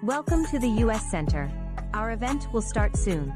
Welcome to the U.S. Center. Our event will start soon.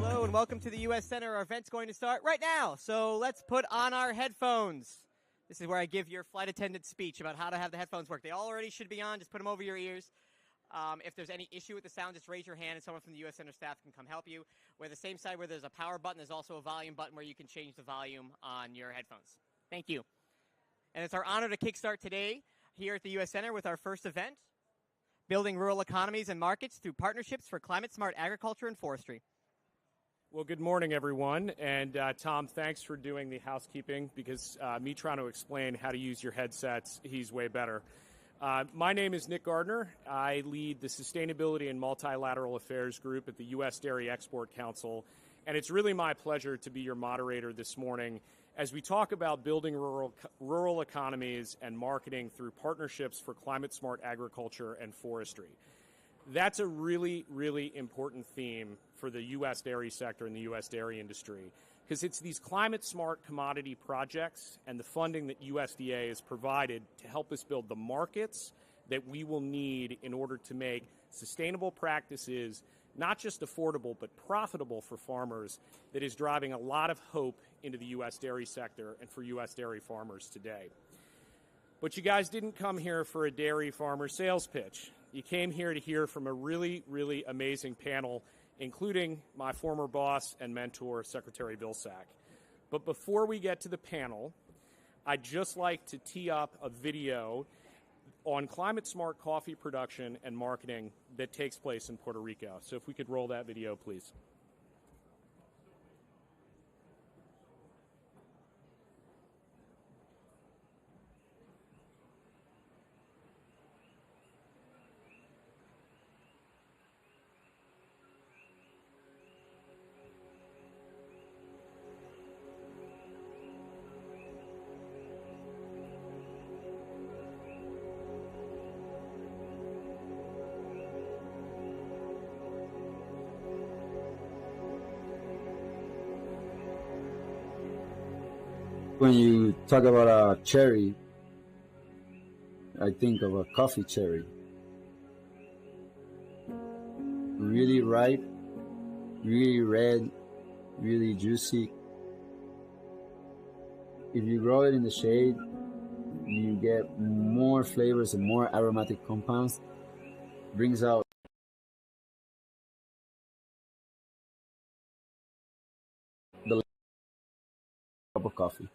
Hello and welcome to the U.S. Center. Our event's going to start right now, so let's put on our headphones. This is where I give your flight attendant speech about how to have the headphones work. They already should be on. Just put them over your ears. If there's any issue with the sound, just raise your hand and someone from the U.S. Center staff can come help you. Where the same side where there's a power button, there's also a volume button where you can change the volume on your headphones. Thank you. And it's our honor to kickstart today here at the U.S. Center with our first event, Building Rural Economies and Markets Through Partnerships for Climate-Smart Agriculture and Forestry. Well, good morning, everyone. And Tom, thanks for doing the housekeeping, because me trying to explain how to use your headsets, he's way better. My name is Nick Gardner. I lead the Sustainability and Multilateral Affairs Group at the U.S. Dairy Export Council. And it's really my pleasure to be your moderator this morning as we talk about building rural economies and marketing through partnerships for climate-smart agriculture and forestry. That's a really, really important theme for the U.S. dairy sector and the U.S. dairy industry, because it's these climate-smart commodity projects and the funding that USDA has provided to help us build the markets that we will need in order to make sustainable practices not just affordable but profitable for farmers, that is driving a lot of hope into the U.S. dairy sector and for U.S. dairy farmers today. But you guys didn't come here for a dairy farmer sales pitch. You came here to hear from a really, really amazing panel, including my former boss and mentor, Secretary Vilsack. But before we get to the panel, I'd just like to tee up a video on climate-smart coffee production and marketing that takes place in Puerto Rico. So if we could roll that video, please. When you talk about a cherry, I think of a coffee cherry. Really ripe, really red, really juicy. If you grow it in the shade, you get more flavors and more aromatic compounds. Brings out the cup of coffee.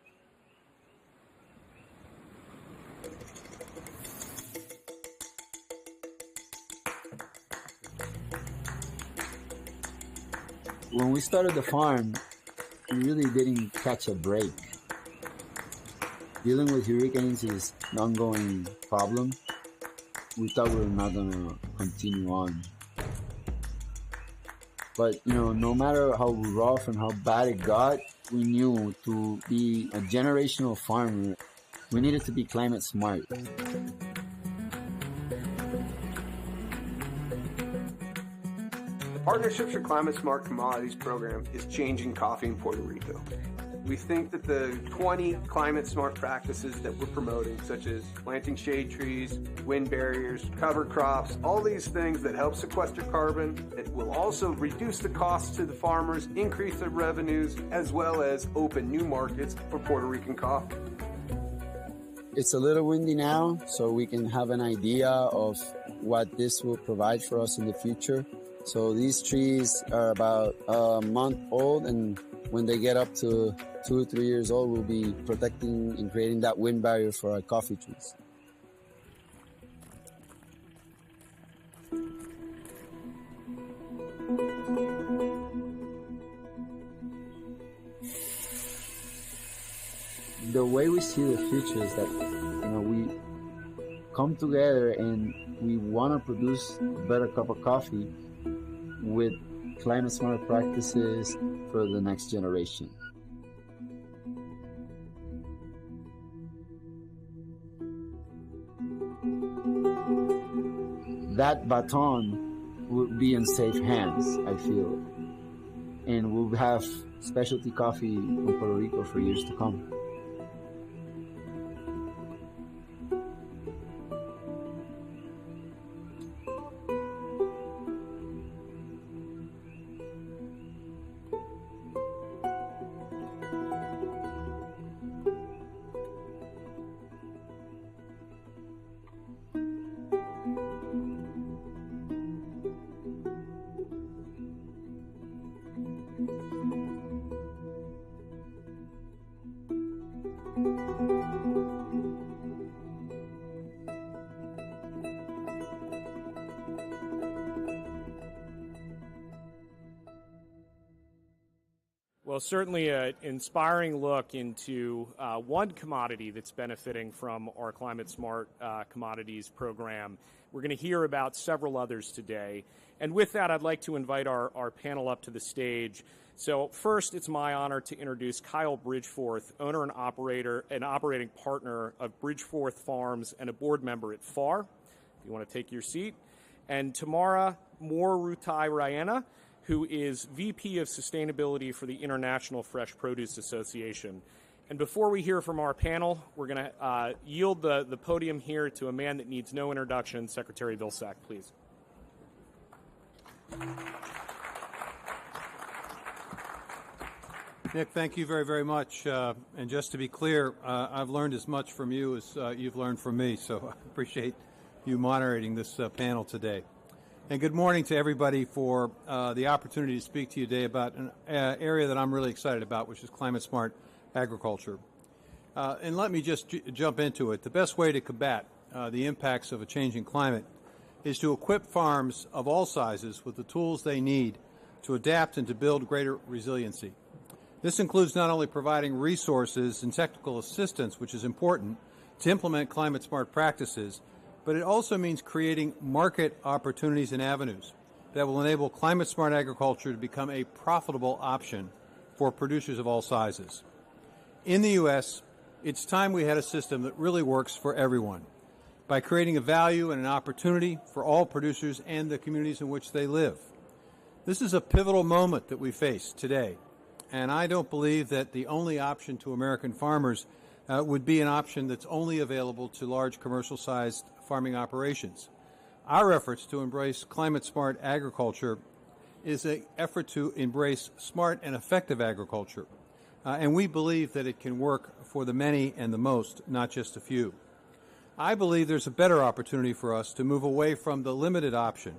When we started the farm, we really didn't catch a break. Dealing with hurricanes is an ongoing problem. We thought we were not going to continue on. But, no matter how rough and how bad it got, we knew to be a generational farmer, we needed to be climate smart. Partnerships for Climate Smart Commodities program is changing coffee in Puerto Rico. We think that the 20 climate smart practices that we're promoting, such as planting shade trees, wind barriers, cover crops, all these things that help sequester carbon, that will also reduce the costs to the farmers, increase their revenues, as well as open new markets for Puerto Rican coffee. It's a little windy now, so we can have an idea of what this will provide for us in the future. So these trees are about a month old, and when they get up to 2 or 3 years old, we'll be protecting and creating that wind barrier for our coffee trees. The way we see the future is that, we come together and we want to produce a better cup of coffee with climate smart practices for the next generation. That baton will be in safe hands, I feel, and we'll have specialty coffee in Puerto Rico for years to come. Well, certainly an inspiring look into one commodity that's benefiting from our Climate Smart Commodities program. We're going to hear about several others today. And with that, I'd like to invite our panel up to the stage. So first, it's my honor to introduce Kyle Bridgeforth, owner and operating partner of Bridgeforth Farms and a board member at FAR, if you want to take your seat. And Tamara Morutai-Rayana, who is VP of Sustainability for the International Fresh Produce Association. And before we hear from our panel, we're going to yield the podium here to a man that needs no introduction, Secretary Vilsack, please. Nick, thank you very, very much. And just to be clear, I've learned as much from you as you've learned from me, so I appreciate you moderating this panel today. And good morning to everybody for the opportunity to speak to you today about an area that I'm really excited about, which is climate smart agriculture. And let me just jump into it. The best way to combat the impacts of a changing climate is to equip farms of all sizes with the tools they need to adapt and to build greater resiliency. This includes not only providing resources and technical assistance, which is important, to implement climate smart practices, but it also means creating market opportunities and avenues that will enable climate smart agriculture to become a profitable option for producers of all sizes. In the U.S., it's time we had a system that really works for everyone by creating a value and an opportunity for all producers and the communities in which they live. This is a pivotal moment that we face today, and I don't believe that the only option to American farmers would be an option that's only available to large commercial-sized farming operations. Our efforts to embrace climate-smart agriculture is an effort to embrace smart and effective agriculture, and we believe that it can work for the many and the most, not just a few. I believe there's a better opportunity for us to move away from the limited option,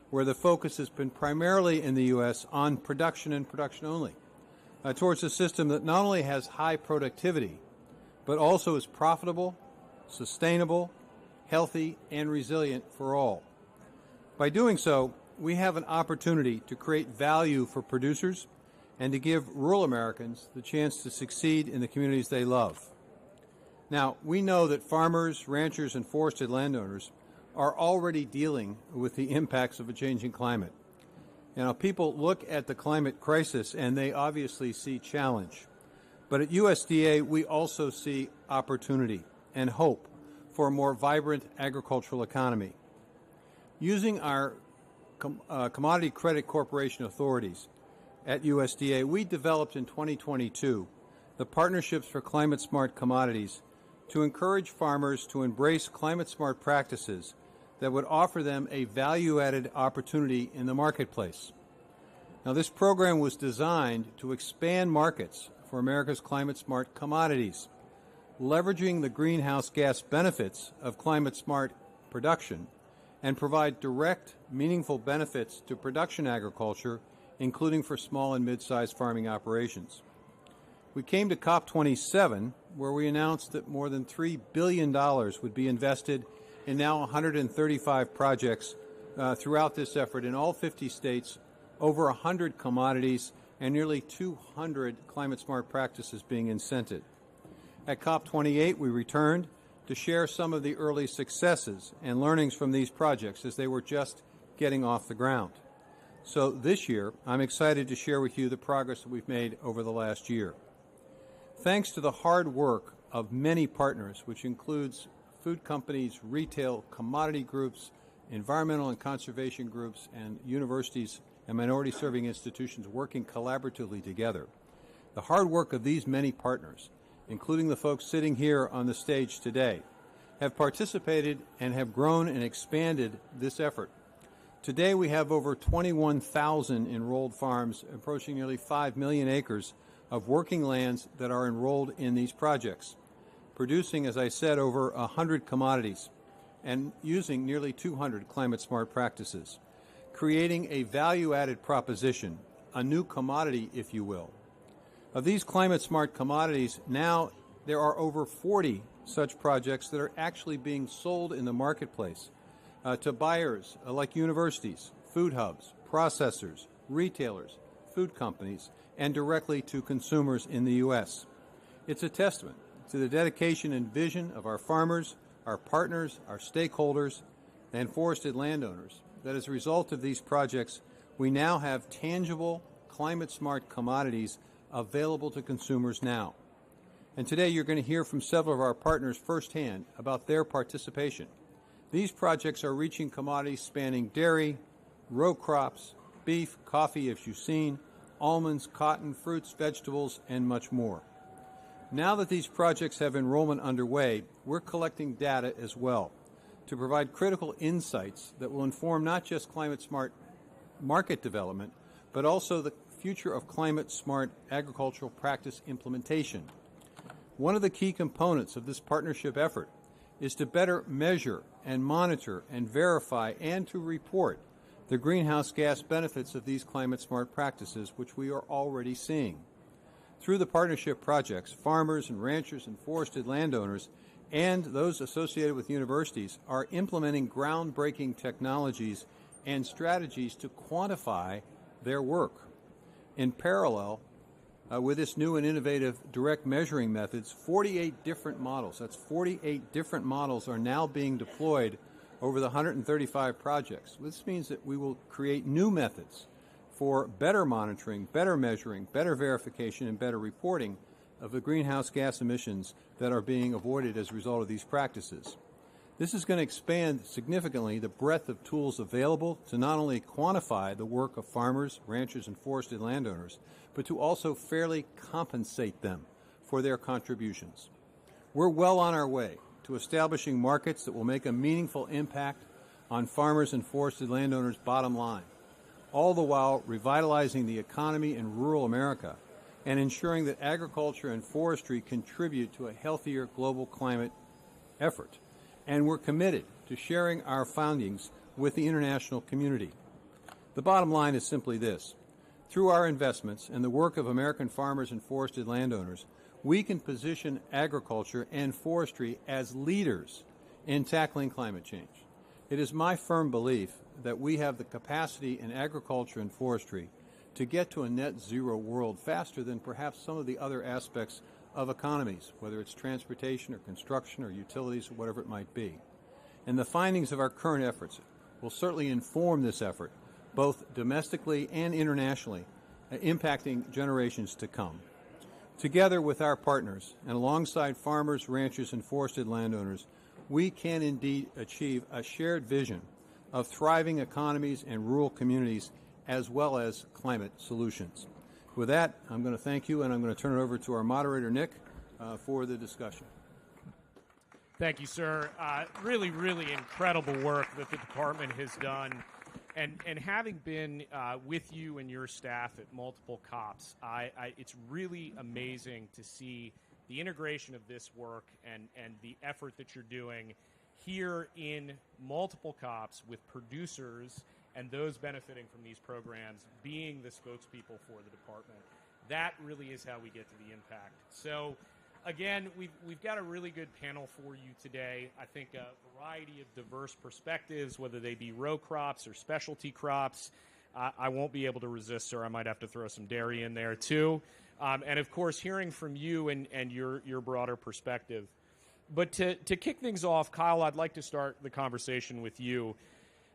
where the focus has been primarily in the U.S. on production and production only, towards a system that not only has high productivity, but also is profitable, sustainable, healthy, and resilient for all. By doing so, we have an opportunity to create value for producers and to give rural Americans the chance to succeed in the communities they love. Now, we know that farmers, ranchers, and forested landowners are already dealing with the impacts of a changing climate. You know, people look at the climate crisis and they obviously see challenge. But at USDA, we also see opportunity and hope for a more vibrant agricultural economy. Using our Commodity Credit Corporation authorities at USDA, we developed in 2022 the Partnerships for Climate Smart Commodities to encourage farmers to embrace climate smart practices that would offer them a value-added opportunity in the marketplace. Now, this program was designed to expand markets for America's climate smart commodities, leveraging the greenhouse gas benefits of climate smart production, and provide direct, meaningful benefits to production agriculture, including for small and mid-sized farming operations. We came to COP27, where we announced that more than $3 billion would be invested in now 135 projects throughout this effort in all 50 states, over 100 commodities, and nearly 200 climate-smart practices being incented. At COP28, we returned to share some of the early successes and learnings from these projects as they were just getting off the ground. So this year, I'm excited to share with you the progress that we've made over the last year. Thanks to the hard work of many partners, which includes food companies, retail, commodity groups, environmental and conservation groups, and universities and minority-serving institutions working collaboratively together. The hard work of these many partners, including the folks sitting here on the stage today, have participated and have grown and expanded this effort. Today we have over 21,000 enrolled farms, approaching nearly 5 million acres of working lands that are enrolled in these projects, producing, as I said, over 100 commodities and using nearly 200 climate-smart practices, creating a value-added proposition, a new commodity, if you will. Of these climate-smart commodities, now there are over 40 such projects that are actually being sold in the marketplace to buyers like universities, food hubs, processors, retailers, food companies, and directly to consumers in the U.S. It's a testament to the dedication and vision of our farmers, our partners, our stakeholders, and forested landowners that as a result of these projects, we now have tangible, climate-smart commodities available to consumers now. And today you're going to hear from several of our partners firsthand about their participation. These projects are reaching commodities spanning dairy, row crops, beef, coffee, as you've seen, almonds, cotton, fruits, vegetables, and much more. Now that these projects have enrollment underway, we're collecting data as well to provide critical insights that will inform not just climate-smart market development, but also the future of climate-smart agricultural practice implementation. One of the key components of this partnership effort is to better measure and monitor and verify and to report the greenhouse gas benefits of these climate-smart practices, which we are already seeing. Through the partnership projects, farmers and ranchers and forested landowners and those associated with universities are implementing groundbreaking technologies and strategies to quantify their work. In parallel with this new and innovative direct measuring methods, 48 different models, that's 48 different models, are now being deployed over the 135 projects. This means that we will create new methods for better monitoring, better measuring, better verification, and better reporting of the greenhouse gas emissions that are being avoided as a result of these practices. This is going to expand significantly the breadth of tools available to not only quantify the work of farmers, ranchers, and forested landowners, but to also fairly compensate them for their contributions. We're well on our way to establishing markets that will make a meaningful impact on farmers and forested landowners' bottom line, all the while revitalizing the economy in rural America and ensuring that agriculture and forestry contribute to a healthier global climate effort. And we're committed to sharing our findings with the international community. The bottom line is simply this. Through our investments and the work of American farmers and forested landowners, we can position agriculture and forestry as leaders in tackling climate change. It is my firm belief that we have the capacity in agriculture and forestry to get to a net zero world faster than perhaps some of the other aspects of economies, whether it's transportation or construction or utilities or whatever it might be. And the findings of our current efforts will certainly inform this effort, both domestically and internationally, impacting generations to come. Together with our partners and alongside farmers, ranchers, and forested landowners, we can indeed achieve a shared vision of thriving economies and rural communities as well as climate solutions. With that, I'm going to thank you, and I'm going to turn it over to our moderator, Nick, for the discussion. Thank you, sir. Really, really incredible work that the department has done. And having been with you and your staff at multiple COPs, it's really amazing to see the integration of this work and the effort that you're doing here in multiple COPs with producers and those benefiting from these programs being the spokespeople for the department. That really is how we get to the impact. So, again, we've got a really good panel for you today. I think a variety of diverse perspectives, whether they be row crops or specialty crops. I won't be able to resist, sir. I might have to throw some dairy in there, too. And, of course, hearing from you and your broader perspective. But to kick things off, Kyle, I'd like to start the conversation with you.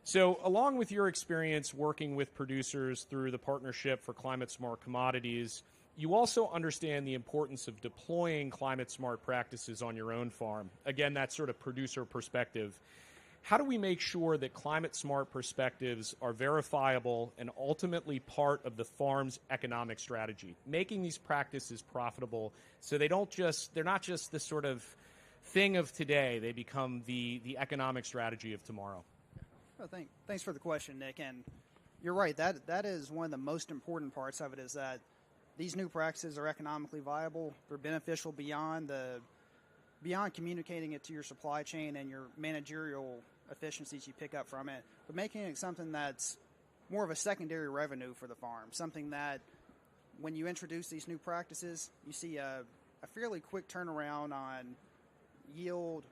So along with your experience working with producers through the Partnership for Climate Smart Commodities, you also understand the importance of deploying climate smart practices on your own farm. Again, that sort of producer perspective. How do we make sure that climate smart perspectives are verifiable and ultimately part of the farm's economic strategy, making these practices profitable so they're not just this sort of thing of today, they become the economic strategy of tomorrow? Well, thanks for the question, Nick. And you're right. That is one of the most important parts of it, is that these new practices are economically viable. They're beneficial beyond communicating it to your supply chain and your managerial efficiencies you pick up from it, but making it something that's more of a secondary revenue for the farm, something that when you introduce these new practices, you see a a fairly quick turnaround on yield,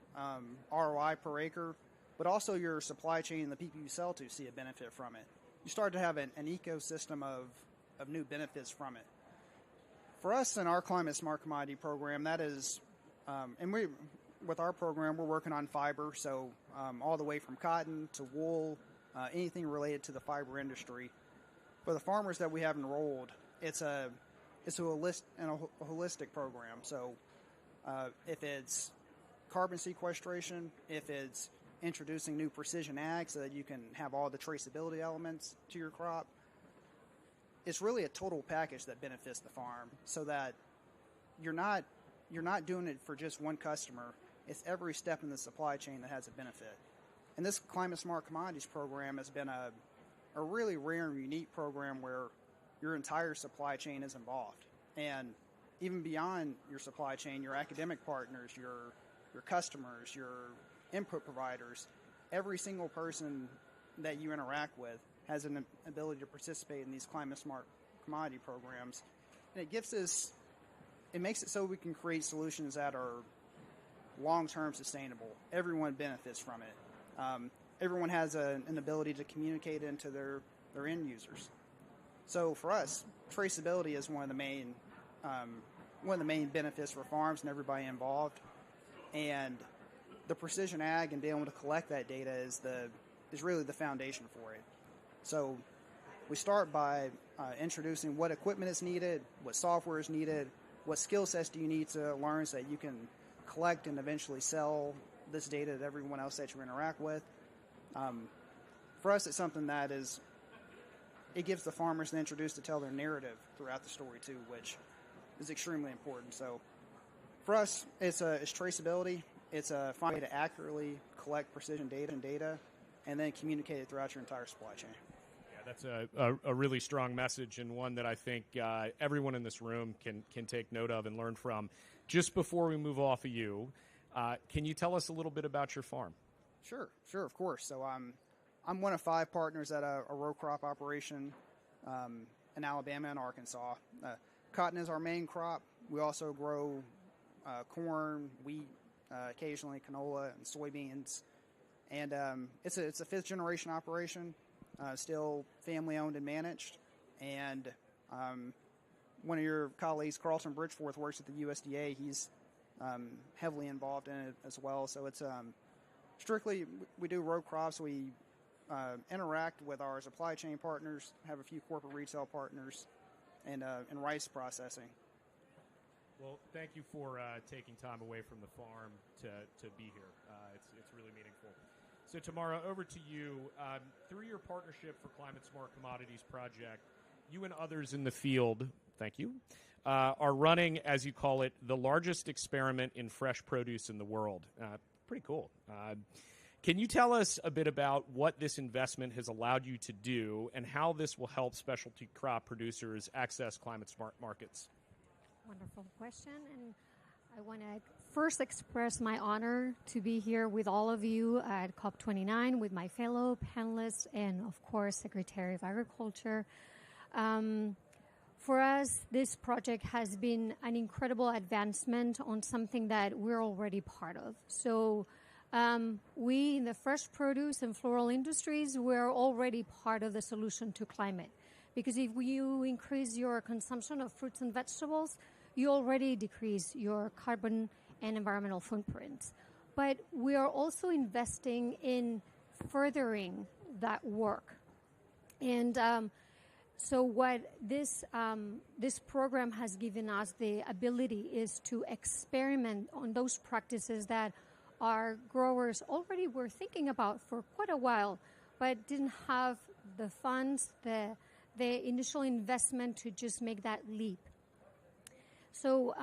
ROI per acre, but also your supply chain and the people you sell to see a benefit from it. You start to have an ecosystem of new benefits from it. For us in our Climate Smart Commodity program, that is, with our program, we're working on fiber, so all the way from cotton to wool, anything related to the fiber industry. For the farmers that we have enrolled, it's a holistic program. So if it's carbon sequestration, if it's introducing new precision ag so that you can have all the traceability elements to your crop, it's really a total package that benefits the farm, so that you're not doing it for just one customer. It's every step in the supply chain that has a benefit. And this Climate Smart Commodities program has been a really rare and unique program where your entire supply chain is involved. And even beyond your supply chain, your academic partners, your customers, your input providers, every single person that you interact with has an ability to participate in these Climate Smart Commodity programs. And it makes it so we can create solutions that are long-term sustainable. Everyone benefits from it. Everyone has an ability to communicate into their end users. So for us, traceability is one of the main benefits for farms and everybody involved. And the precision ag and being able to collect that data is really the foundation for it. So we start by introducing what equipment is needed, what software is needed, what skill sets do you need to learn so that you can collect and eventually sell this data to everyone else that you interact with. For us, it's something that it gives the farmers an introduce to tell their narrative throughout the story too, which is extremely important. So for us, it's traceability. It's a fine way to accurately collect precision data and then communicate it throughout your entire supply chain. Yeah, that's a really strong message, and one that I think everyone in this room can take note of and learn from. Just before we move off of you, can you tell us a little bit about your farm? Sure, of course. So I'm one of 5 partners at a row crop operation in Alabama and Arkansas. Cotton is our main crop. We also grow corn, wheat, occasionally canola and soybeans. And it's a 5th generation operation, still family owned and managed. And one of your colleagues, Carlton Bridgeforth, works at the USDA. He's heavily involved in it as well. So it's strictly, we do row crops. We interact with our supply chain partners, have a few corporate retail partners, and rice processing. Well, thank you for taking time away from the farm to be here. It's really meaningful. So, Tamara, over to you. Through your Partnership for Climate Smart Commodities project, you and others in the field, thank you, are running, as you call it, the largest experiment in fresh produce in the world. Pretty cool. Can you tell us a bit about what this investment has allowed you to do and how this will help specialty crop producers access climate smart markets? Wonderful question. And I want to first express my honor to be here with all of you at COP29 with my fellow panelists and, of course, Secretary of Agriculture. For us, this project has been an incredible advancement on something that we're already part of. So we in the fresh produce and floral industries, we're already part of the solution to climate. Because if you increase your consumption of fruits and vegetables, you already decrease your carbon and environmental footprints. But we are also investing in furthering that work. And so what this program has given us the ability is to experiment on those practices that our growers already were thinking about for quite a while, but didn't have the funds, the initial investment to just make that leap. So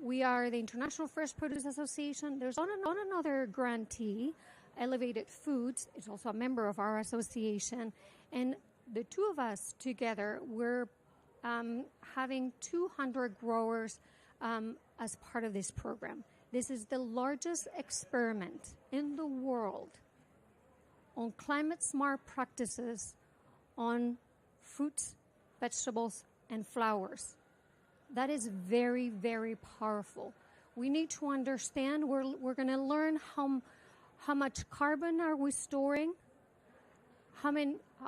we are the International Fresh Produce Association. There's another grantee, Elevated Foods. It's also a member of our association. And the two of us together, we're having 200 growers as part of this program. This is the largest experiment in the world on climate smart practices on fruits, vegetables, and flowers. that is very, very powerful. We need to understand, we're going to learn how much carbon are we storing,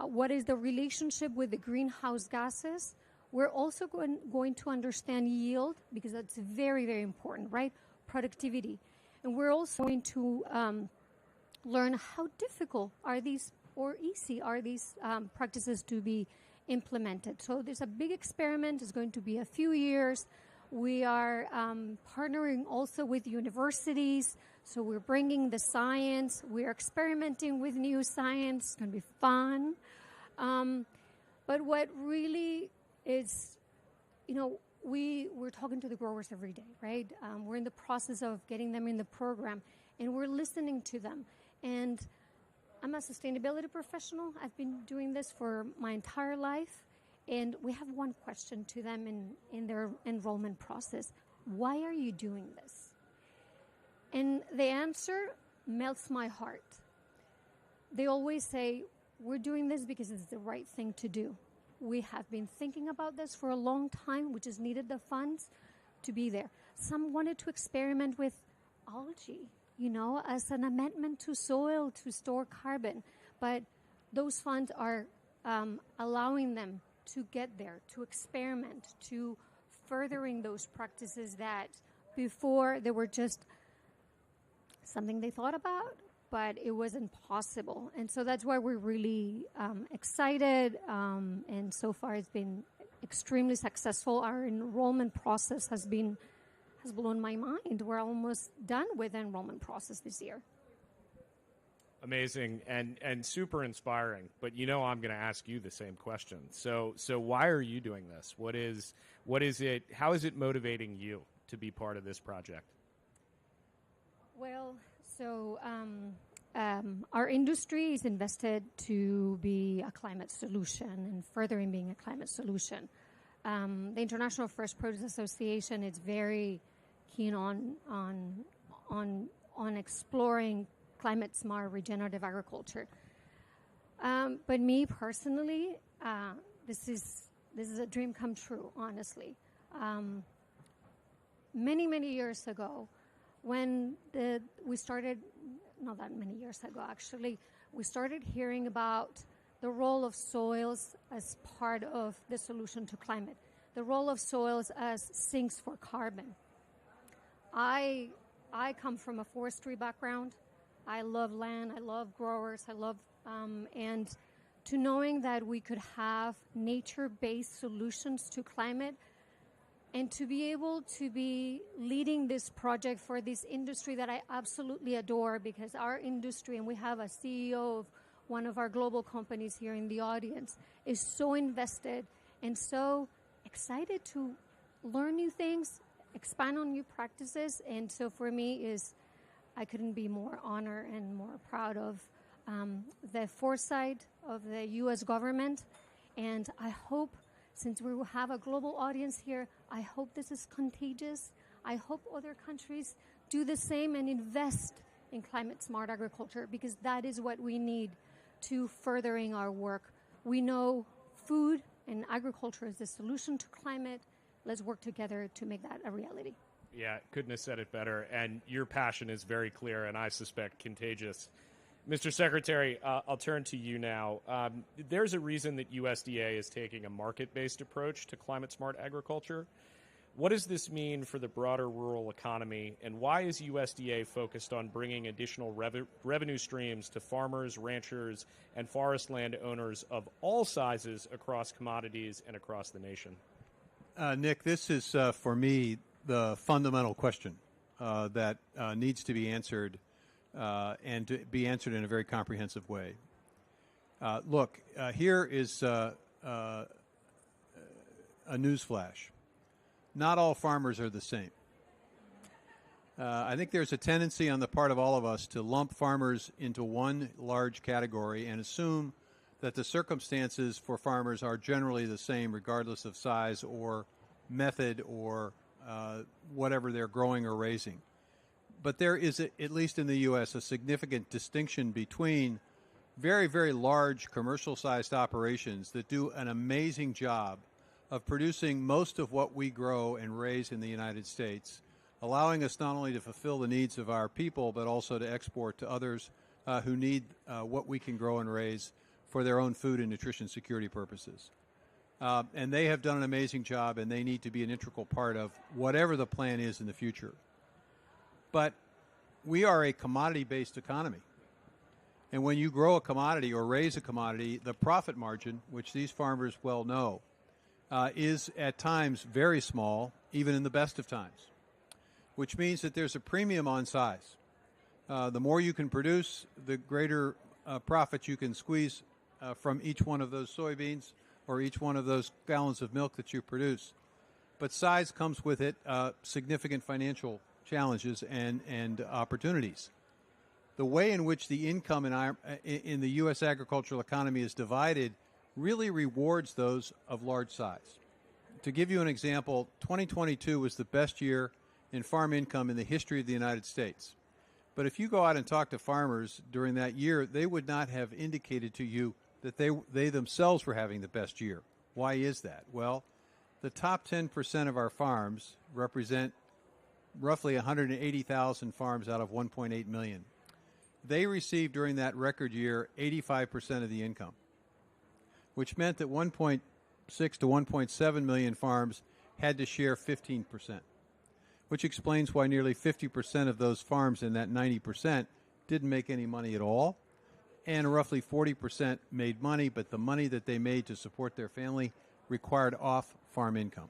what is the relationship with the greenhouse gases. We're also going to understand yield, because that's very, very important, right? Productivity. And we're also going to learn how difficult are these or easy are these practices to be implemented. So there's a big experiment. It's going to be a few years. We are partnering also with universities. So we're bringing the science. We're experimenting with new science. It's going to be fun. But what really is, we're talking to the growers every day, right? We're in the process of getting them in the program, and we're listening to them. And I'm a sustainability professional. I've been doing this for my entire life. And we have one question to them in their enrollment process. Why are you doing this? And the answer melts my heart. They always say, we're doing this because it's the right thing to do. We have been thinking about this for a long time. We just needed the funds to be there. Some wanted to experiment with algae, as an amendment to soil to store carbon. But those funds are allowing them to get there, to experiment, to furthering those practices that before they were just something they thought about, but it wasn't possible. And so that's why we're really excited. And so far it's been extremely successful. Our enrollment process has blown my mind. We're almost done with the enrollment process this year. Amazing and super inspiring. But I'm going to ask you the same question. So why are you doing this? What is it? How is it motivating you to be part of this project? Well, so our industry is invested to be a climate solution and furthering being a climate solution. The International Fresh Produce Association is very keen on exploring climate-smart regenerative agriculture. But me personally, this is a dream come true, honestly. Many years ago, when we started, not that many years ago actually, we started hearing about the role of soils as part of the solution to climate, the role of soils as sinks for carbon. I come from a forestry background. I love land. I love growers. And to knowing that we could have nature-based solutions to climate, and to be able to be leading this project for this industry that I absolutely adore, because our industry, and we have a CEO of one of our global companies here in the audience, is so invested and so excited to learn new things, expand on new practices. And so for me I couldn't be more honored and more proud of the foresight of the U.S. government. And I hope, since we will have a global audience here, I hope this is contagious. I hope other countries do the same and invest in climate-smart agriculture, because that is what we need to furthering our work. We know food and agriculture is the solution to climate. Let's work together to make that a reality. Yeah, couldn't have said it better. And your passion is very clear, and I suspect contagious. Mr. Secretary, I'll turn to you now. There's a reason that USDA is taking a market-based approach to climate-smart agriculture. What does this mean for the broader rural economy, and why is USDA focused on bringing additional revenue streams to farmers, ranchers, and forest land owners of all sizes across commodities and across the nation? Nick, this is, for me, the fundamental question that needs to be answered and to be answered in a very comprehensive way. Look, here is a newsflash. Not all farmers are the same. I think there's a tendency on the part of all of us to lump farmers into one large category and assume that the circumstances for farmers are generally the same regardless of size or method or whatever they're growing or raising. But there is, at least in the U.S., a significant distinction between very, very large commercial-sized operations that do an amazing job of producing most of what we grow and raise in the United States, allowing us not only to fulfill the needs of our people, but also to export to others who need what we can grow and raise for their own food and nutrition security purposes. And they have done an amazing job, and they need to be an integral part of whatever the plan is in the future. But we are a commodity-based economy. And when you grow a commodity or raise a commodity, the profit margin, which these farmers well know, is at times very small, even in the best of times, which means that there's a premium on size. The more you can produce, the greater profit you can squeeze from each one of those soybeans or each one of those gallons of milk that you produce. But size comes with it significant financial challenges and opportunities. The way in which the income in the U.S. agricultural economy is divided really rewards those of large size. To give you an example, 2022 was the best year in farm income in the history of the United States. But if you go out and talk to farmers during that year, they would not have indicated to you that they themselves were having the best year. Why is that? Well, the top 10% of our farms represent roughly 180,000 farms out of 1.8 million. They received during that record year 85% of the income, which meant that 1.6 to 1.7 million farms had to share 15%, which explains why nearly 50% of those farms in that 90% didn't make any money at all, and roughly 40% made money, but the money that they made to support their family required off-farm income.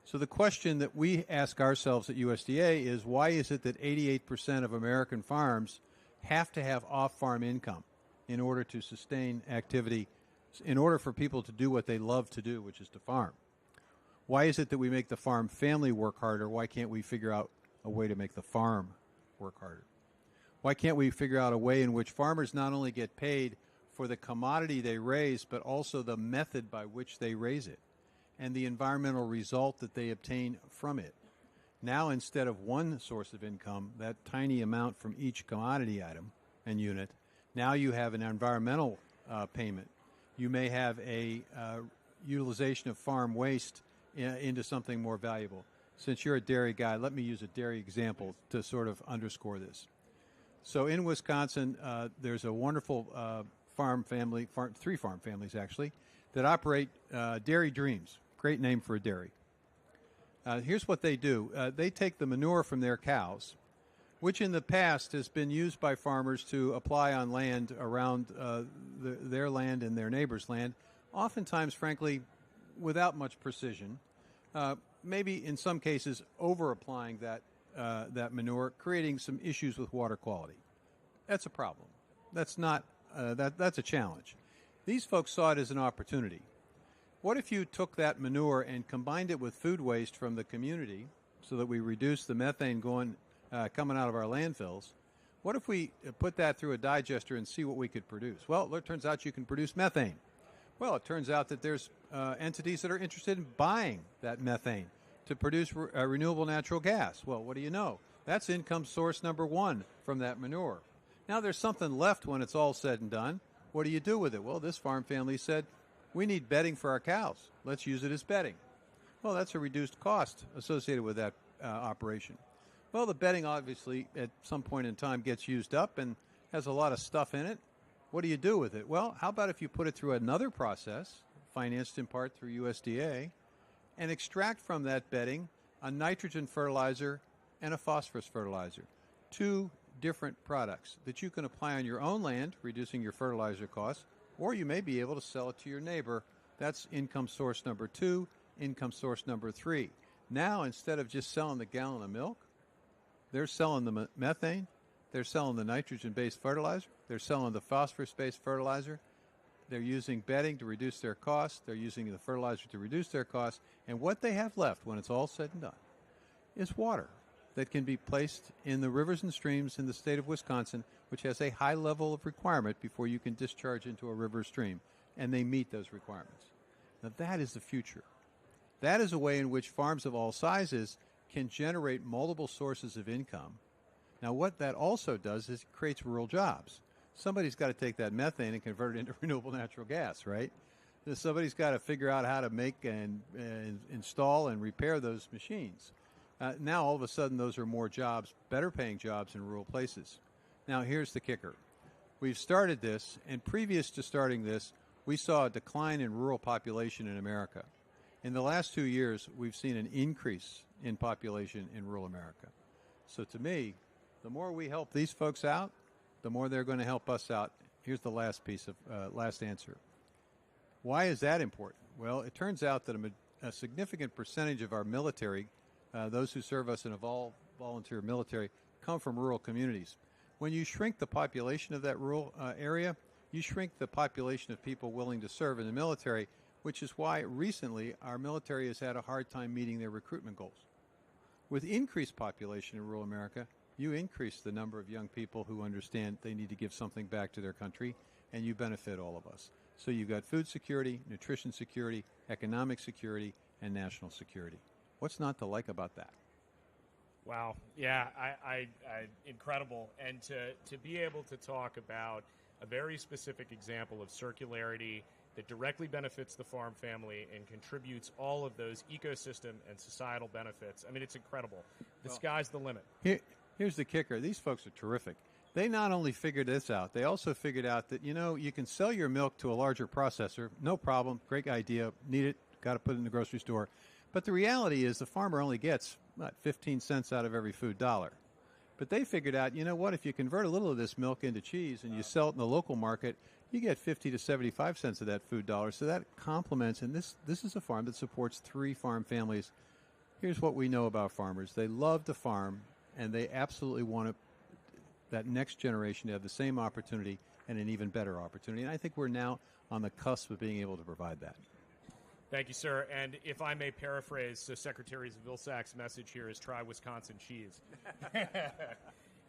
So the question that we ask ourselves at USDA is, why is it that 88% of American farms have to have off-farm income in order to sustain activity, in order for people to do what they love to do, which is to farm? Why is it that we make the farm family work harder? Why can't we figure out a way to make the farm work harder? Why can't we figure out a way in which farmers not only get paid for the commodity they raise, but also the method by which they raise it and the environmental result that they obtain from it? Now, instead of one source of income, that tiny amount from each commodity item and unit, now you have an environmental payment. You may have a utilization of farm waste into something more valuable. Since you're a dairy guy, let me use a dairy example to sort of underscore this. So in Wisconsin, there's a wonderful three farm families actually, that operate Dairy Dreams. Great name for a dairy. Here's what they do. They take the manure from their cows, which in the past has been used by farmers to apply on land around their land and their neighbor's land, oftentimes, frankly, without much precision, maybe in some cases over-applying that manure, creating some issues with water quality. That's a problem. That's not that's a challenge. These folks saw it as an opportunity. What if you took that manure and combined it with food waste from the community so that we reduce the methane coming out of our landfills? What if we put that through a digester and see what we could produce? Well, it turns out you can produce methane. Well, it turns out that there's entities that are interested in buying that methane to produce renewable natural gas. Well, what do you know? That's income source number one from that manure. Now there's something left when it's all said and done. What do you do with it? Well, this farm family said, we need bedding for our cows. Let's use it as bedding. Well, that's a reduced cost associated with that operation. Well, the bedding obviously at some point in time gets used up and has a lot of stuff in it. What do you do with it? Well, how about if you put it through another process, financed in part through USDA, and extract from that bedding a nitrogen fertilizer and a phosphorus fertilizer, two different products that you can apply on your own land, reducing your fertilizer costs, or you may be able to sell it to your neighbor. That's income source number two, income source number three. Now, instead of just selling the gallon of milk, they're selling the methane, they're selling the nitrogen-based fertilizer, they're selling the phosphorus-based fertilizer, they're using bedding to reduce their costs, they're using the fertilizer to reduce their costs, and what they have left when it's all said and done is water that can be placed in the rivers and streams in the state of Wisconsin, which has a high level of requirement before you can discharge into a river or stream, and they meet those requirements. Now that is the future. That is a way in which farms of all sizes can generate multiple sources of income. Now what that also does is it creates rural jobs. Somebody's got to take that methane and convert it into renewable natural gas, right? Somebody's got to figure out how to make and install and repair those machines. Now, all of a sudden, those are more jobs, better paying jobs in rural places. Now, here's the kicker. We've started this, and previous to starting this, we saw a decline in rural population in America. In the last 2 years, we've seen an increase in population in rural America. So to me, the more we help these folks out, the more they're going to help us out. Here's the last piece of last answer. Why is that important? Well, it turns out that a significant percentage of our military, those who serve us in a volunteer military, come from rural communities. When you shrink the population of that rural area, you shrink the population of people willing to serve in the military, which is why recently our military has had a hard time meeting their recruitment goals. With increased population in rural America, you increase the number of young people who understand they need to give something back to their country, and you benefit all of us. So you've got food security, nutrition security, economic security, and national security. What's not to like about that? Wow. Yeah, I incredible. And to be able to talk about a very specific example of circularity that directly benefits the farm family and contributes all of those ecosystem and societal benefits. I mean, it's incredible. The sky's the limit. Here's the kicker. These folks are terrific. They not only figured this out, they also figured out that, you can sell your milk to a larger processor. No problem. Great idea. Need it. Got to put it in the grocery store. But the reality is the farmer only gets, 15 cents out of every food dollar. But they figured out, if you convert a little of this milk into cheese and you sell it in the local market, you get 50 to 75 cents of that food dollar. So that complements, and this is a farm that supports 3 farm families. Here's what we know about farmers. They love to farm, and they absolutely want that next generation to have the same opportunity and an even better opportunity. And I think we're now on the cusp of being able to provide that. Thank you, sir. And if I may paraphrase, so Secretary Vilsack's message here is try Wisconsin cheese.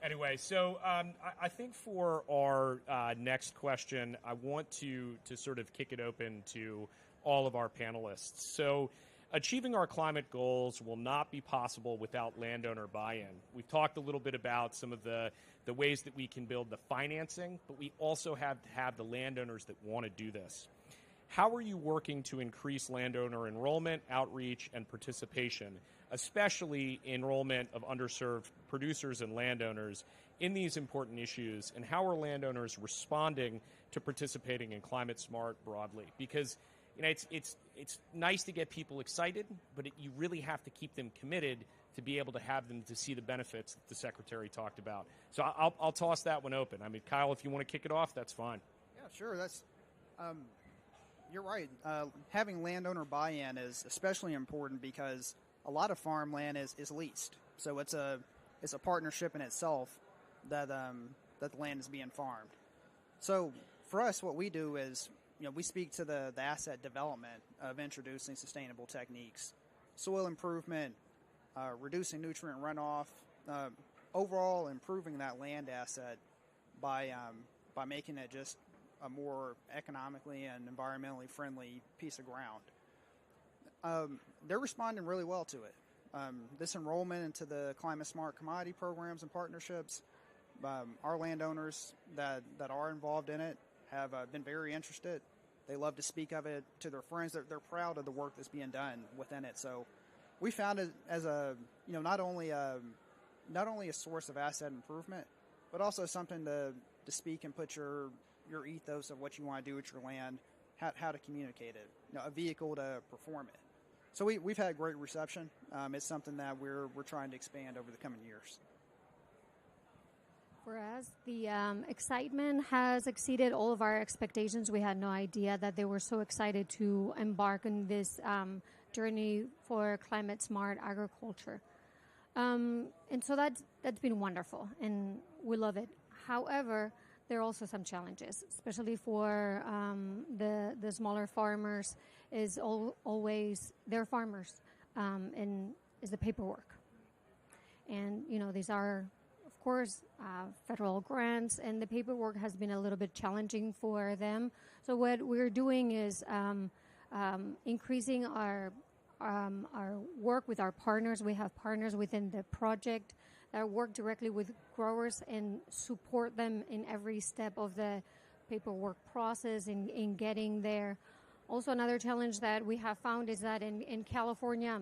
Anyway, so I think for our next question, I want to sort of kick it open to all of our panelists. So achieving our climate goals will not be possible without landowner buy-in. We've talked a little bit about some of the ways that we can build the financing, but we also have to have the landowners that want to do this. How are you working to increase landowner enrollment, outreach, and participation, especially enrollment of underserved producers and landowners in these important issues? And how are landowners responding to participating in climate smart broadly? Because it's nice to get people excited, but you really have to keep them committed to be able to have them to see the benefits that the Secretary talked about. So I'll toss that one open. I mean, Kyle, if you want to kick it off, that's fine. Yeah, sure. That's you're right. Having landowner buy-in is especially important because a lot of farmland is leased. So it's a partnership in itself that the land is being farmed. So for us, what we do is, we speak to the asset development of introducing sustainable techniques, soil improvement, reducing nutrient runoff, overall improving that land asset by making it just a more economically and environmentally friendly piece of ground. They're responding really well to it. This enrollment into the climate smart commodity programs and partnerships, our landowners that are involved in it have been very interested. They love to speak of it to their friends. They're proud of the work that's being done within it. So we found it as not only a source of asset improvement, but also something to speak and put your ethos of what you want to do with your land, how to communicate it, a vehicle to perform it. So we've had great reception. It's something that we're trying to expand over the coming years. For us, the excitement has exceeded all of our expectations. We had no idea that they were so excited to embark on this journey for climate smart agriculture. And so that's been wonderful, and we love it. However, there are also some challenges, especially for the smaller farmers. Is always they're farmers, and is the paperwork. And these are, of course, federal grants, and the paperwork has been a little bit challenging for them. So what we're doing is increasing our work with our partners. We have partners within the project that work directly with growers and support them in every step of the paperwork process in getting their Also, another challenge that we have found is that in California,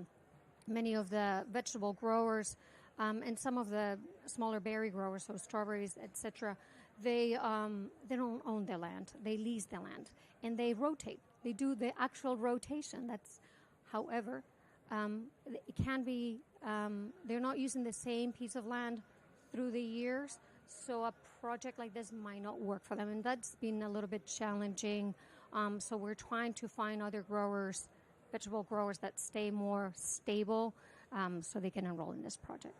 many of the vegetable growers and some of the smaller berry growers, so strawberries, etc., they don't own the land. They lease the land, and they rotate. They do the actual rotation. However, it can be, they're not using the same piece of land through the years, so a project like this might not work for them, and that's been a little bit challenging. So we're trying to find other growers, vegetable growers that stay more stable, so they can enroll in this project.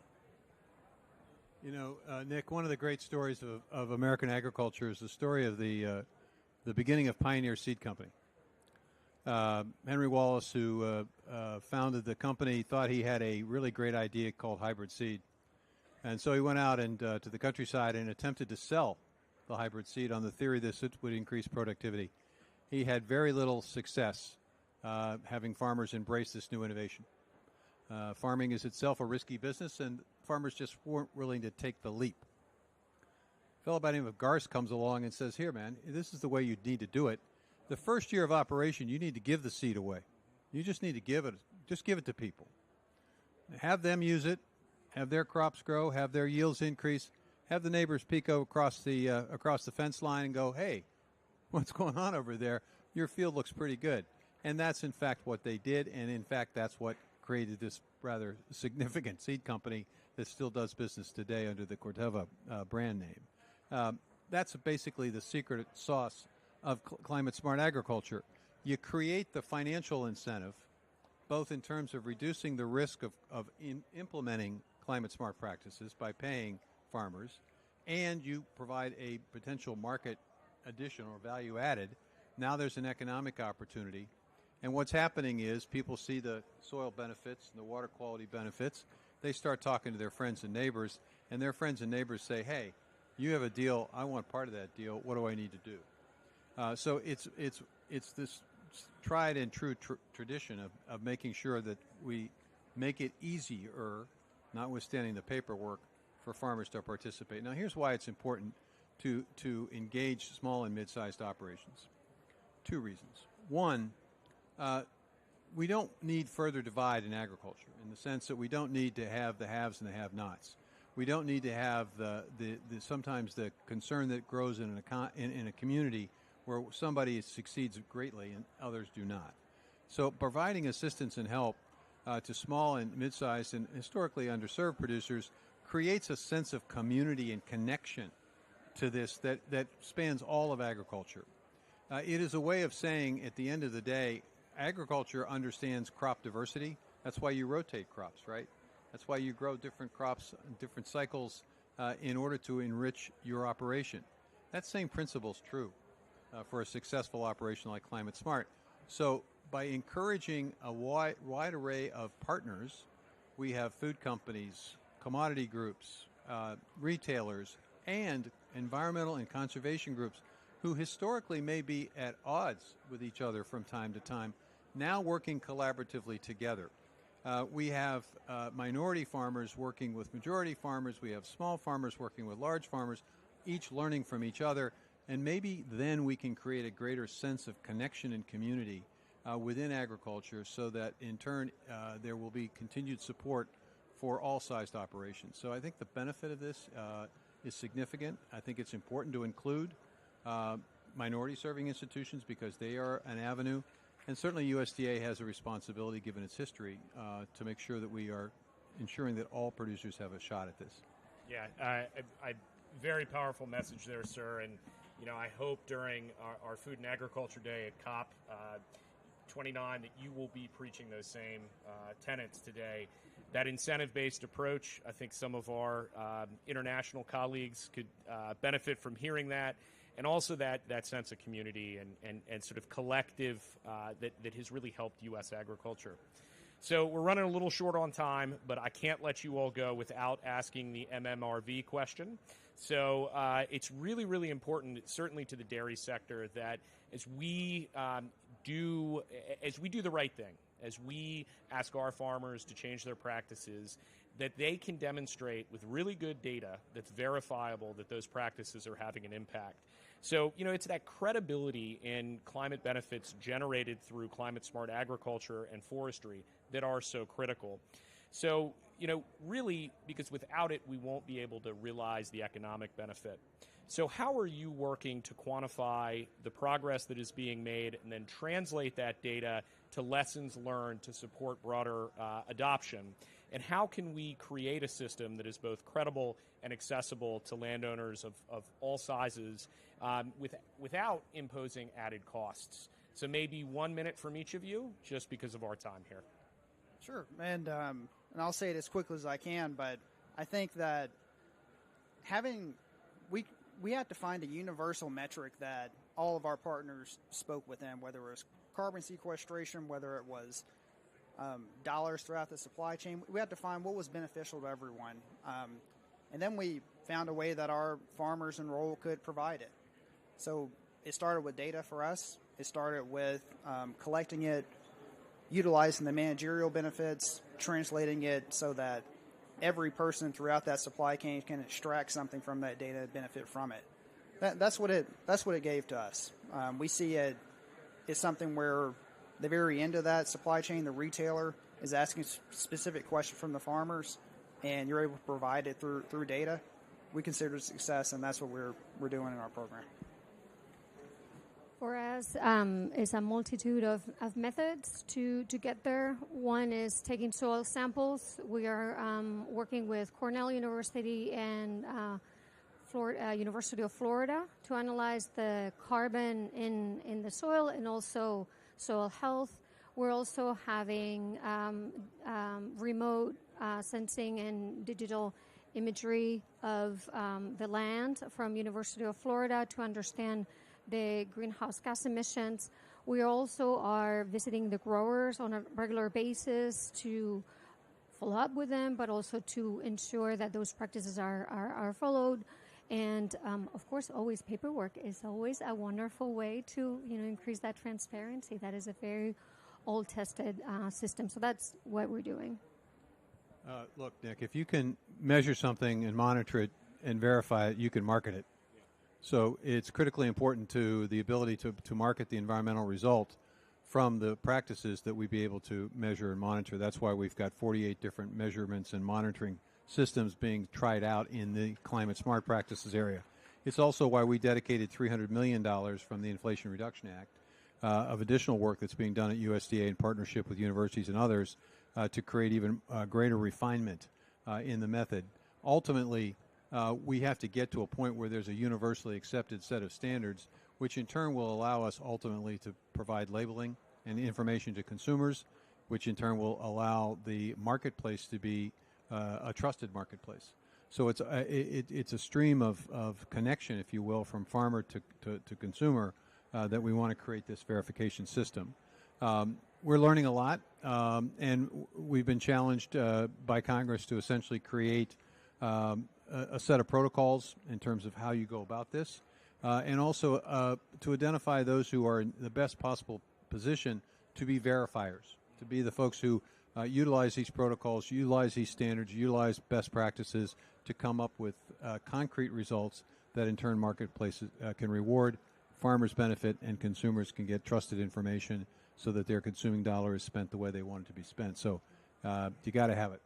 You know, Nick, one of the great stories of American agriculture is the story of the beginning of Pioneer Seed Company. Henry Wallace, who founded the company, thought he had a really great idea called hybrid seed. And so he went out and to the countryside and attempted to sell the hybrid seed on the theory that it would increase productivity. He had very little success having farmers embrace this new innovation. Farming is itself a risky business, and farmers just weren't willing to take the leap. A fellow by the name of Garst comes along and says, here, man, this is the way you need to do it. The first year of operation, you need to give the seed away. You just need to give it to people. Have them use it, have their crops grow, have their yields increase, have the neighbors peek across the fence line and go, hey, what's going on over there? Your field looks pretty good. And that's, in fact, what they did, and, in fact, that's what created this rather significant seed company that still does business today under the Corteva brand name. That's basically the secret sauce of climate-smart agriculture. You create the financial incentive, both in terms of reducing the risk of implementing climate-smart practices by paying farmers, and you provide a potential market addition or value added. Now there's an economic opportunity. And what's happening is people see the soil benefits and the water quality benefits. They start talking to their friends and neighbors, and their friends and neighbors say, hey, you have a deal. I want part of that deal. What do I need to do? So it's this tried and true tradition of making sure that we make it easier, notwithstanding the paperwork, for farmers to participate. Now, here's why it's important to engage small and mid-sized operations. Two reasons. One, we don't need further divide in agriculture in the sense that we don't need to have the haves and the have-nots. We don't need to have sometimes the concern that grows in a community where somebody succeeds greatly and others do not. So providing assistance and help to small and mid-sized and historically underserved producers creates a sense of community and connection to this that spans all of agriculture. It is a way of saying, at the end of the day, agriculture understands crop diversity. That's why you rotate crops, right? That's why you grow different crops in different cycles in order to enrich your operation. That same principle is true for a successful operation like Climate Smart. So by encouraging a wide array of partners, we have food companies, commodity groups, retailers, and environmental and conservation groups who historically may be at odds with each other from time to time, now working collaboratively together. We have minority farmers working with majority farmers. We have small farmers working with large farmers, each learning from each other. And maybe then we can create a greater sense of connection and community within agriculture so that, in turn, there will be continued support for all sized operations. So I think the benefit of this is significant. I think it's important to include minority serving institutions because they are an avenue. And certainly USDA has a responsibility, given its history, to make sure that we are ensuring that all producers have a shot at this. Yeah, very powerful message there, sir. And, you know, I hope during our Food and Agriculture Day at COP29 that you will be preaching those same tenets today. That incentive-based approach, I think some of our international colleagues could benefit from hearing that. And also that sense of community and sort of collective that has really helped U.S. agriculture. So we're running a little short on time, but I can't let you all go without asking the MMRV question. So it's really, really important, certainly to the dairy sector, that as we do the right thing, as we ask our farmers to change their practices, that they can demonstrate with really good data that's verifiable that those practices are having an impact. So, it's that credibility in climate benefits generated through climate-smart agriculture and forestry that are so critical. So, really, because without it, we won't be able to realize the economic benefit. So how are you working to quantify the progress that is being made and then translate that data to lessons learned to support broader adoption? And how can we create a system that is both credible and accessible to landowners of all sizes without imposing added costs? So maybe 1 minute from each of you, just because of our time here. Sure, and I'll say it as quickly as I can, but I think that we have to find a universal metric that all of our partners spoke within, whether it was carbon sequestration, whether it was dollars throughout the supply chain. We had to find what was beneficial to everyone. And then we found a way that our farmers and rural could provide it. So it started with data for us. It started with collecting it, utilizing the managerial benefits, translating it so that every person throughout that supply chain can extract something from that data and benefit from it. That's what it gave to us. We see it as something where the very end of that supply chain, the retailer is asking specific questions from the farmers, and you're able to provide it through data. We consider it a success, and that's what we're doing in our program. For us, it's a multitude of methods to get there. One is taking soil samples. We are working with Cornell University and University of Florida to analyze the carbon in the soil and also soil health. We're also having remote sensing and digital imagery of the land from University of Florida to understand the greenhouse gas emissions. We also are visiting the growers on a regular basis to follow up with them, but also to ensure that those practices are followed. And of course, always paperwork is always a wonderful way to increase that transparency. That is a very old tested system. So that's what we're doing. Look, Nick, if you can measure something and monitor it and verify it, you can market it. So it's critically important to the ability to market the environmental result from the practices that we be able to measure and monitor. That's why we've got 48 different measurements and monitoring systems being tried out in the climate smart practices area. It's also why we dedicated $300 million from the Inflation Reduction Act of additional work that's being done at USDA in partnership with universities and others to create even greater refinement in the method. Ultimately, we have to get to a point where there's a universally accepted set of standards, which in turn will allow us ultimately to provide labeling and information to consumers, which in turn will allow the marketplace to be a trusted marketplace. So it's a stream of connection, if you will, from farmer to consumer that we want to create this verification system. We're learning a lot, and we've been challenged by Congress to essentially create a set of protocols in terms of how you go about this, and also to identify those who are in the best possible position to be verifiers, to be the folks who utilize these protocols, utilize these standards, utilize best practices to come up with concrete results that in turn marketplaces can reward, farmers benefit, and consumers can get trusted information so that their consuming dollar is spent the way they want it to be spent. So you got to have it.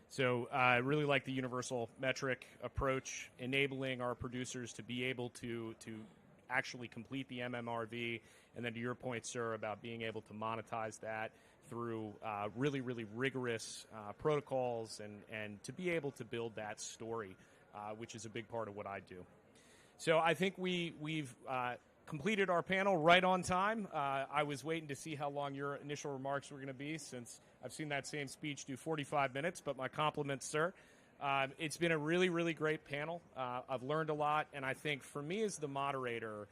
So I really like the universal metric approach, enabling our producers to be able to actually complete the MMRV, and then to your point, sir, about being able to monetize that through really, really rigorous protocols and to be able to build that story, which is a big part of what I do. So I think we've completed our panel right on time. I was waiting to see how long your initial remarks were going to be, since I've seen that same speech do 45 minutes, but my compliments, sir. It's been a really, really great panel. I've learned a lot, and I think for me as the moderator,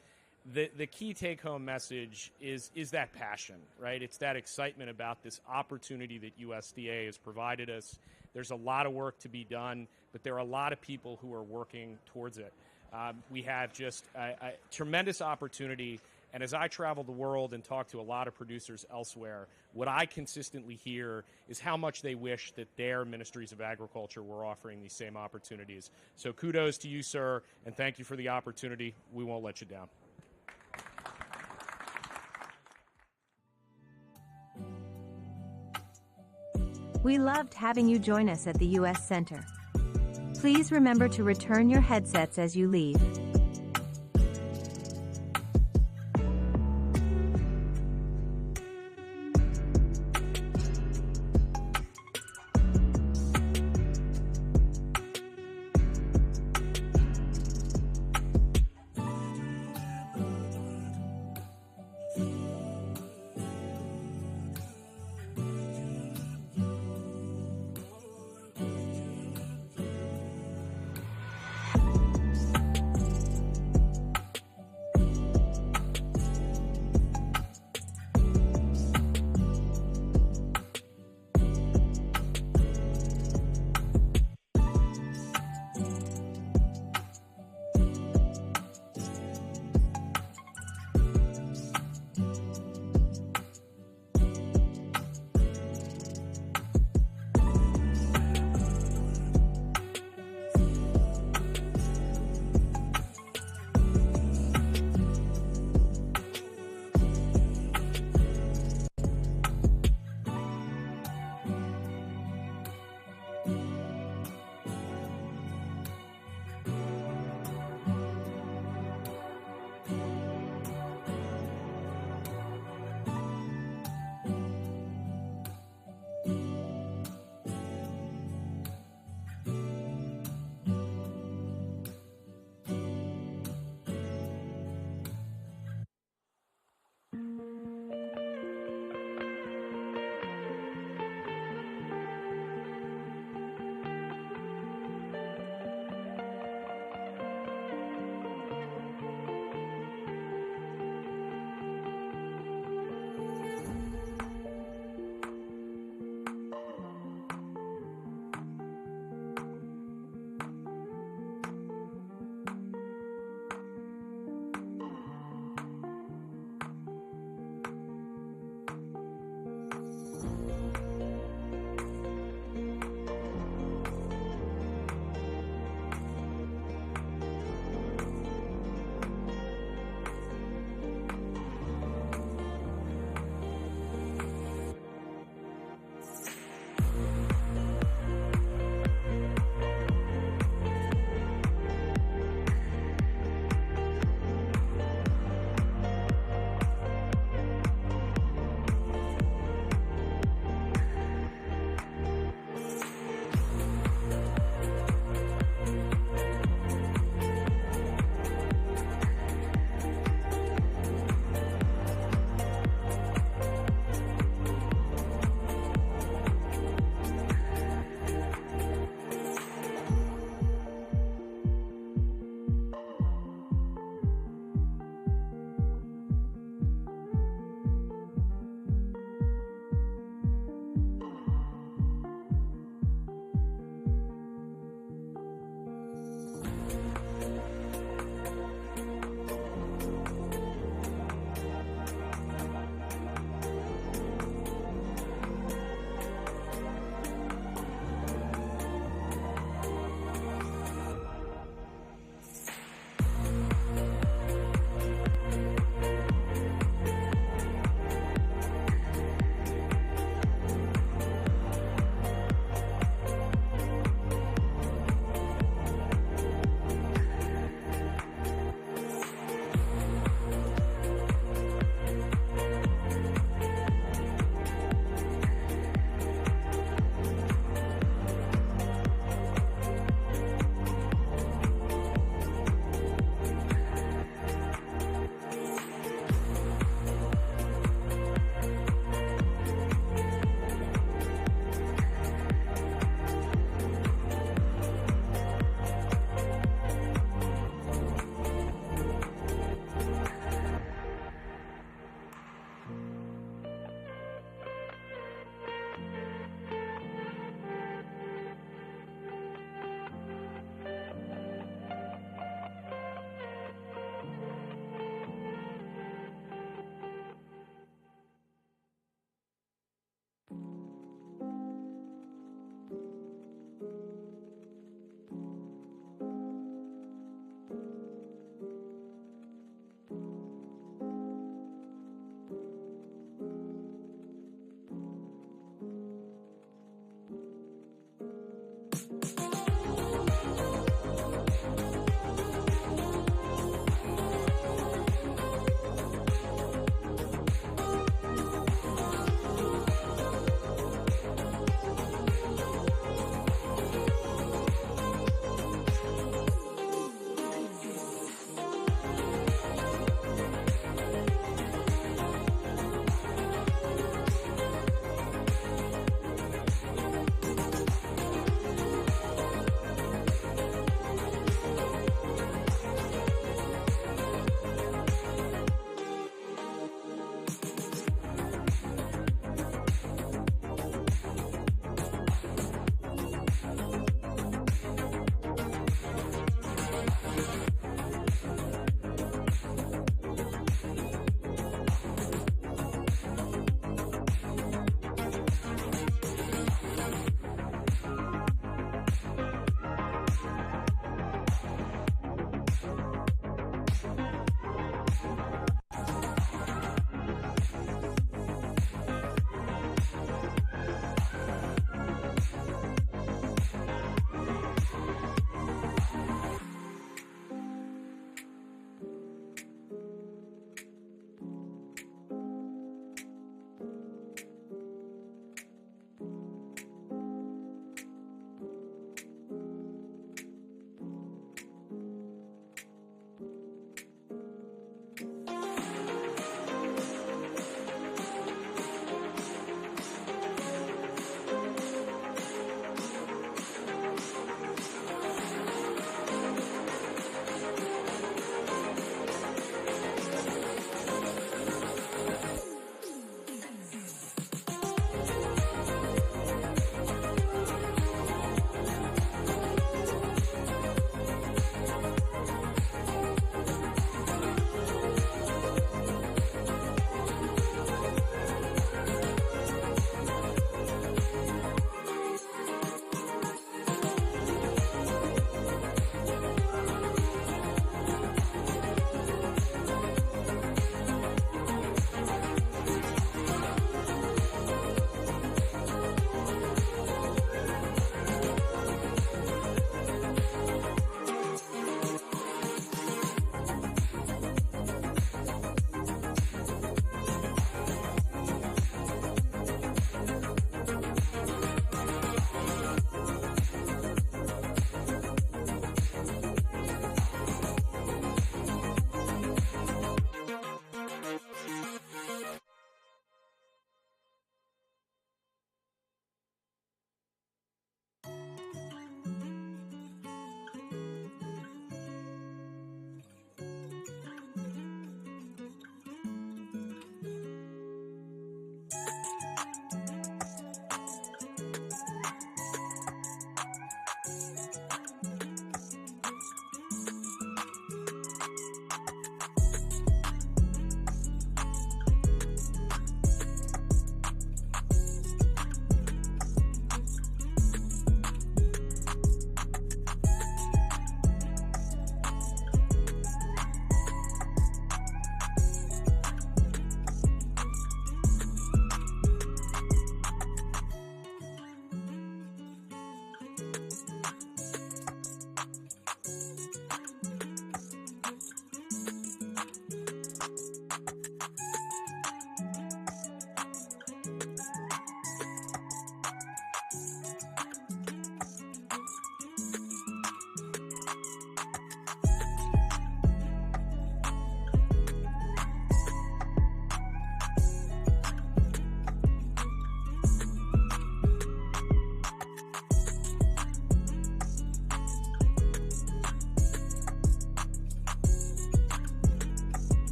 the key take-home message is that passion, right? It's that excitement about this opportunity that USDA has provided us. There's a lot of work to be done, but there are a lot of people who are working towards it. We have just a tremendous opportunity And as I travel the world and talk to a lot of producers elsewhere, what I consistently hear is how much they wish that their ministries of agriculture were offering these same opportunities. So kudos to you, sir, and thank you for the opportunity. We won't let you down. We loved having you join us at the U.S. Center. Please remember to return your headsets as you leave.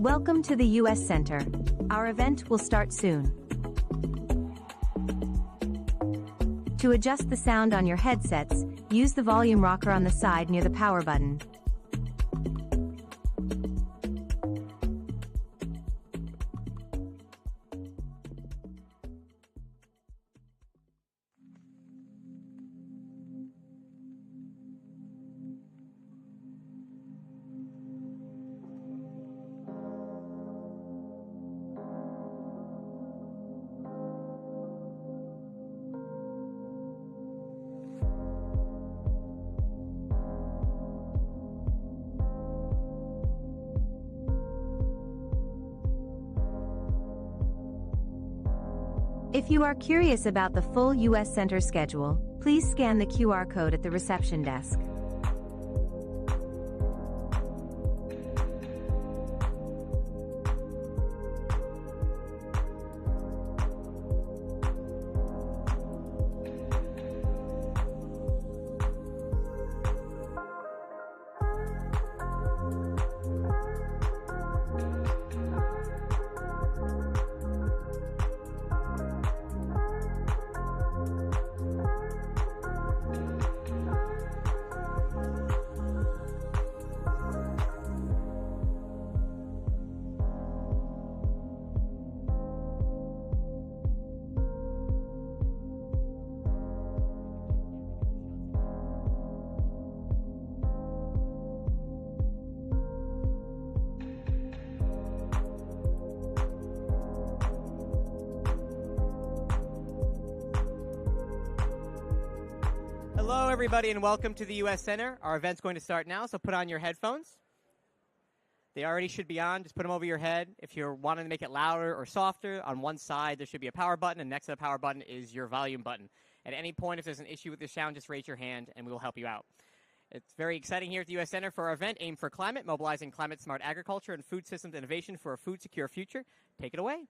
Welcome to the U.S. Center. Our event will start soon. To adjust the sound on your headsets, use the volume rocker on the side near the power button. If you are curious about the full U.S. Center schedule, please scan the QR code at the reception desk. Hello, everybody, and welcome to the U.S. Center. Our event's going to start now, so put on your headphones. They already should be on. Just put them over your head. If you're wanting to make it louder or softer, on one side there should be a power button, and next to the power button is your volume button. At any point, if there's an issue with your sound, just raise your hand, and we will help you out. It's very exciting here at the U.S. Center for our event, Aim for Climate, Mobilizing Climate-Smart Agriculture and Food Systems Innovation for a Food-Secure Future. Take it away.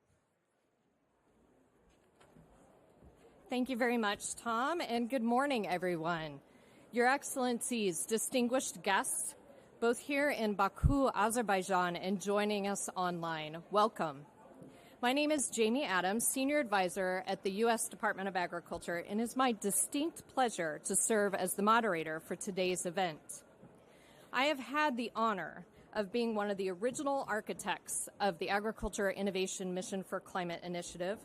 Thank you very much, Tom, and good morning, everyone. Your Excellencies, distinguished guests, both here in Baku, Azerbaijan, and joining us online, welcome. My name is Jamie Adams, Senior Advisor at the U.S. Department of Agriculture, and it's my distinct pleasure to serve as the moderator for today's event. I have had the honor of being one of the original architects of the Agriculture Innovation Mission for Climate Initiative.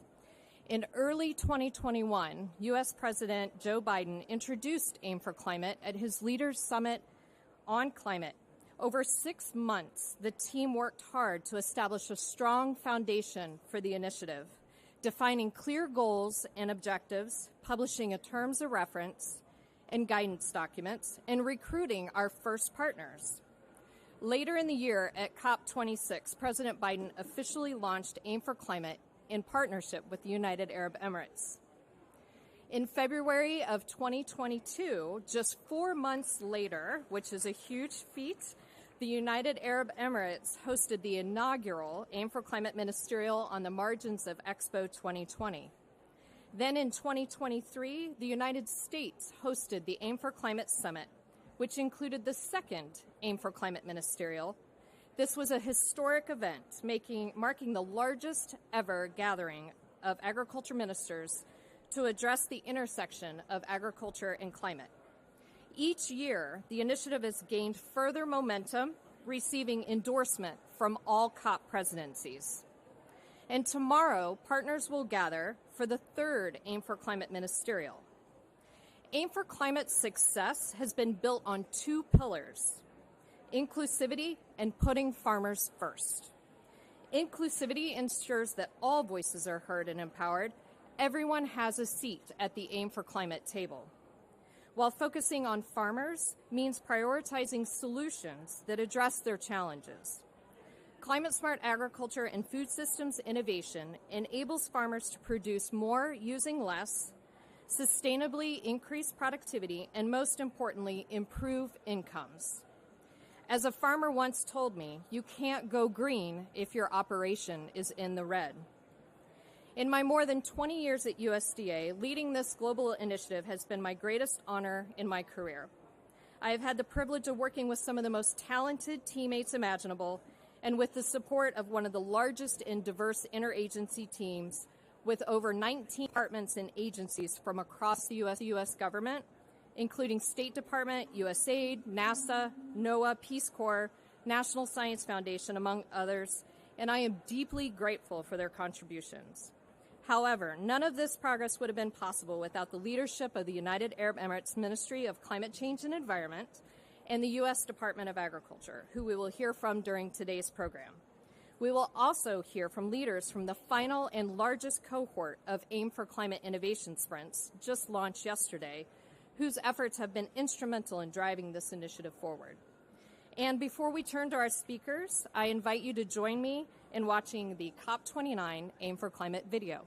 In early 2021, U.S. President Joe Biden introduced Aim for Climate at his Leaders Summit on Climate. Over 6 months, the team worked hard to establish a strong foundation for the initiative, defining clear goals and objectives, publishing a terms of reference and guidance documents, and recruiting our first partners. Later in the year at COP29, President Biden officially launched Aim for Climate in partnership with the United Arab Emirates. In February of 2022, just 4 months later, which is a huge feat, the United Arab Emirates hosted the inaugural Aim for Climate Ministerial on the margins of Expo 2020. Then in 2023, the United States hosted the Aim for Climate Summit, which included the second Aim for Climate Ministerial. This was a historic event, marking the largest ever gathering of agriculture ministers to address the intersection of agriculture and climate. Each year, the initiative has gained further momentum, receiving endorsement from all COP presidencies. And tomorrow, partners will gather for the third Aim for Climate Ministerial. Aim for Climate's success has been built on 2 pillars: inclusivity and putting farmers first. Inclusivity ensures that all voices are heard and empowered. Everyone has a seat at the Aim for Climate table. While focusing on farmers means prioritizing solutions that address their challenges. Climate-smart agriculture and food systems innovation enables farmers to produce more using less, sustainably increase productivity, and most importantly, improve incomes. As a farmer once told me, you can't go green if your operation is in the red. In my more than 20 years at USDA, leading this global initiative has been my greatest honor in my career. I have had the privilege of working with some of the most talented teammates imaginable and with the support of one of the largest and diverse interagency teams with over 19 departments and agencies from across the U.S. government, including State Department, USAID, NASA, NOAA, Peace Corps, National Science Foundation, among others, and I am deeply grateful for their contributions. However, none of this progress would have been possible without the leadership of the United Arab Emirates Ministry of Climate Change and Environment and the U.S. Department of Agriculture, who we will hear from during today's program. We will also hear from leaders from the final and largest cohort of AIM for Climate Innovation Sprints, just launched yesterday, whose efforts have been instrumental in driving this initiative forward. And before we turn to our speakers, I invite you to join me in watching the COP29 AIM for Climate video.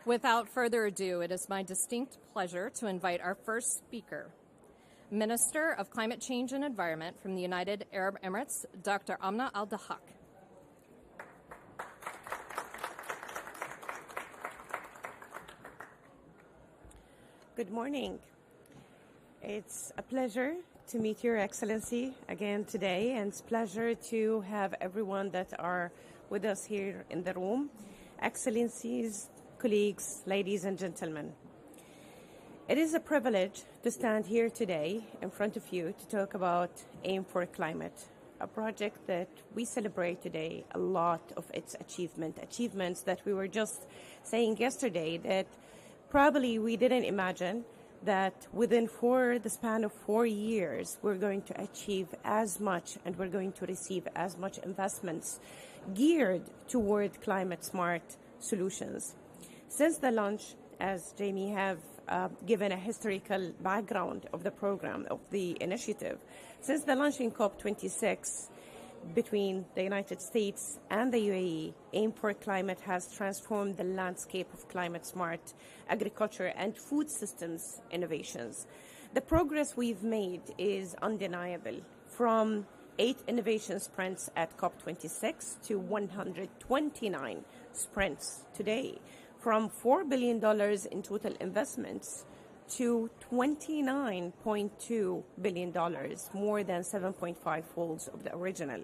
Without further ado, it is my distinct pleasure to invite our first speaker, Minister of Climate Change and Environment from the United Arab Emirates, Dr. Amna Al-Dahak. Good morning. It's a pleasure to meet Your Excellency again today, and it's a pleasure to have everyone that are with us here in the room. Excellencies, colleagues, ladies and gentlemen. It is a privilege to stand here today in front of you to talk about AIM for Climate, a project that we celebrate today a lot of its achievements that we were just saying yesterday that probably we didn't imagine that within the span of 4 years, we're going to achieve as much and we're going to receive as much investments geared toward climate-smart solutions. Since the launch, as Jamie have given a historical background of the program, of the initiative, since the launch in COP26 between the United States and the UAE, AIM for Climate has transformed the landscape of climate-smart agriculture and food systems innovations. The progress we've made is undeniable. From 8 innovation sprints at COP26 to 129 sprints today, from $4 billion in total investments to $29.2 billion, more than 7.5 folds of the original.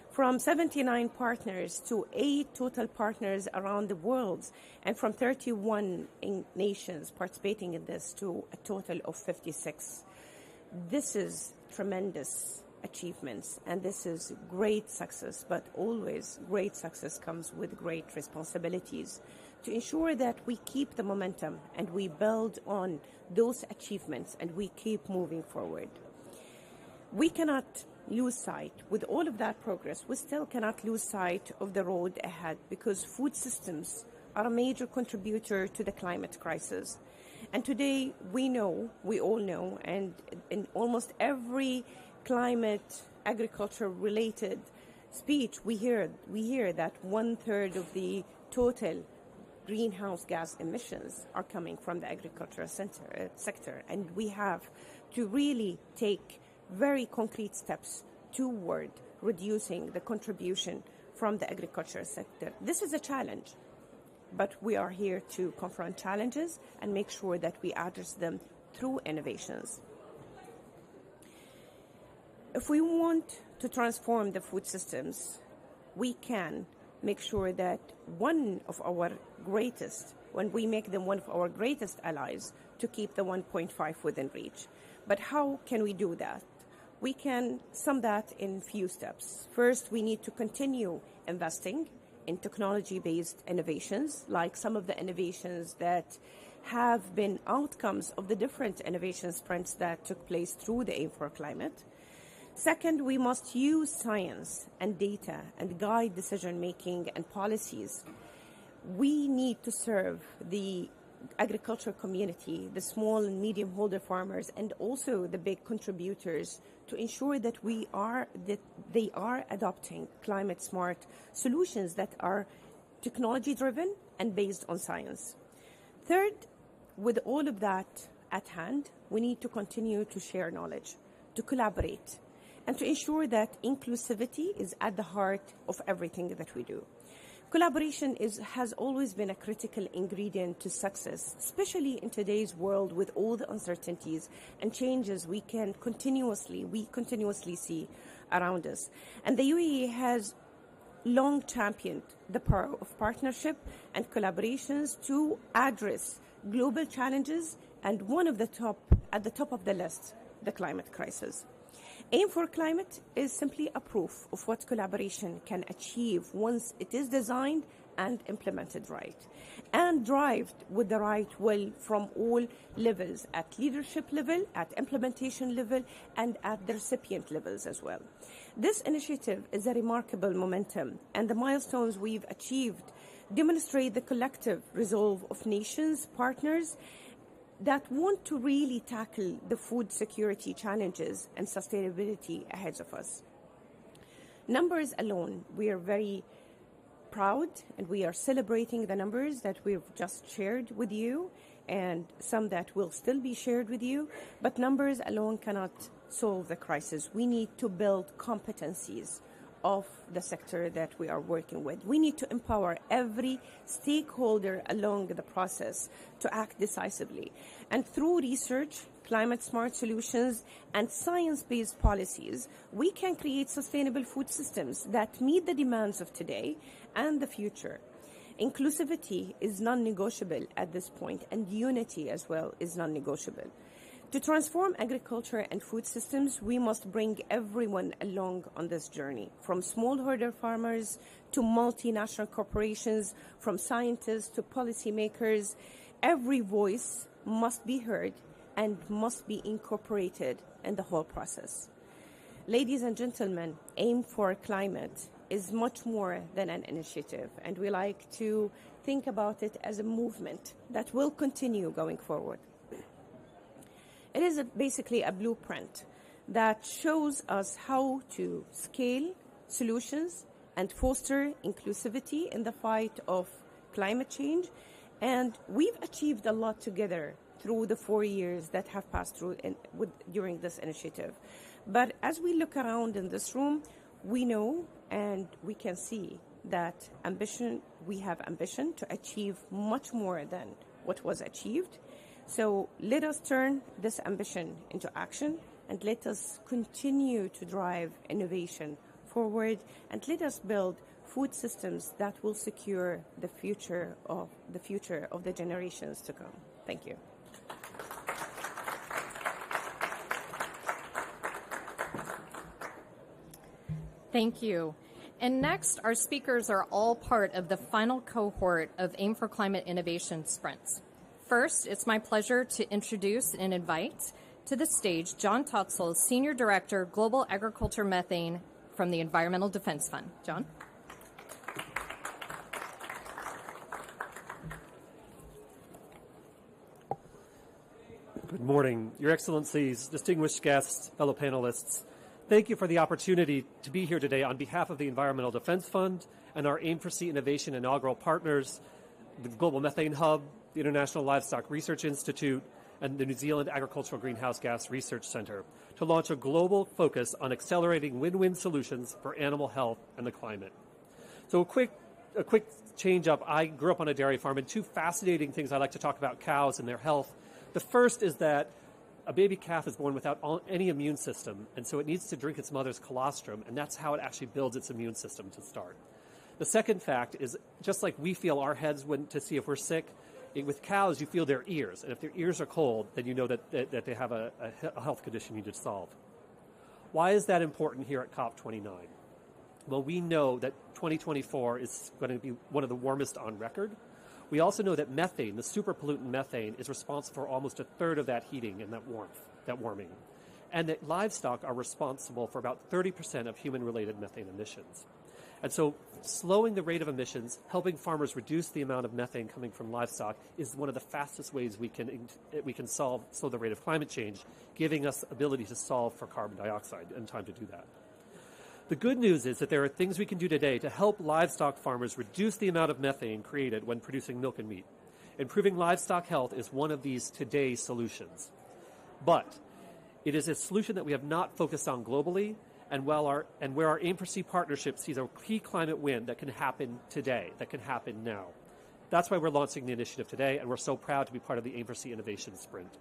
From 79 partners to 8 total partners around the world, and from 31 nations participating in this to a total of 56. This is tremendous achievements, and this is great success, but always great success comes with great responsibilities to ensure that we keep the momentum and we build on those achievements and we keep moving forward. We cannot lose sight, with all of that progress, we still cannot lose sight of the road ahead, because food systems are a major contributor to the climate crisis. And today we all know, and in almost every climate agriculture related speech we hear that 1/3 of the total greenhouse gas emissions are coming from the agricultural sector, and we have to really take very concrete steps toward reducing the contribution from the agricultural sector. This is a challenge, but we are here to confront challenges and make sure that we address them through innovations. If we want to transform the food systems, we can make sure that when we make them one of our greatest allies to keep the 1.5 within reach. But how can we do that? We can sum that in few steps. First, we need to continue investing in technology-based innovations, like some of the innovations that have been outcomes of the different innovation sprints that took place through the Aim for Climate. Second, we must use science and data and guide decision-making and policies. We need to serve the agricultural community, the small and medium holder farmers, and also the big contributors to ensure that they are adopting climate-smart solutions that are technology-driven and based on science. Third, with all of that at hand, we need to continue to share knowledge, to collaborate, and to ensure that inclusivity is at the heart of everything that we do. Collaboration has always been a critical ingredient to success, especially in today's world with all the uncertainties and changes we continuously see around us. And the UAE has long championed the power of partnership and collaborations to address global challenges, and at the top of the list, the climate crisis. Aim for Climate is simply a proof of what collaboration can achieve once it is designed and implemented right, and driven with the right will from all levels, at leadership level, at implementation level, and at the recipient levels as well. This initiative is a remarkable momentum, and the milestones we've achieved demonstrate the collective resolve of nations, partners, that want to really tackle the food security challenges and sustainability ahead of us. Numbers alone, we are very proud, and we are celebrating the numbers that we've just shared with you, and some that will still be shared with you, but numbers alone cannot solve the crisis. We need to build competencies of the sector that we are working with. We need to empower every stakeholder along the process to act decisively. And through research, climate-smart solutions, and science-based policies, we can create sustainable food systems that meet the demands of today and the future. Inclusivity is non-negotiable at this point, and unity as well is non-negotiable. To transform agriculture and food systems, we must bring everyone along on this journey, from smallholder farmers to multinational corporations, from scientists to policymakers. Every voice must be heard and must be incorporated in the whole process. Ladies and gentlemen, Aim for Climate is much more than an initiative, and we like to think about it as a movement that will continue going forward. It is basically a blueprint that shows us how to scale solutions and foster inclusivity in the fight of climate change. And we've achieved a lot together through the 4 years that have passed through during this initiative. But as we look around in this room, we know and we can see that we have ambition to achieve much more than what was achieved. So let us turn this ambition into action, and let us continue to drive innovation forward, and let us build food systems that will secure the future of the generations to come. Thank you. Thank you. And next, our speakers are all part of the final cohort of Aim for Climate Innovation Sprints. First, it's my pleasure to introduce and invite to the stage John Totzel, Senior Director, Global Agriculture Methane from the Environmental Defense Fund. John? Good morning, Your Excellencies, distinguished guests, fellow panelists. Thank you for the opportunity to be here today on behalf of the Environmental Defense Fund and our Aim for Sea Innovation inaugural partners, the Global Methane Hub, the International Livestock Research Institute, and the New Zealand Agricultural Greenhouse Gas Research Center to launch a global focus on accelerating win-win solutions for animal health and the climate. So a quick change up. I grew up on a dairy farm, and two fascinating things I like to talk about cows and their health. The first is that a baby calf is born without any immune system, and so it needs to drink its mother's colostrum, and that's how it actually builds its immune system to start. The second fact is, just like we feel our heads when to see if we're sick, with cows you feel their ears, and if their ears are cold, then you know that they have a health condition you need to solve. Why is that important here at COP29? Well, we know that 2024 is going to be one of the warmest on record. We also know that methane, the super pollutant methane, is responsible for almost a third of that heating and that warming. And that livestock are responsible for about 30% of human-related methane emissions. And so slowing the rate of emissions, helping farmers reduce the amount of methane coming from livestock is one of the fastest ways we can slow the rate of climate change, giving us ability to solve for carbon dioxide and time to do that. The good news is that there are things we can do today to help livestock farmers reduce the amount of methane created when producing milk and meat. Improving livestock health is one of these today's solutions. But it is a solution that we have not focused on globally, and where our Aim for Sea partnership sees a key climate win that can happen today, that can happen now. That's why we're launching the initiative today, and we're so proud to be part of the Aim for Sea Innovation Sprint.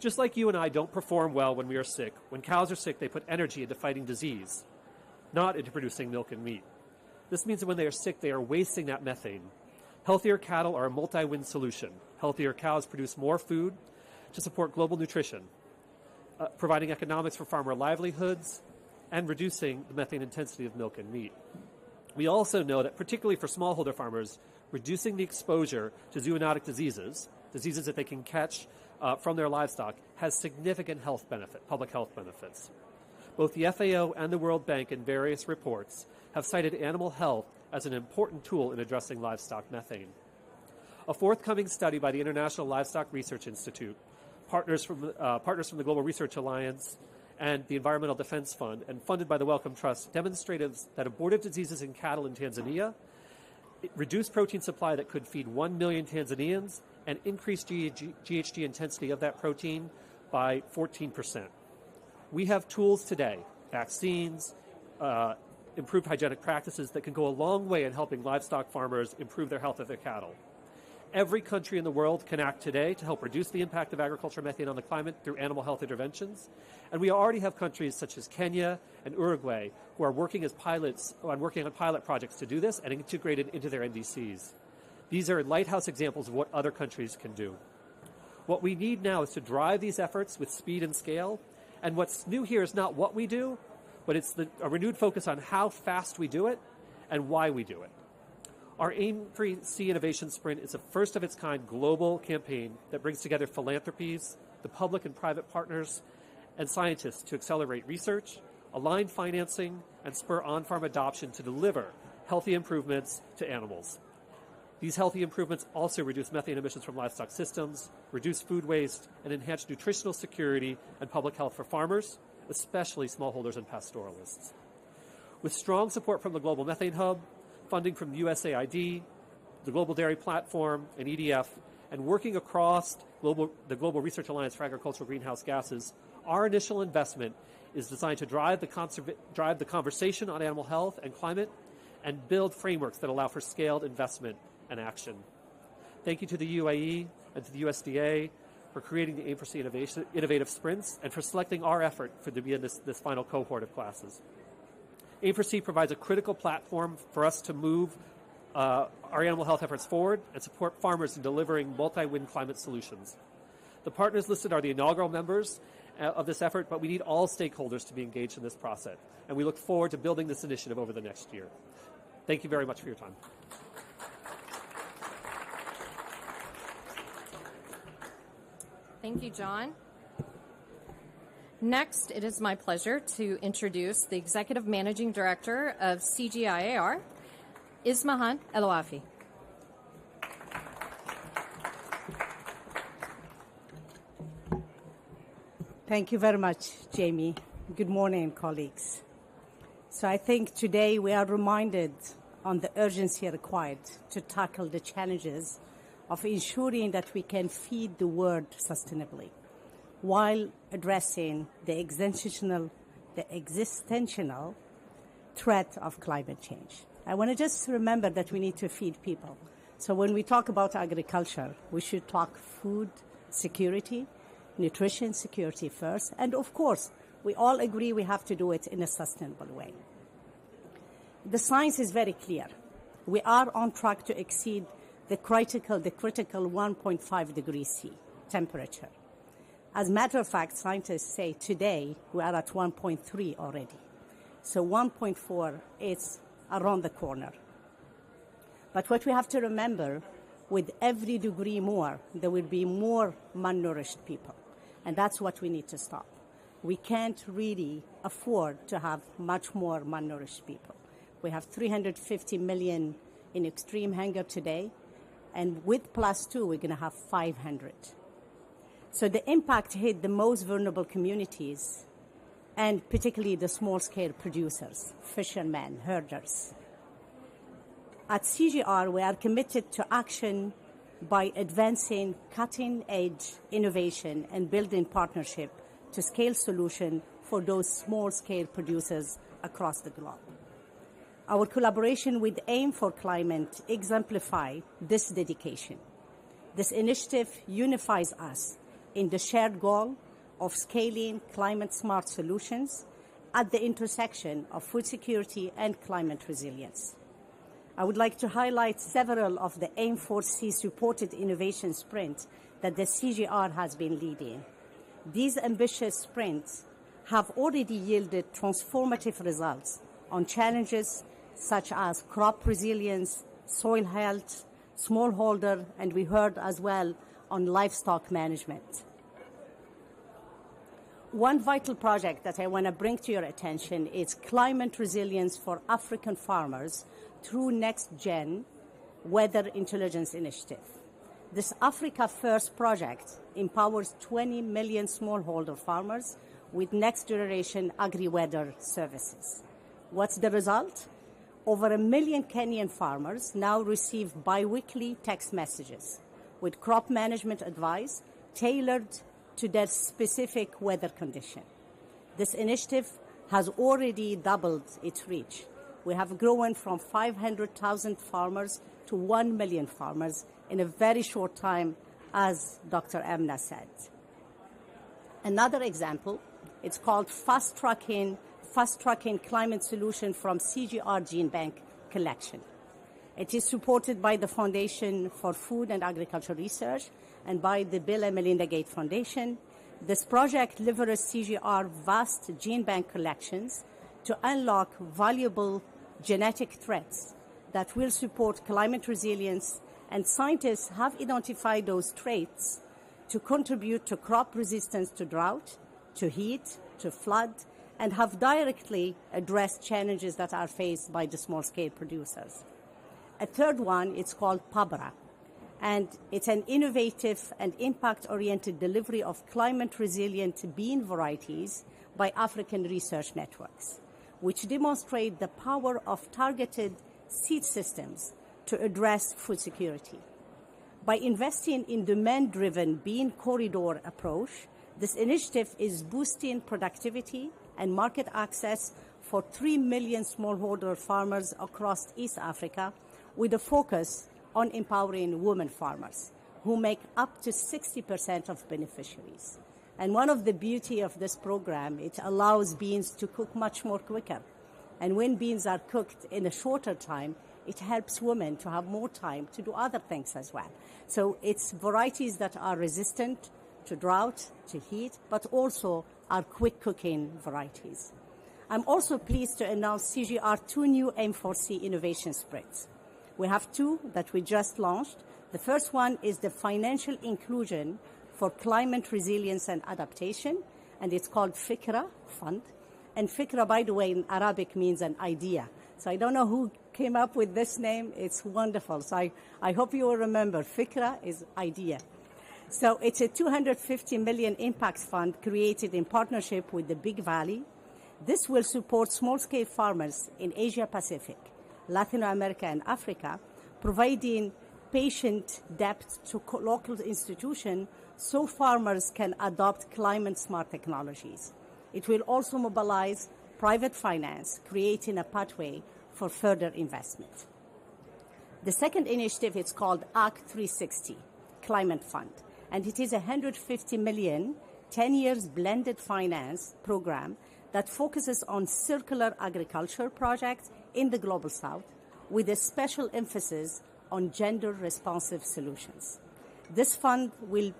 Just like you and I don't perform well when we are sick, when cows are sick, they put energy into fighting disease, not into producing milk and meat. This means that when they are sick, they are wasting that methane. Healthier cattle are a multi-win solution. Healthier cows produce more food to support global nutrition, providing economics for farmer livelihoods, and reducing the methane intensity of milk and meat. We also know that particularly for smallholder farmers, reducing the exposure to zoonotic diseases that they can catch from their livestock, has significant public health benefits. Both the FAO and the World Bank in various reports have cited animal health as an important tool in addressing livestock methane. A forthcoming study by the International Livestock Research Institute, partners from the Global Research Alliance and the Environmental Defense Fund, and funded by the Wellcome Trust, demonstrated that abortive diseases in cattle in Tanzania reduced protein supply that could feed 1 million Tanzanians and increased GHG intensity of that protein by 14%. We have tools today, vaccines, improved hygienic practices that can go a long way in helping livestock farmers improve their health of their cattle. Every country in the world can act today to help reduce the impact of agricultural methane on the climate through animal health interventions. And we already have countries such as Kenya and Uruguay who are working on pilot projects to do this and integrated into their NDCs. These are lighthouse examples of what other countries can do. What we need now is to drive these efforts with speed and scale. And what's new here is not what we do, but it's a renewed focus on how fast we do it and why we do it. Our Aim for Sea Innovation Sprint is a first-of-its-kind global campaign that brings together philanthropies, the public and private partners, and scientists to accelerate research, align financing, and spur on-farm adoption to deliver healthy improvements to animals. These healthy improvements also reduce methane emissions from livestock systems, reduce food waste, and enhance nutritional security and public health for farmers, especially smallholders and pastoralists. With strong support from the Global Methane Hub, funding from USAID, the Global Dairy Platform, and EDF, and working across the Global Research Alliance for Agricultural Greenhouse Gases, our initial investment is designed to drive the conversation on animal health and climate and build frameworks that allow for scaled investment and action. Thank you to the UAE and to the USDA for creating the Aim for Sea Innovative Sprints and for selecting our effort to be in this final cohort of classes. Aim for Sea provides a critical platform for us to move our animal health efforts forward and support farmers in delivering multi-win climate solutions. The partners listed are the inaugural members, of this effort, but we need all stakeholders to be engaged in this process. And we look forward to building this initiative over the next year. Thank you very much for your time. Thank you, John. Next, it is my pleasure to introduce the Executive Managing Director of CGIAR, Ismahan El-Wafi. Thank you very much, Jamie. Good morning, colleagues. So I think today we are reminded on the urgency required to tackle the challenges of ensuring that we can feed the world sustainably while addressing the existential threat of climate change. I want to just remember that we need to feed people. So when we talk about agriculture, we should talk food security, nutrition security first, and of course, we all agree we have to do it in a sustainable way. The science is very clear. We are on track to exceed the critical 1.5 degrees C temperature. As a matter of fact, scientists say today we are at 1.3 already. So 1.4 is around the corner. But what we have to remember, with every degree more, there will be more malnourished people. And that's what we need to stop. We can't really afford to have much more malnourished people. We have 350 million in extreme hunger today, and with +2, we're going to have 500. So the impact hit the most vulnerable communities, and particularly the small-scale producers, fishermen, herders. At CGR, we are committed to action by advancing cutting-edge innovation and building partnership to scale solutions for those small-scale producers across the globe. Our collaboration with AIM for Climate exemplifies this dedication. This initiative unifies us in the shared goal of scaling climate-smart solutions at the intersection of food security and climate resilience. I would like to highlight several of the AIM4C-supported innovation sprints that the CGR has been leading. These ambitious sprints have already yielded transformative results on challenges such as crop resilience, soil health, smallholder, and we heard as well on livestock management. One vital project that I want to bring to your attention is climate resilience for African farmers through Next Gen Weather Intelligence Initiative. This Africa First project empowers 20 million smallholder farmers with next generation agri-weather services. What's the result? Over 1 million Kenyan farmers now receive bi-weekly text messages with crop management advice tailored to their specific weather condition. This initiative has already doubled its reach. We have grown from 500,000 farmers to 1 million farmers in a very short time, as Dr. Amna said. Another example, it's called Fast Tracking Climate Solution from CGR Gene Bank Collection. It is supported by the Foundation for Food and Agriculture Research and by the Bill and Melinda Gates Foundation. This project leverages CGR vast gene bank collections to unlock valuable genetic threats that will support climate resilience, and scientists have identified those traits to contribute to crop resistance to drought, to heat, to flood, and have directly addressed challenges that are faced by the small-scale producers. A third one, it's called PABRA, and it's an innovative and impact-oriented delivery of climate-resilient bean varieties by African research networks, which demonstrate the power of targeted seed systems to address food security. By investing in demand-driven bean corridor approach, this initiative is boosting productivity and market access for 3 million smallholder farmers across East Africa, with a focus on empowering women farmers, who make up to 60% of beneficiaries. And one of the beauty of this program, it allows beans to cook much more quicker. And when beans are cooked in a shorter time, it helps women to have more time to do other things as well. So it's varieties that are resistant to drought, to heat, but also our quick cooking varieties. I'm also pleased to announce CGR 2 new M4C innovation sprints. We have 2 that we just launched. The first one is the financial inclusion for climate resilience and adaptation, and it's called Fikra Fund. And Fikra, by the way, in Arabic means an idea. So I don't know who came up with this name. It's wonderful. So I hope you will remember. Fikra is idea. So it's a 250 million impact fund created in partnership with the Big Valley. This will support small-scale farmers in Asia Pacific, Latin America, and Africa, providing patient depth to local institutions so farmers can adopt climate-smart technologies. It will also mobilize private finance, creating a pathway for further investment. The second initiative is called ACT 360, Climate Fund, and it is a 150 million, 10 years blended finance program that focuses on circular agriculture projects in the Global South with a special emphasis on gender-responsive solutions. This fund will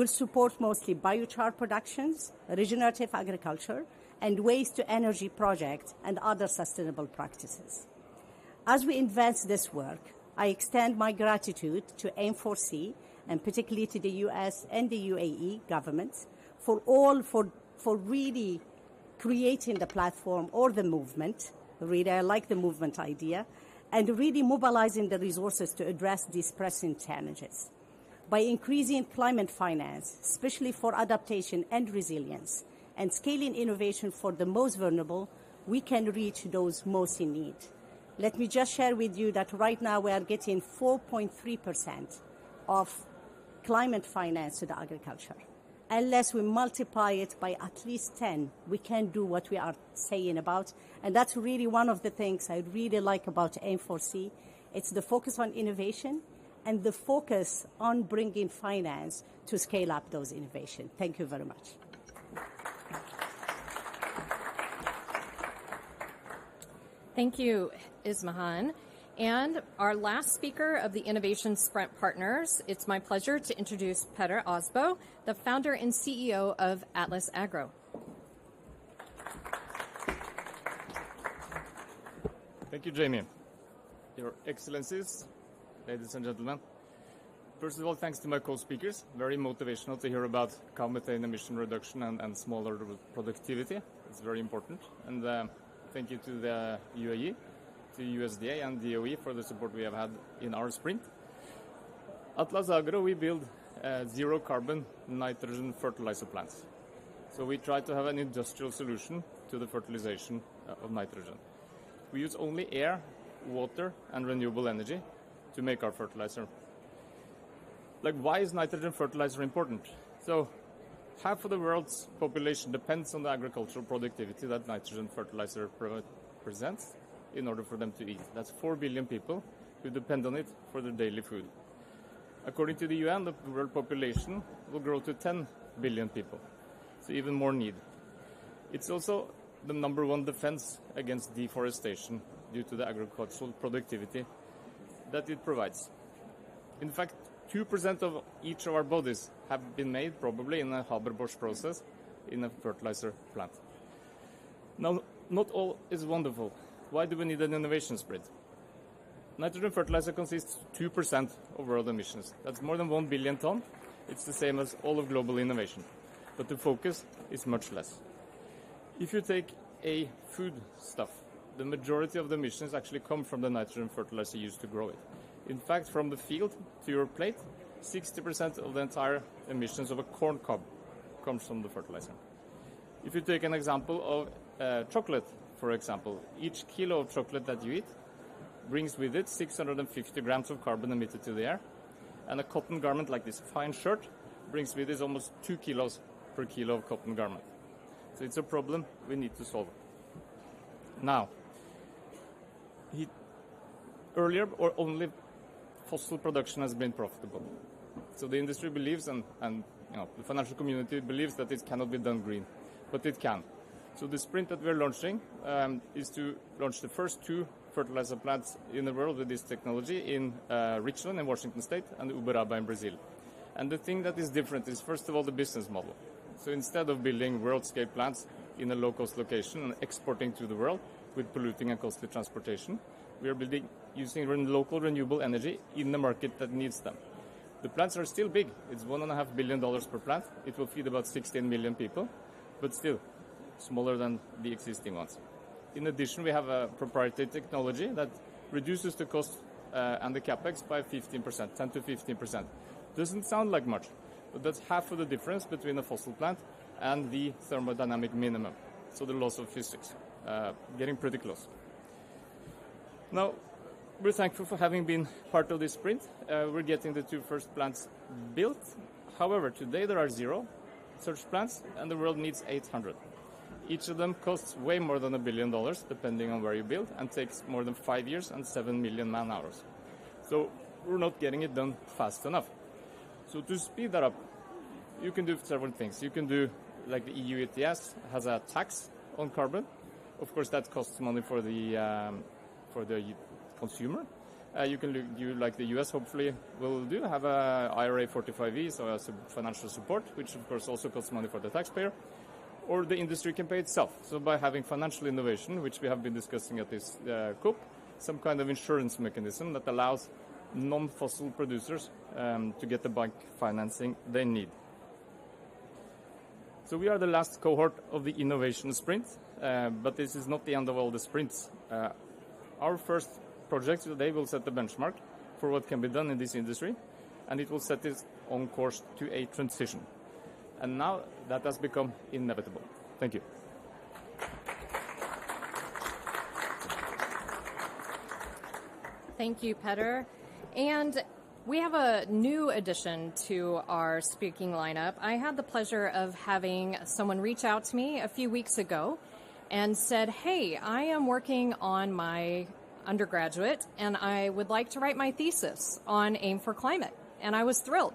support mostly biochar productions, regenerative agriculture, and waste-to-energy projects and other sustainable practices. As we advance this work, I extend my gratitude to M4C and particularly to the US and the UAE governments for really creating the platform or the movement. Really, I like the movement idea, and really mobilizing the resources to address these pressing challenges. By increasing climate finance, especially for adaptation and resilience, and scaling innovation for the most vulnerable, we can reach those most in need. Let me just share with you that right now we are getting 4.3% of climate finance to the agriculture. Unless we multiply it by at least 10, we can do what we are saying about. And that's really one of the things I really like about M4C. It's the focus on innovation and the focus on bringing finance to scale up those innovations. Thank you very much. Thank you, Ismahan. And our last speaker of the Innovation Sprint Partners, it's my pleasure to introduce Petter Osbo, the founder and CEO of Atlas Agro. Thank you, Jamie. Your Excellencies, ladies and gentlemen. First of all, thanks to my co-speakers. Very motivational to hear about cow methane emission reduction and smaller productivity. It's very important. And thank you to the UAE, to USDA and DOE for the support we have had in our sprint. Atlas Agro, we build zero carbon nitrogen fertilizer plants. So we try to have an industrial solution to the fertilization of nitrogen. We use only air, water, and renewable energy to make our fertilizer. Like, why is nitrogen fertilizer important? So half of the world's population depends on the agricultural productivity that nitrogen fertilizer presents in order for them to eat. That's 4 billion people who depend on it for their daily food. According to the UN, the world population will grow to 10 billion people, so even more need. It's also the number one defense against deforestation due to the agricultural productivity that it provides. In fact, 2% of each of our bodies have been made probably in a Haber-Bosch process in a fertilizer plant. Now, not all is wonderful. Why do we need an innovation sprint? Nitrogen fertilizer consists 2% of world emissions. That's more than 1 billion ton. It's the same as all of global innovation. But the focus is much less. If you take a food stuff, the majority of the emissions actually come from the nitrogen fertilizer used to grow it. In fact, from the field to your plate, 60% of the entire emissions of a corn cob comes from the fertilizer. If you take an example of chocolate, for example, each kilo of chocolate that you eat brings with it 650 grams of carbon emitted to the air. And a cotton garment like this fine shirt brings with it almost 2 kilos per kilo of cotton garment. So it's a problem we need to solve. Now, earlier or only fossil production has been profitable. So the industry believes and the financial community believes that it cannot be done green, but it can. So the sprint that we're launching is to launch the first 2 fertilizer plants in the world with this technology in Richland in Washington State and Uberaba in Brazil. And the thing that is different is, first of all, the business model. So instead of building world-scale plants in a low-cost location and exporting to the world with polluting and costly transportation, we are using local renewable energy in the market that needs them. The plants are still big. It's $1.5 billion per plant. It will feed about 16 million people, but still smaller than the existing ones. In addition, we have a proprietary technology that reduces the cost and the capex by 15%, 10 to 15%. Doesn't sound like much, but that's half of the difference between a fossil plant and the thermodynamic minimum. So the laws of physics, getting pretty close. Now, we're thankful for having been part of this sprint. We're getting the 2 first plants built. However, today there are 0 such plants, and the world needs 800. Each of them costs way more than $1 billion, depending on where you build, and takes more than 5 years and 7 million man-hours. So we're not getting it done fast enough. So to speed that up, you can do several things. You can do, like the EU ETS has a tax on carbon. Of course, that costs money for the consumer. You can do like the US hopefully will do, have a IRA 45E, so a financial support, which of course also costs money for the taxpayer. Or the industry can pay itself. So by having financial innovation, which we have been discussing at this COP, some kind of insurance mechanism that allows non-fossil producers to get the bank financing they need. So we are the last cohort of the innovation sprint, but this is not the end of all the sprints. Our first project today will set the benchmark for what can be done in this industry, and it will set it on course to a transition. And now that has become inevitable. Thank you. Thank you, Petter. And we have a new addition to our speaking lineup. I had the pleasure of having someone reach out to me a few weeks ago and said, hey, I am working on my undergraduate and I would like to write my thesis on Aim for Climate. And I was thrilled.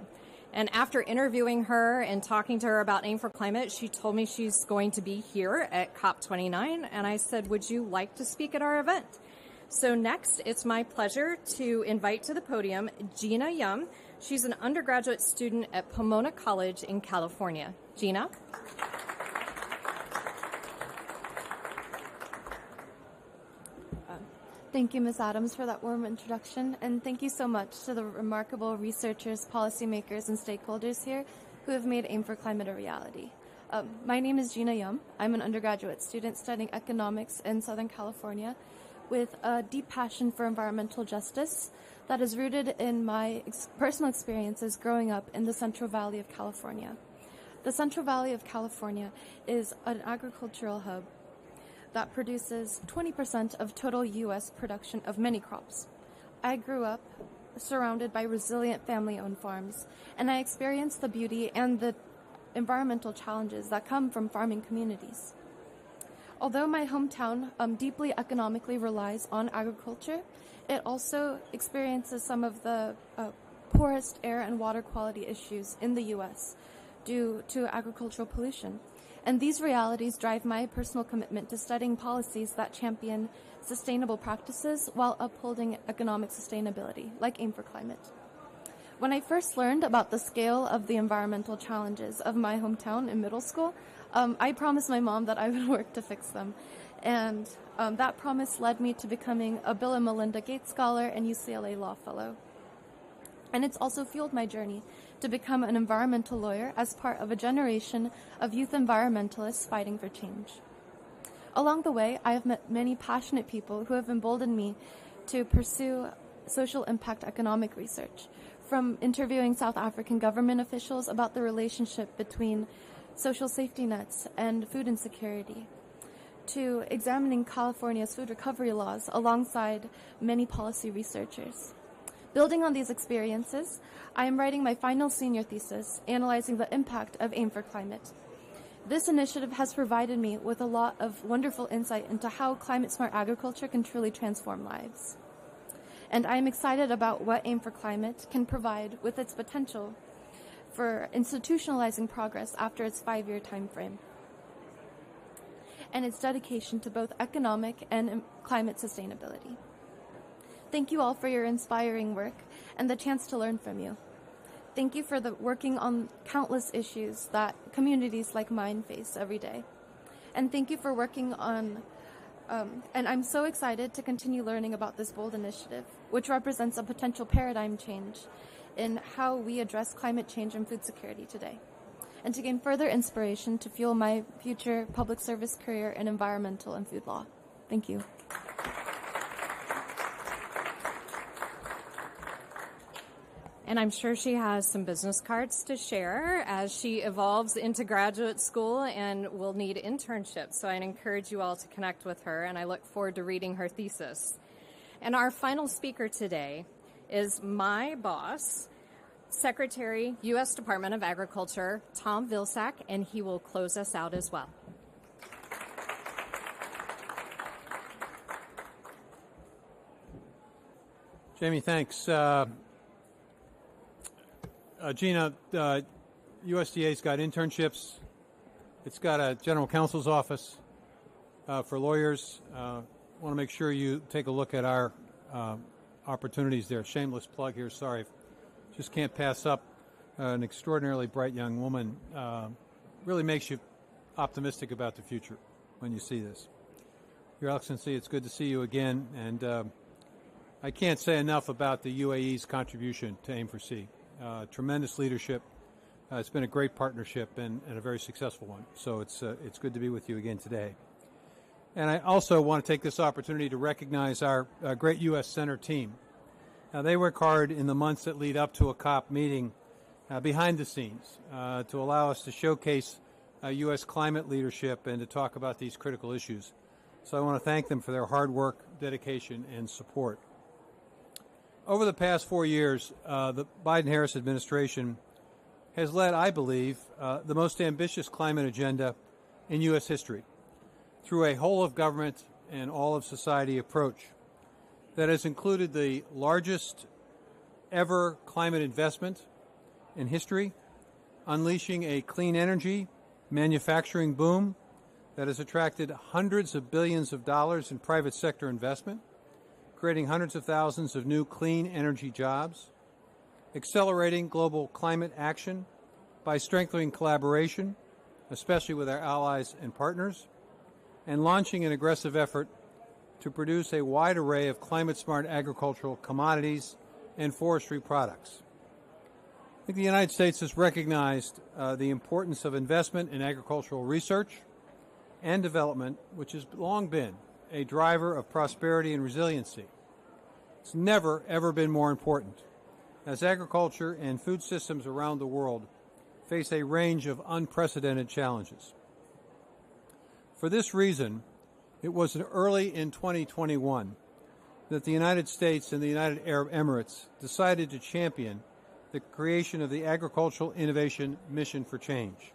And after interviewing her and talking to her about Aim for Climate, she told me she's going to be here at COP29. And I said, would you like to speak at our event? So next, it's my pleasure to invite to the podium Gina Yum. She's an undergraduate student at Pomona College in California. Gina? Thank you, Ms. Adams, for that warm introduction, and thank you so much to the remarkable researchers, policymakers, and stakeholders here who have made Aim for Climate a reality. My name is Gina Yum. I'm an undergraduate student studying economics in Southern California with a deep passion for environmental justice that is rooted in my personal experiences growing up in the Central Valley of California. The Central Valley of California is an agricultural hub that produces 20% of total U.S. production of many crops. I grew up surrounded by resilient family-owned farms, and I experienced the beauty and the environmental challenges that come from farming communities. Although my hometown deeply economically relies on agriculture, it also experiences some of the poorest air and water quality issues in the U.S. due to agricultural pollution. And these realities drive my personal commitment to studying policies that champion sustainable practices while upholding economic sustainability, like Aim for Climate. When I first learned about the scale of the environmental challenges of my hometown in middle school, I promised my mom that I would work to fix them. And that promise led me to becoming a Bill and Melinda Gates Scholar and UCLA Law Fellow. And it's also fueled my journey to become an environmental lawyer as part of a generation of youth environmentalists fighting for change. Along the way, I have met many passionate people who have emboldened me to pursue social impact economic research, from interviewing South African government officials about the relationship between social safety nets and food insecurity, to examining California's food recovery laws alongside many policy researchers. Building on these experiences, I am writing my final senior thesis, analyzing the impact of Aim for Climate. This initiative has provided me with a lot of wonderful insight into how climate-smart agriculture can truly transform lives. And I am excited about what Aim for Climate can provide with its potential for institutionalizing progress after its 5-year time frame, and its dedication to both economic and climate sustainability. Thank you all for your inspiring work and the chance to learn from you. Thank you for working on countless issues that communities like mine face every day. And thank you for working on, and I'm so excited to continue learning about this bold initiative, which represents a potential paradigm change in how we address climate change and food security today, and to gain further inspiration to fuel my future public service career in environmental and food law. Thank you. And I'm sure she has some business cards to share as she evolves into graduate school and will need internships. So I'd encourage you all to connect with her, and I look forward to reading her thesis. And our final speaker today is my boss, Secretary, U.S. Department of Agriculture, Tom Vilsack, and he will close us out as well. Jamie, thanks. Gina, USDA's got internships. It's got a general counsel's office for lawyers. Want to make sure you take a look at our opportunities there. Shameless plug here, sorry. Just can't pass up an extraordinarily bright young woman. Really makes you optimistic about the future when you see this. Your Excellency, it's good to see you again, and I can't say enough about the UAE's contribution to AIM4C. Tremendous leadership. It's been a great partnership and a very successful one. So it's good to be with you again today. And I also want to take this opportunity to recognize our great U.S. Center team. Now, they work hard in the months that lead up to a COP meeting behind the scenes to allow us to showcase U.S. climate leadership and to talk about these critical issues. So I want to thank them for their hard work, dedication, and support. Over the past 4 years, the Biden-Harris administration has led, I believe, the most ambitious climate agenda in U.S. history through a whole-of-government and all-of-society approach that has included the largest ever climate investment in history, unleashing a clean energy manufacturing boom that has attracted hundreds of billions of dollars in private sector investment, creating hundreds of thousands of new clean energy jobs, accelerating global climate action by strengthening collaboration, especially with our allies and partners, and launching an aggressive effort to produce a wide array of climate-smart agricultural commodities and forestry products. I think the United States has recognized the importance of investment in agricultural research and development, which has long been a driver of prosperity and resiliency. It's never, ever been more important, as agriculture and food systems around the world face a range of unprecedented challenges. For this reason, it was early in 2021 that the United States and the United Arab Emirates decided to champion the creation of the Agricultural Innovation Mission for Change.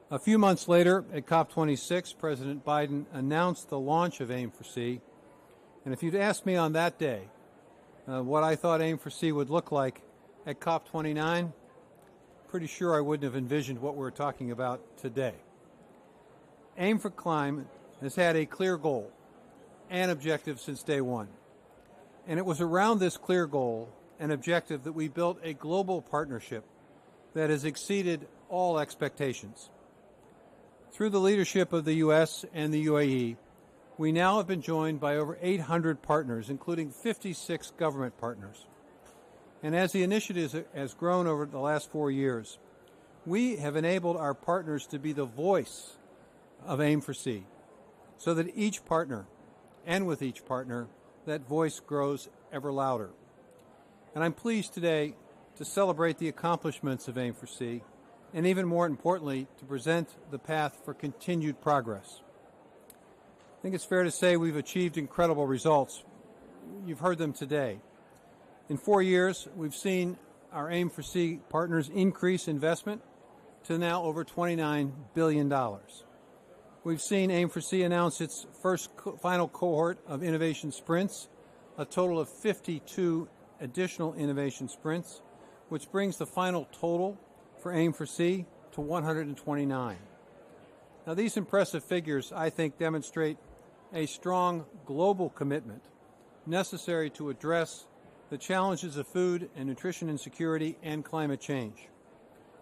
A few months later, at COP26, President Biden announced the launch of AIM4C. And if you'd asked me on that day what I thought AIM4C would look like at COP29, pretty sure I wouldn't have envisioned what we're talking about today. Aim for Climate has had a clear goal and objective since day one. And it was around this clear goal and objective that we built a global partnership that has exceeded all expectations. Through the leadership of the U.S. and the UAE, we now have been joined by over 800 partners, including 56 government partners. And as the initiative has grown over the last 4 years, we have enabled our partners to be the voice of AIM4C, so that each partner, and with each partner, that voice grows ever louder. And I'm pleased today to celebrate the accomplishments of AIM4C, and even more importantly, to present the path for continued progress. I think it's fair to say we've achieved incredible results. You've heard them today. In 4 years, we've seen our AIM4C partners increase investment to now over $29 billion. We've seen AIM4C announce its first final cohort of innovation sprints, a total of 52 additional innovation sprints, which brings the final total for AIM4C to 129. Now, these impressive figures, I think, demonstrate a strong global commitment necessary to address the challenges of food and nutrition insecurity and climate change.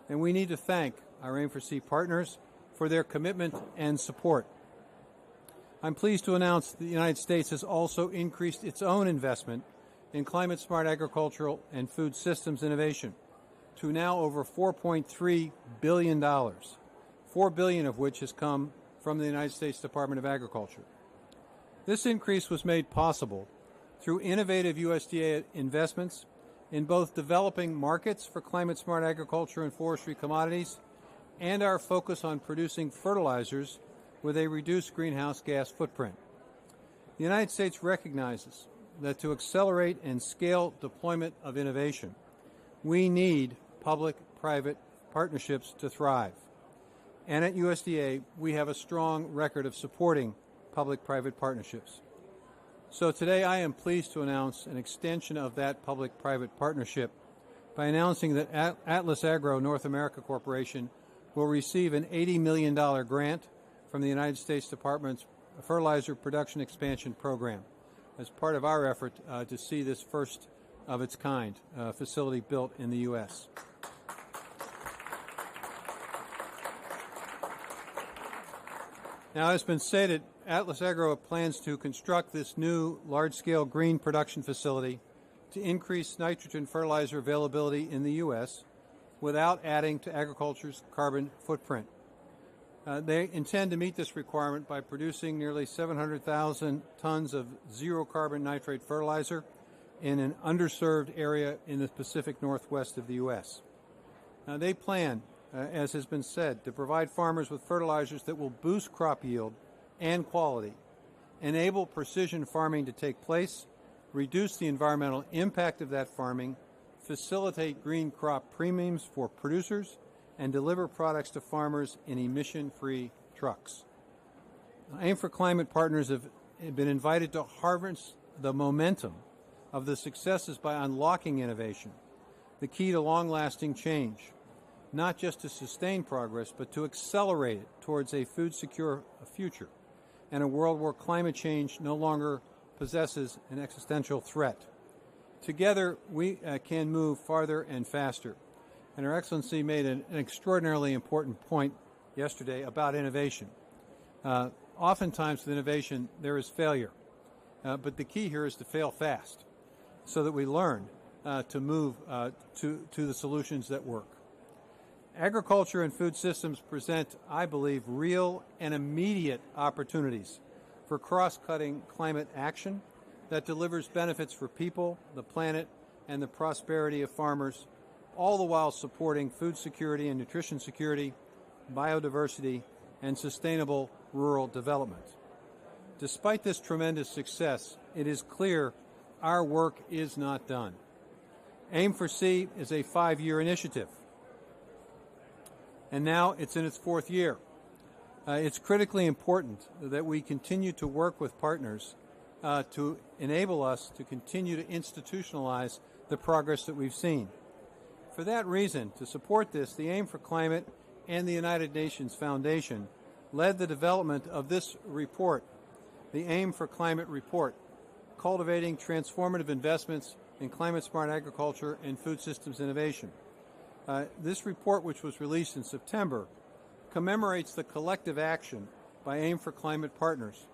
And we need to thank our Aim4C partners for their commitment and support. I'm pleased to announce that the United States has also increased its own investment in climate-smart agricultural and food systems innovation to now over $4.3 billion, $4 billion of which has come from the United States Department of Agriculture. This increase was made possible through innovative USDA investments in both developing markets for climate-smart agriculture and forestry commodities and our focus on producing fertilizers with a reduced greenhouse gas footprint. The United States recognizes that to accelerate and scale deployment of innovation, we need public-private partnerships to thrive. And at USDA, we have a strong record of supporting public-private partnerships. So today I am pleased to announce an extension of that public-private partnership by announcing that Atlas Agro North America Corporation will receive an $80 million grant from the United States Department's Fertilizer Production Expansion Program as part of our effort to see this first of its kind facility built in the U.S. Now, as has been stated, Atlas Agro plans to construct this new large-scale green production facility to increase nitrogen fertilizer availability in the U.S. without adding to agriculture's carbon footprint. They intend to meet this requirement by producing nearly 700,000 tons of zero-carbon nitrate fertilizer in an underserved area in the Pacific Northwest of the U.S. They plan, as has been said, to provide farmers with fertilizers that will boost crop yield and quality, enable precision farming to take place, reduce the environmental impact of that farming, facilitate green crop premiums for producers, and deliver products to farmers in emission-free trucks. Aim for Climate partners have been invited to harvest the momentum of the successes by unlocking innovation, the key to long-lasting change, not just to sustain progress, but to accelerate it towards a food-secure future and a world where climate change no longer possesses an existential threat. Together, we can move farther and faster. And Her Excellency made an extraordinarily important point yesterday about innovation. Oftentimes with innovation, there is failure. But the key here is to fail fast so that we learn to move to the solutions that work. Agriculture and food systems present, I believe, real and immediate opportunities for cross-cutting climate action that delivers benefits for people, the planet, and the prosperity of farmers, all the while supporting food security and nutrition security, biodiversity, and sustainable rural development. Despite this tremendous success, it is clear our work is not done. Aim4C is a 5-year initiative, and now it's in its 4th year. It's critically important that we continue to work with partners to enable us to continue to institutionalize the progress that we've seen. For that reason, to support this, the Aim for Climate and the United Nations Foundation led the development of this report, the Aim for Climate Report, Cultivating Transformative Investments in Climate-Smart Agriculture and Food Systems Innovation. This report, which was released in September, commemorates the collective action by Aim for Climate partners,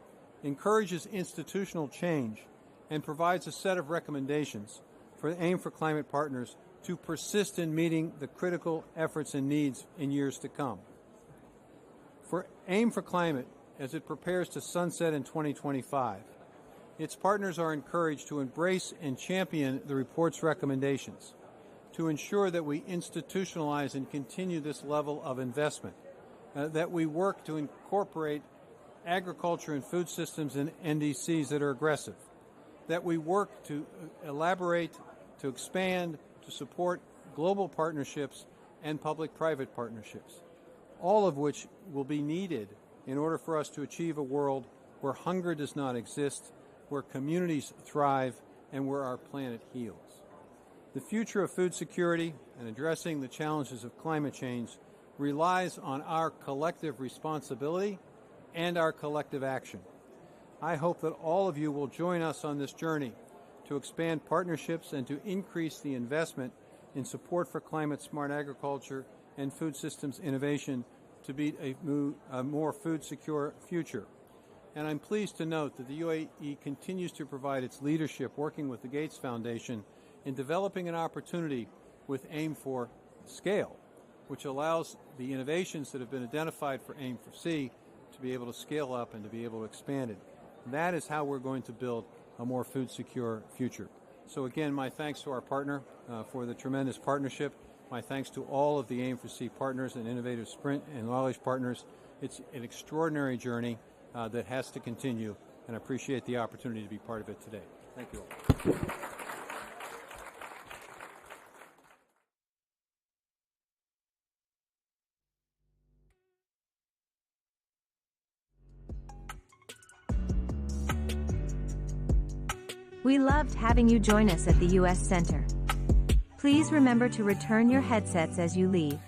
encourages institutional change, and provides a set of recommendations for Aim for Climate partners to persist in meeting the critical efforts and needs in years to come. For Aim for Climate, as it prepares to sunset in 2025, its partners are encouraged to embrace and champion the report's recommendations to ensure that we institutionalize and continue this level of investment, that we work to incorporate agriculture and food systems in NDCs that are aggressive, that we work to elaborate, to expand, to support global partnerships and public-private partnerships, all of which will be needed in order for us to achieve a world where hunger does not exist, where communities thrive, and where our planet heals. The future of food security and addressing the challenges of climate change relies on our collective responsibility and our collective action. I hope that all of you will join us on this journey to expand partnerships and to increase the investment in support for climate-smart agriculture and food systems innovation to meet a more food-secure future. And I'm pleased to note that the UAE continues to provide its leadership working with the Gates Foundation in developing an opportunity with AIM for Scale, which allows the innovations that have been identified for AIM for C to be able to scale up and to be able to expand it. That is how we're going to build a more food-secure future. So again, my thanks to our partner for the tremendous partnership. My thanks to all of the AIM for C partners and Innovative Sprint and Knowledge partners. It's an extraordinary journey that has to continue, and I appreciate the opportunity to be part of it today. Thank you all. We loved having you join us at the U.S. Center. Please remember to return your headsets as you leave.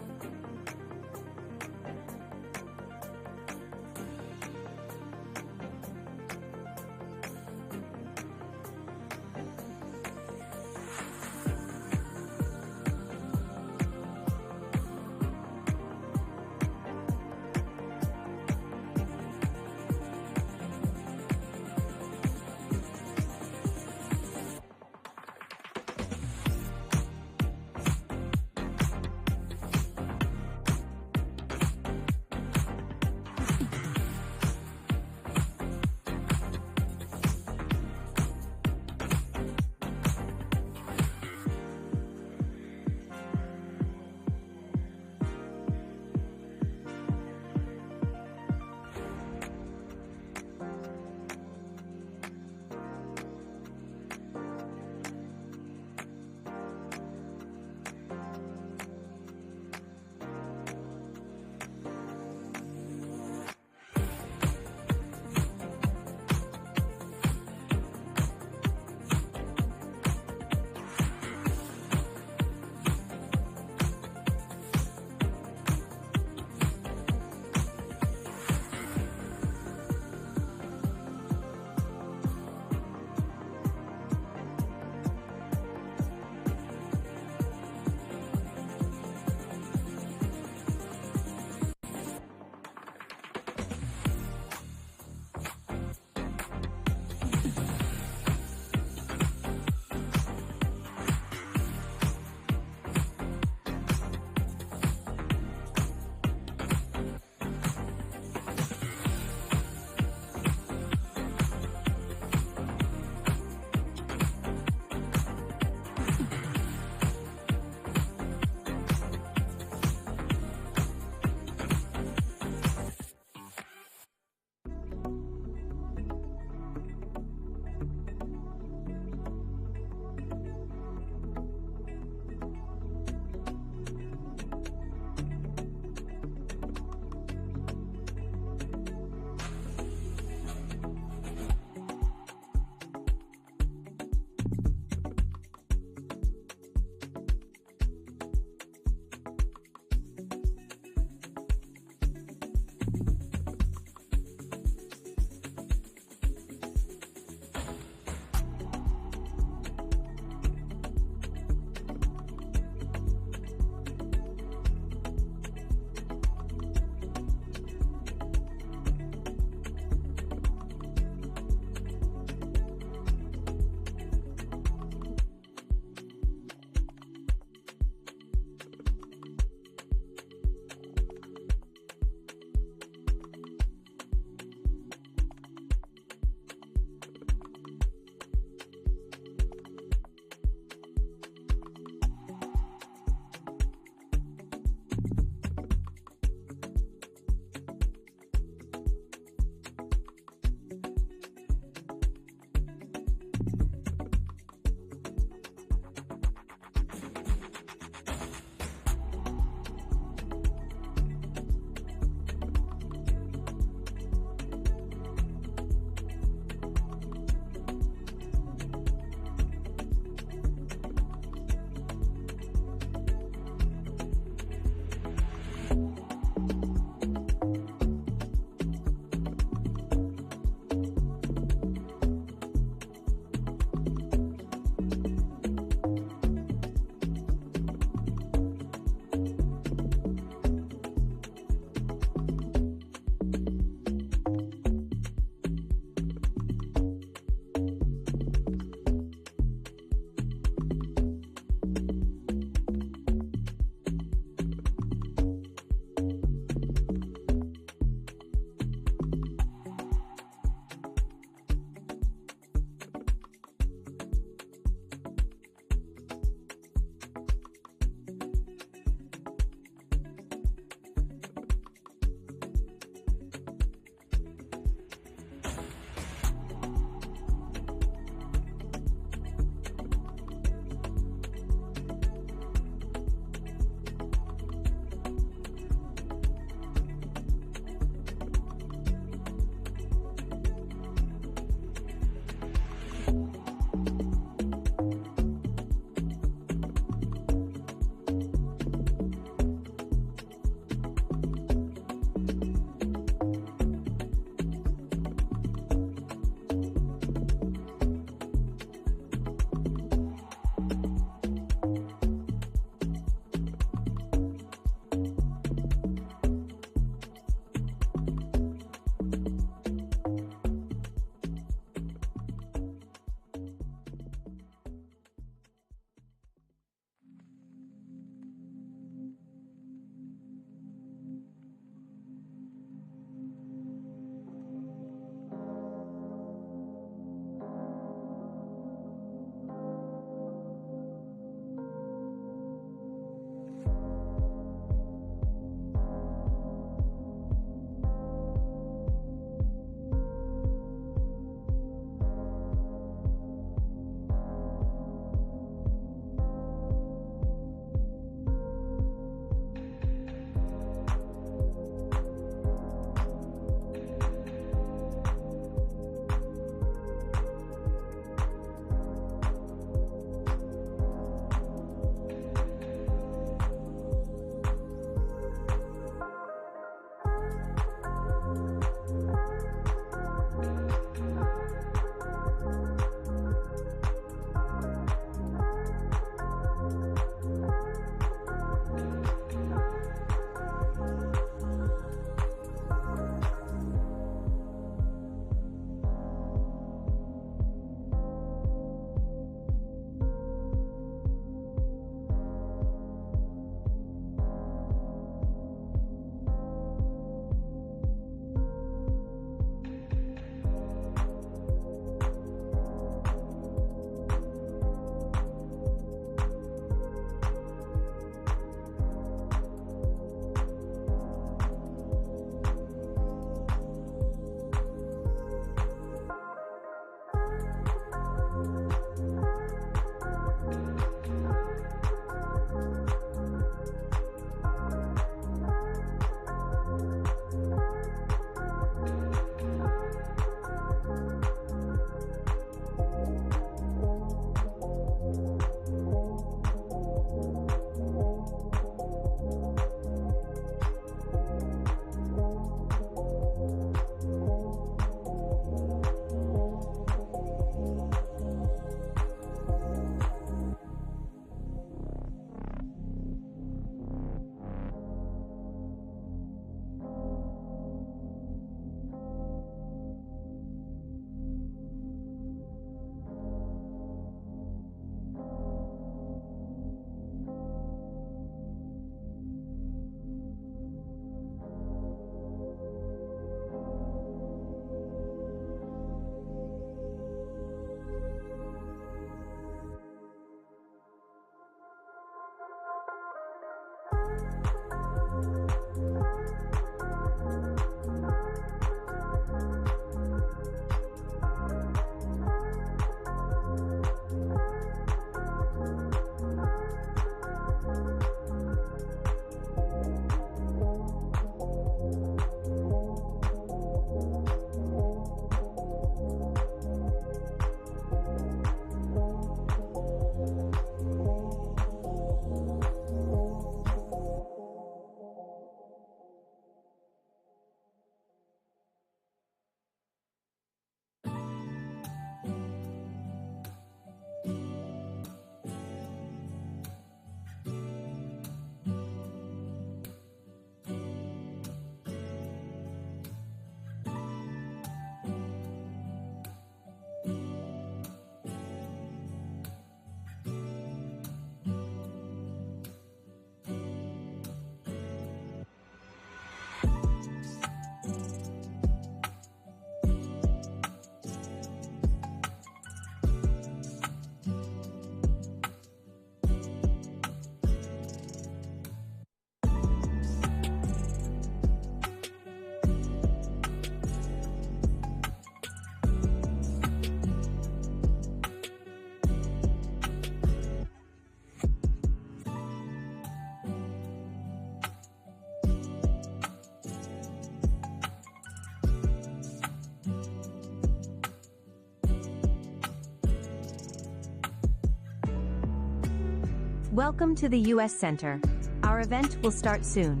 Welcome to the U.S. Center. Our event will start soon.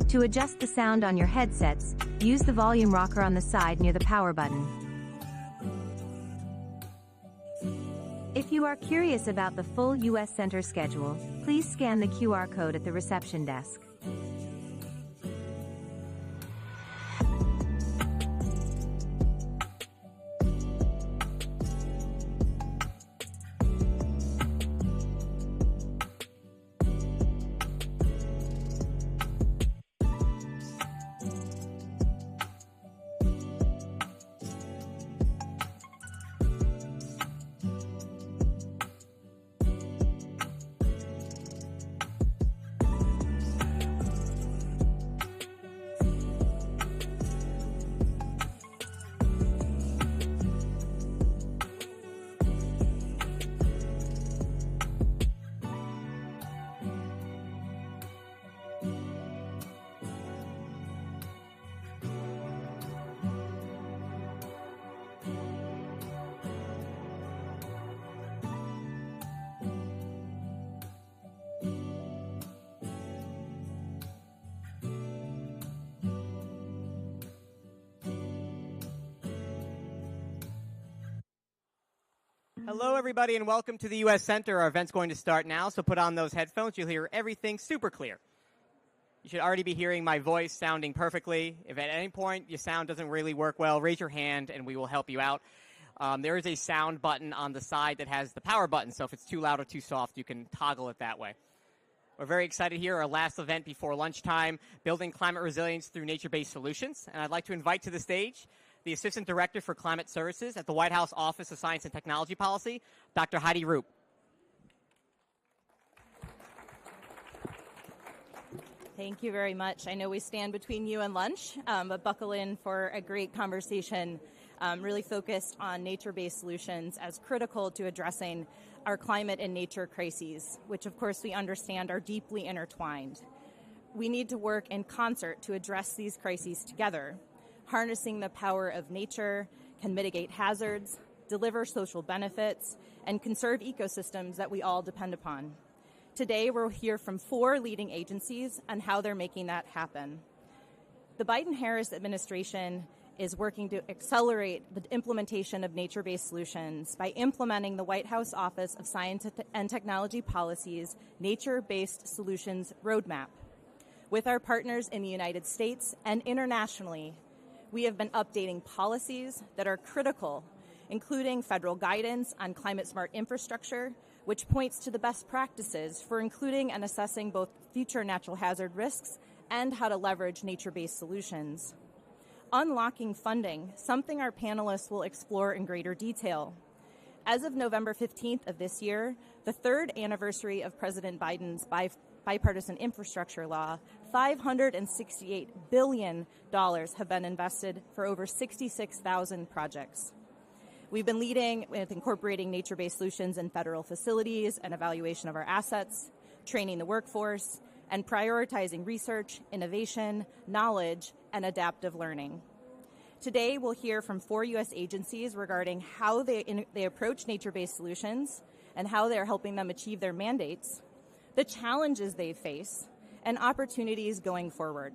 To adjust the sound on your headsets, use the volume rocker on the side near the power button. If you are curious about the full U.S. Center schedule, please scan the QR code at the reception desk. Hello, everybody, and welcome to the U.S. Center. Our event's going to start now, so put on those headphones. You'll hear everything super clear. You should already be hearing my voice sounding perfectly. If at any point your sound doesn't really work well, raise your hand, and we will help you out. There is a sound button on the side that has the power button, so if it's too loud or too soft, you can toggle it that way. We're very excited here, our last event before lunchtime, Building Climate Resilience Through Nature-Based Solutions. And I'd like to invite to the stage the Assistant Director for Climate Services at the White House Office of Science and Technology Policy, Dr. Heidi Roop. Thank you very much. I know we stand between you and lunch, but buckle in for a great conversation really focused on nature-based solutions as critical to addressing our climate and nature crises, which of course we understand are deeply intertwined. We need to work in concert to address these crises together. Harnessing the power of nature can mitigate hazards, deliver social benefits, and conserve ecosystems that we all depend upon. Today, we'll hear from 4 leading agencies on how they're making that happen. The Biden-Harris administration is working to accelerate the implementation of nature-based solutions by implementing the White House Office of Science and Technology Policy's Nature-Based Solutions Roadmap. With our partners in the United States and internationally, we have been updating policies that are critical, including federal guidance on climate-smart infrastructure, which points to the best practices for including and assessing both future natural hazard risks and how to leverage nature-based solutions. Unlocking funding, something our panelists will explore in greater detail. As of November 15th of this year, the 3rd anniversary of President Biden's bipartisan infrastructure law, $568 billion have been invested for over 66,000 projects. We've been leading with incorporating nature-based solutions in federal facilities and evaluation of our assets, training the workforce, and prioritizing research, innovation, knowledge, and adaptive learning. Today, we'll hear from 4 U.S. agencies regarding how they approach nature-based solutions and how they're helping them achieve their mandates, the challenges they face, and opportunities going forward.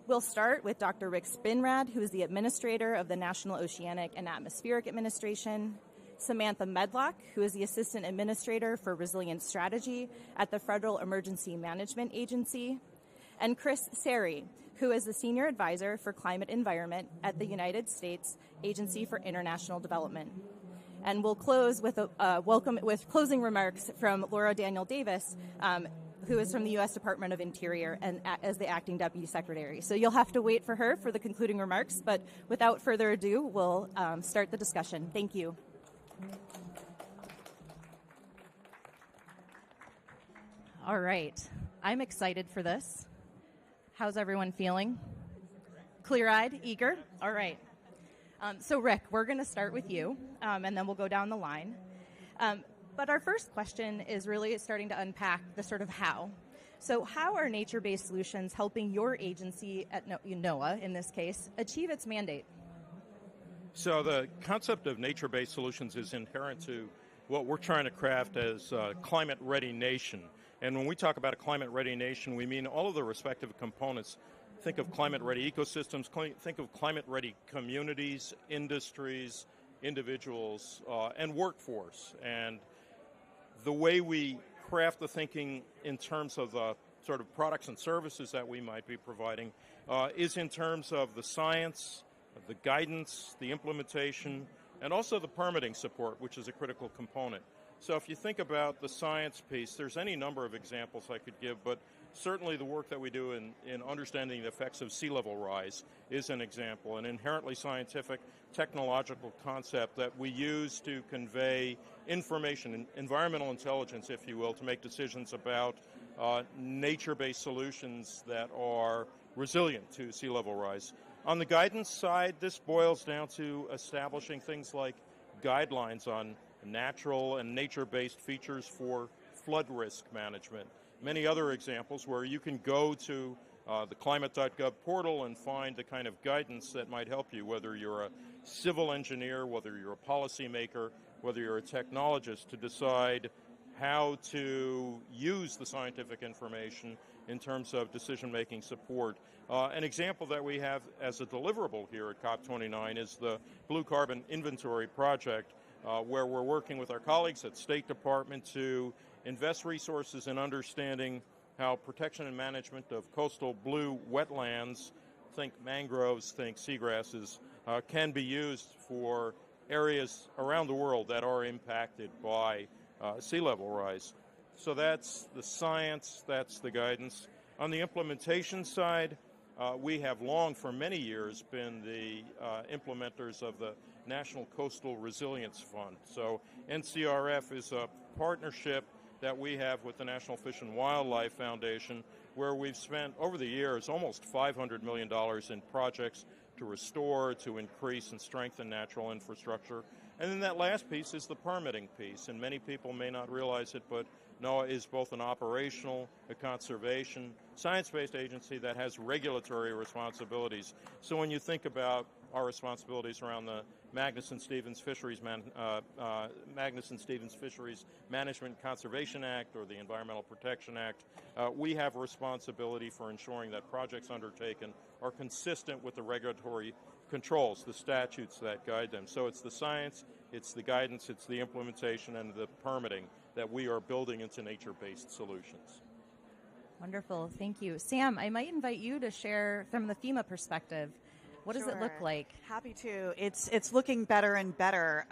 We'll start with Dr. Rick Spinrad, who is the administrator of the National Oceanic and Atmospheric Administration, Samantha Medlock, who is the assistant administrator for Resilience Strategy at the Federal Emergency Management Agency, and Chris Seri, who is the senior advisor for climate environment at the United States Agency for International Development. And we'll close with with closing remarks from Laura Daniel Davis, who is from the U.S. Department of Interior and as the acting deputy secretary. So you'll have to wait for her for the concluding remarks, but without further ado, we'll start the discussion. Thank you. All right, I'm excited for this. How's everyone feeling? Clear-eyed, eager? All right. So Rick, we're going to start with you, and then we'll go down the line. But our first question is really starting to unpack the sort of how. So how are nature-based solutions helping your agency at NOAA, in this case, achieve its mandate? So the concept of nature-based solutions is inherent to what we're trying to craft as a climate-ready nation. And when we talk about a climate-ready nation, we mean all of the respective components. Think of climate-ready ecosystems, think of climate-ready communities, industries, individuals, and workforce. And the way we craft the thinking in terms of the sort of products and services that we might be providing is in terms of the science, the guidance, the implementation, and also the permitting support, which is a critical component. So if you think about the science piece, there's any number of examples I could give, but certainly the work that we do in understanding the effects of sea level rise is an example, an inherently scientific, technological concept that we use to convey information, environmental intelligence, if you will, to make decisions about nature-based solutions that are resilient to sea level rise. On the guidance side, this boils down to establishing things like guidelines on natural and nature-based features for flood risk management. Many other examples where you can go to the climate.gov portal and find the kind of guidance that might help you, whether you're a civil engineer, whether you're a policymaker, whether you're a technologist, to decide how to use the scientific information in terms of decision-making support. An example that we have as a deliverable here at COP29 is the Blue Carbon Inventory Project, where we're working with our colleagues at State Department to invest resources in understanding how protection and management of coastal blue wetlands, think mangroves, think seagrasses, can be used for areas around the world that are impacted by sea level rise. So that's the science, that's the guidance. On the implementation side, we have long, for many years, been the implementers of the National Coastal Resilience Fund. So NCRF is a partnership that we have with the National Fish and Wildlife Foundation, where we've spent, over the years, almost $500 million in projects to restore, to increase, and strengthen natural infrastructure. And then that last piece is the permitting piece, and many people may not realize it, but NOAA is both an operational, a conservation, science-based agency that has regulatory responsibilities. So when you think about our responsibilities around the Magnuson-Stevens Fisheries Management and Conservation Act or the Environmental Protection Act, we have a responsibility for ensuring that projects undertaken are consistent with the regulatory controls, the statutes that guide them. So it's the science, it's the guidance, it's the implementation, and the permitting that we are building into nature-based solutions. Wonderful, thank you. Sam, I might invite you to share from the FEMA perspective. What does it look like? Happy to. It's looking better and better.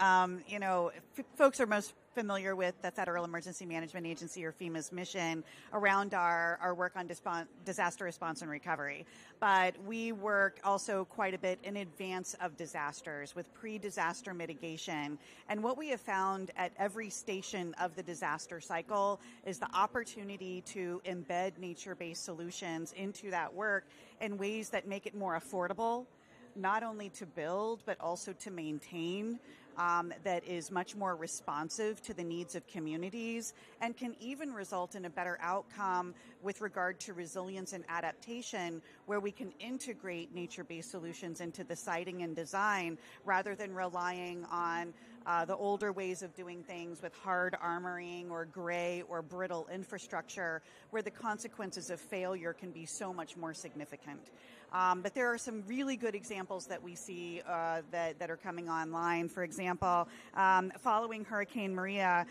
Folks are most familiar with the Federal Emergency Management Agency, or FEMA's mission around our work on disaster response and recovery. But we work also quite a bit in advance of disasters with pre-disaster mitigation. And what we have found at every station of the disaster cycle is the opportunity to embed nature-based solutions into that work in ways that make it more affordable, not only to build, but also to maintain, that is much more responsive to the needs of communities, and can even result in a better outcome with regard to resilience and adaptation, where we can integrate nature-based solutions into the siting and design rather than relying on the older ways of doing things with hard armoring or gray or brittle infrastructure, where the consequences of failure can be so much more significant. But there are some really good examples that we see that are coming online. For example, following Hurricane Maria,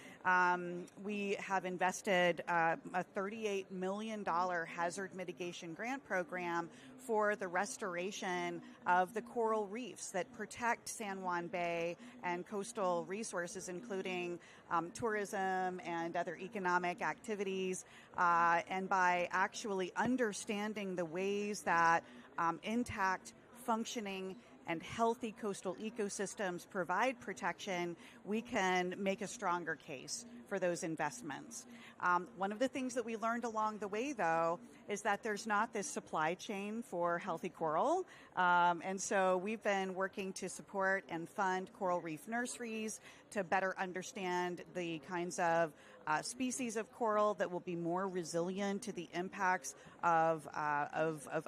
we have invested a $38 million hazard mitigation grant program for the restoration of the coral reefs that protect San Juan Bay and coastal resources, including tourism and other economic activities. And by actually understanding the ways that intact, functioning, and healthy coastal ecosystems provide protection, we can make a stronger case for those investments. One of the things that we learned along the way, though, is that there's not this supply chain for healthy coral. And so we've been working to support and fund coral reef nurseries to better understand the kinds of species of coral that will be more resilient to the impacts of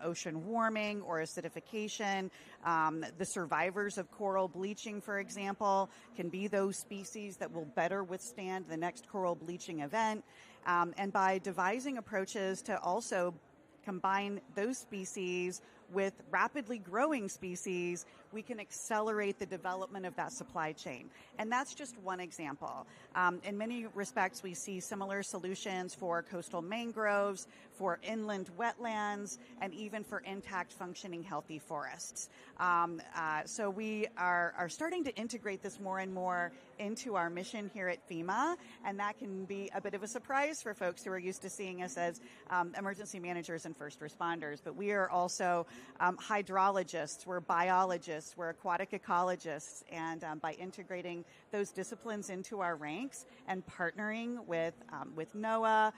ocean warming or acidification. The survivors of coral bleaching, for example, can be those species that will better withstand the next coral bleaching event. And by devising approaches to also combine those species with rapidly growing species, we can accelerate the development of that supply chain. And that's just one example. In many respects, we see similar solutions for coastal mangroves, for inland wetlands, and even for intact, functioning, healthy forests. So we are starting to integrate this more and more into our mission here at FEMA, and that can be a bit of a surprise for folks who are used to seeing us as emergency managers and first responders. But we are also hydrologists, we're biologists, we're aquatic ecologists, and by integrating those disciplines into our ranks and partnering with NOAA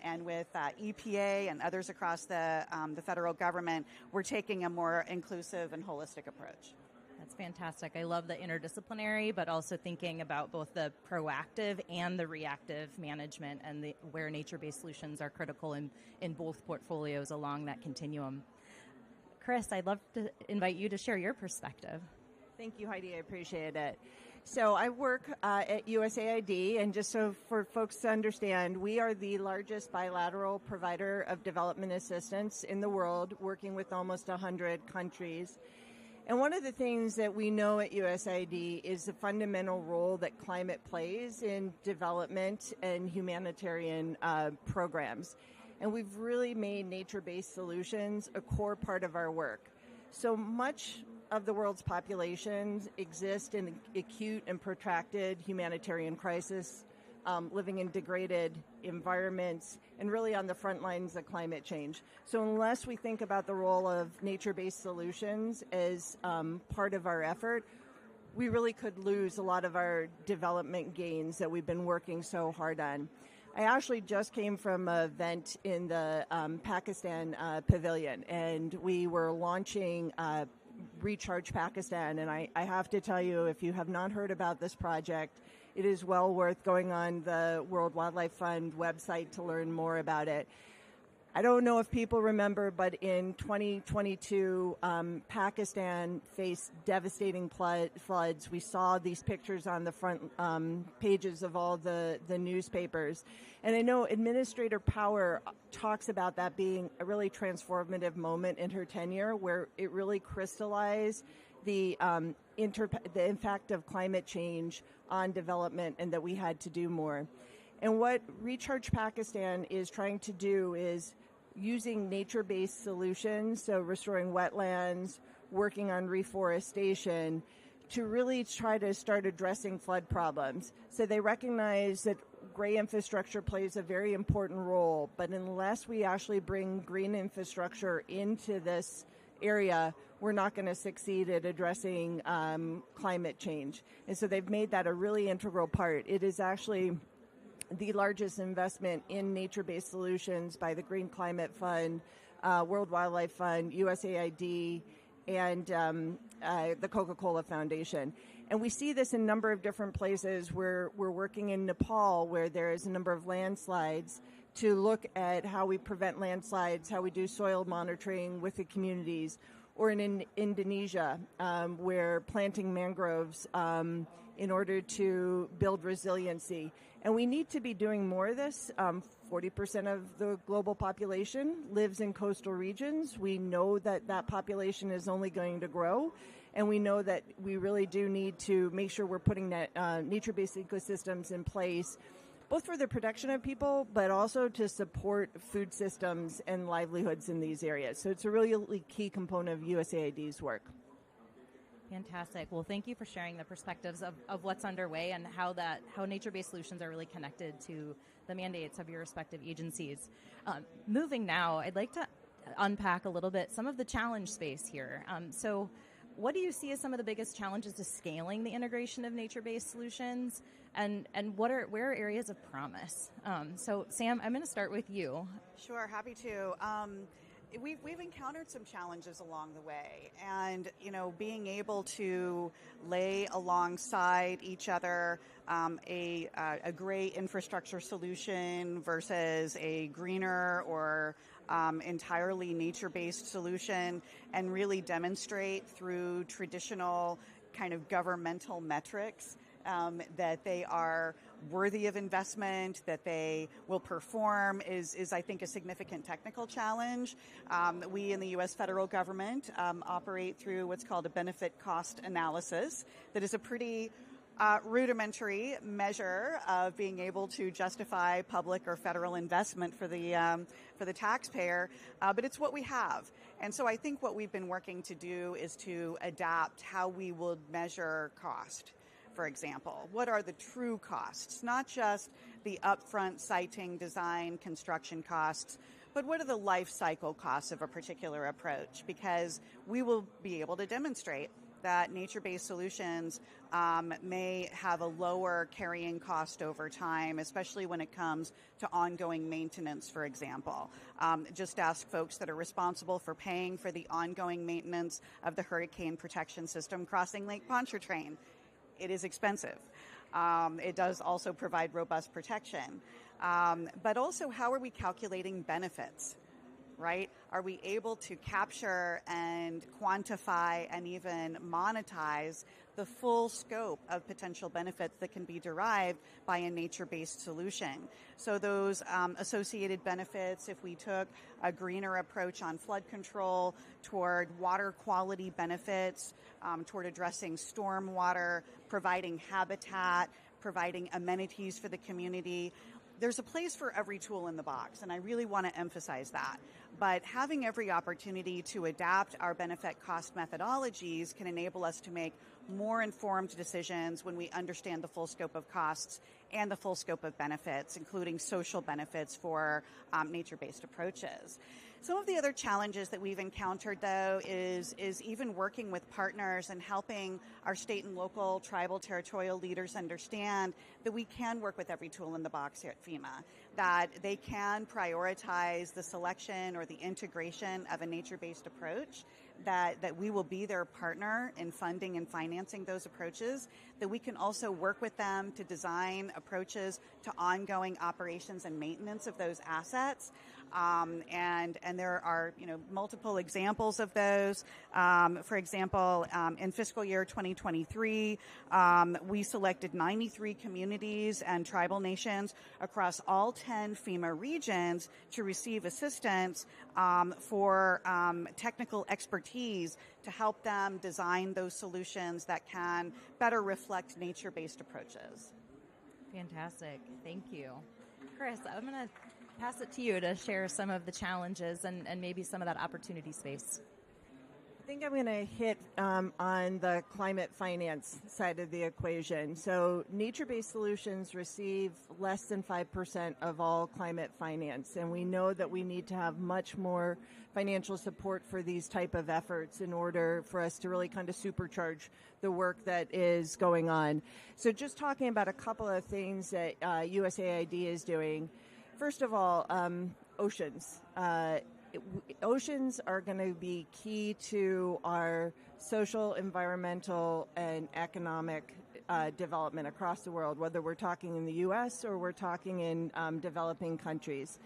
and with EPA and others across the federal government, we're taking a more inclusive and holistic approach. That's fantastic. I love the interdisciplinary, but also thinking about both the proactive and the reactive management and where nature-based solutions are critical in both portfolios along that continuum. Chris, I'd love to invite you to share your perspective. Thank you, Heidi. I appreciate it. So I work at USAID, and just so for folks to understand, we are the largest bilateral provider of development assistance in the world, working with almost 100 countries. And one of the things that we know at USAID is the fundamental role that climate plays in development and humanitarian programs. And we've really made nature-based solutions a core part of our work. So much of the world's populations exist in acute and protracted humanitarian crisis, living in degraded environments, and really on the front lines of climate change. So unless we think about the role of nature-based solutions as part of our effort, we really could lose a lot of our development gains that we've been working so hard on. I actually just came from an event in the Pakistan pavilion, and we were launching Recharge Pakistan. And I have to tell you, if you have not heard about this project, it is well worth going on the World Wildlife Fund website to learn more about it. I don't know if people remember, but in 2022, Pakistan faced devastating floods. We saw these pictures on the front pages of all the newspapers. And I know Administrator Power talks about that being a really transformative moment in her tenure, where it really crystallized the impact of climate change on development, and that we had to do more. And what Recharge Pakistan is trying to do is using nature-based solutions, so restoring wetlands, working on reforestation, to really try to start addressing flood problems. So they recognize that gray infrastructure plays a very important role, but unless we actually bring green infrastructure into this area, we're not going to succeed at addressing climate change. And so they've made that a really integral part. It is actually the largest investment in nature-based solutions by the Green Climate Fund, World Wildlife Fund, USAID, and the Coca-Cola Foundation. And we see this in a number of different places. We're working in Nepal, where there is a number of landslides, to look at how we prevent landslides, how we do soil monitoring with the communities, or in Indonesia, where planting mangroves in order to build resiliency. And we need to be doing more of this. 40% of the global population lives in coastal regions. We know that that population is only going to grow, and we know that we really do need to make sure we're putting that nature-based ecosystems in place, both for the protection of people, but also to support food systems and livelihoods in these areas. So it's a really key component of USAID's work. Fantastic. Well, thank you for sharing the perspectives of what's underway and how nature-based solutions are really connected to the mandates of your respective agencies. Moving now, I'd like to unpack a little bit some of the challenge space here. So what do you see as some of the biggest challenges to scaling the integration of nature-based solutions, and where are areas of promise? So Sam, I'm going to start with you. Sure, happy to. We've encountered some challenges along the way, and being able to lay alongside each other a gray infrastructure solution versus a greener or entirely nature-based solution, and really demonstrate through traditional kind of governmental metrics that they are worthy of investment, that they will perform is I think, a significant technical challenge. We in the U.S. federal government operate through what's called a benefit cost analysis that is a pretty rudimentary measure of being able to justify public or federal investment for the taxpayer, but it's what we have. And so I think what we've been working to do is to adapt how we will measure cost. For example, what are the true costs? Not just the upfront siting, design, construction costs, but what are the life cycle costs of a particular approach? Because we will be able to demonstrate that nature-based solutions may have a lower carrying cost over time, especially when it comes to ongoing maintenance, for example. Just ask folks that are responsible for paying for the ongoing maintenance of the hurricane protection system crossing Lake Pontchartrain. It is expensive. It does also provide robust protection. But also, how are we calculating benefits, right? Are we able to capture and quantify and even monetize the full scope of potential benefits that can be derived by a nature-based solution? So those associated benefits, if we took a greener approach on flood control, toward water quality benefits, toward addressing stormwater, providing habitat, providing amenities for the community, there's a place for every tool in the box, and I really want to emphasize that. But having every opportunity to adapt our benefit cost methodologies can enable us to make more informed decisions when we understand the full scope of costs and the full scope of benefits, including social benefits for nature-based approaches. Some of the other challenges that we've encountered, though, is even working with partners and helping our state and local, tribal, territorial leaders understand that we can work with every tool in the box here at FEMA, that they can prioritize the selection or the integration of a nature-based approach, that we will be their partner in funding and financing those approaches, that we can also work with them to design approaches to ongoing operations and maintenance of those assets. And there are, multiple examples of those. For example, in fiscal year 2023, we selected 93 communities and tribal nations across all 10 FEMA regions to receive assistance for technical expertise to help them design those solutions that can better reflect nature-based approaches. Fantastic. Thank you. Chris, I'm going to pass it to you to share some of the challenges and maybe some of that opportunity space. I think I'm going to hit on the climate finance side of the equation. So nature-based solutions receive less than 5% of all climate finance, and we know that we need to have much more financial support for these type of efforts in order for us to really kind of supercharge the work that is going on. So just talking about a couple of things that USAID is doing. First of all, oceans. Oceans are going to be key to our social, environmental, and economic development across the world, whether we're talking in the U.S. or we're talking in developing countries.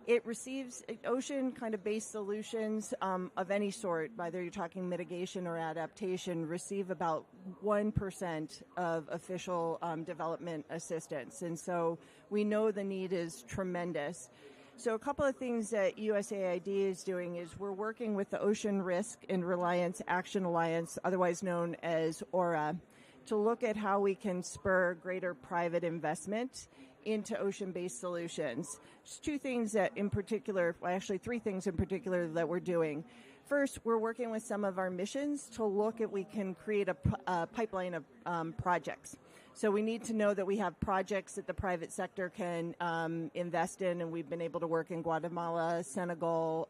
It receives ocean kind of based solutions of any sort, whether you're talking mitigation or adaptation, receive about 1% of official development assistance. And so we know the need is tremendous. So a couple of things that USAID is doing is we're working with the Ocean Risk and Reliance Action Alliance, otherwise known as ORA, to look at how we can spur greater private investment into ocean-based solutions. Just two things that in particular, well, actually three things in particular that we're doing. First, we're working with some of our missions to look at we can create a pipeline of projects. So we need to know that we have projects that the private sector can invest in, and we've been able to work in Guatemala, Senegal.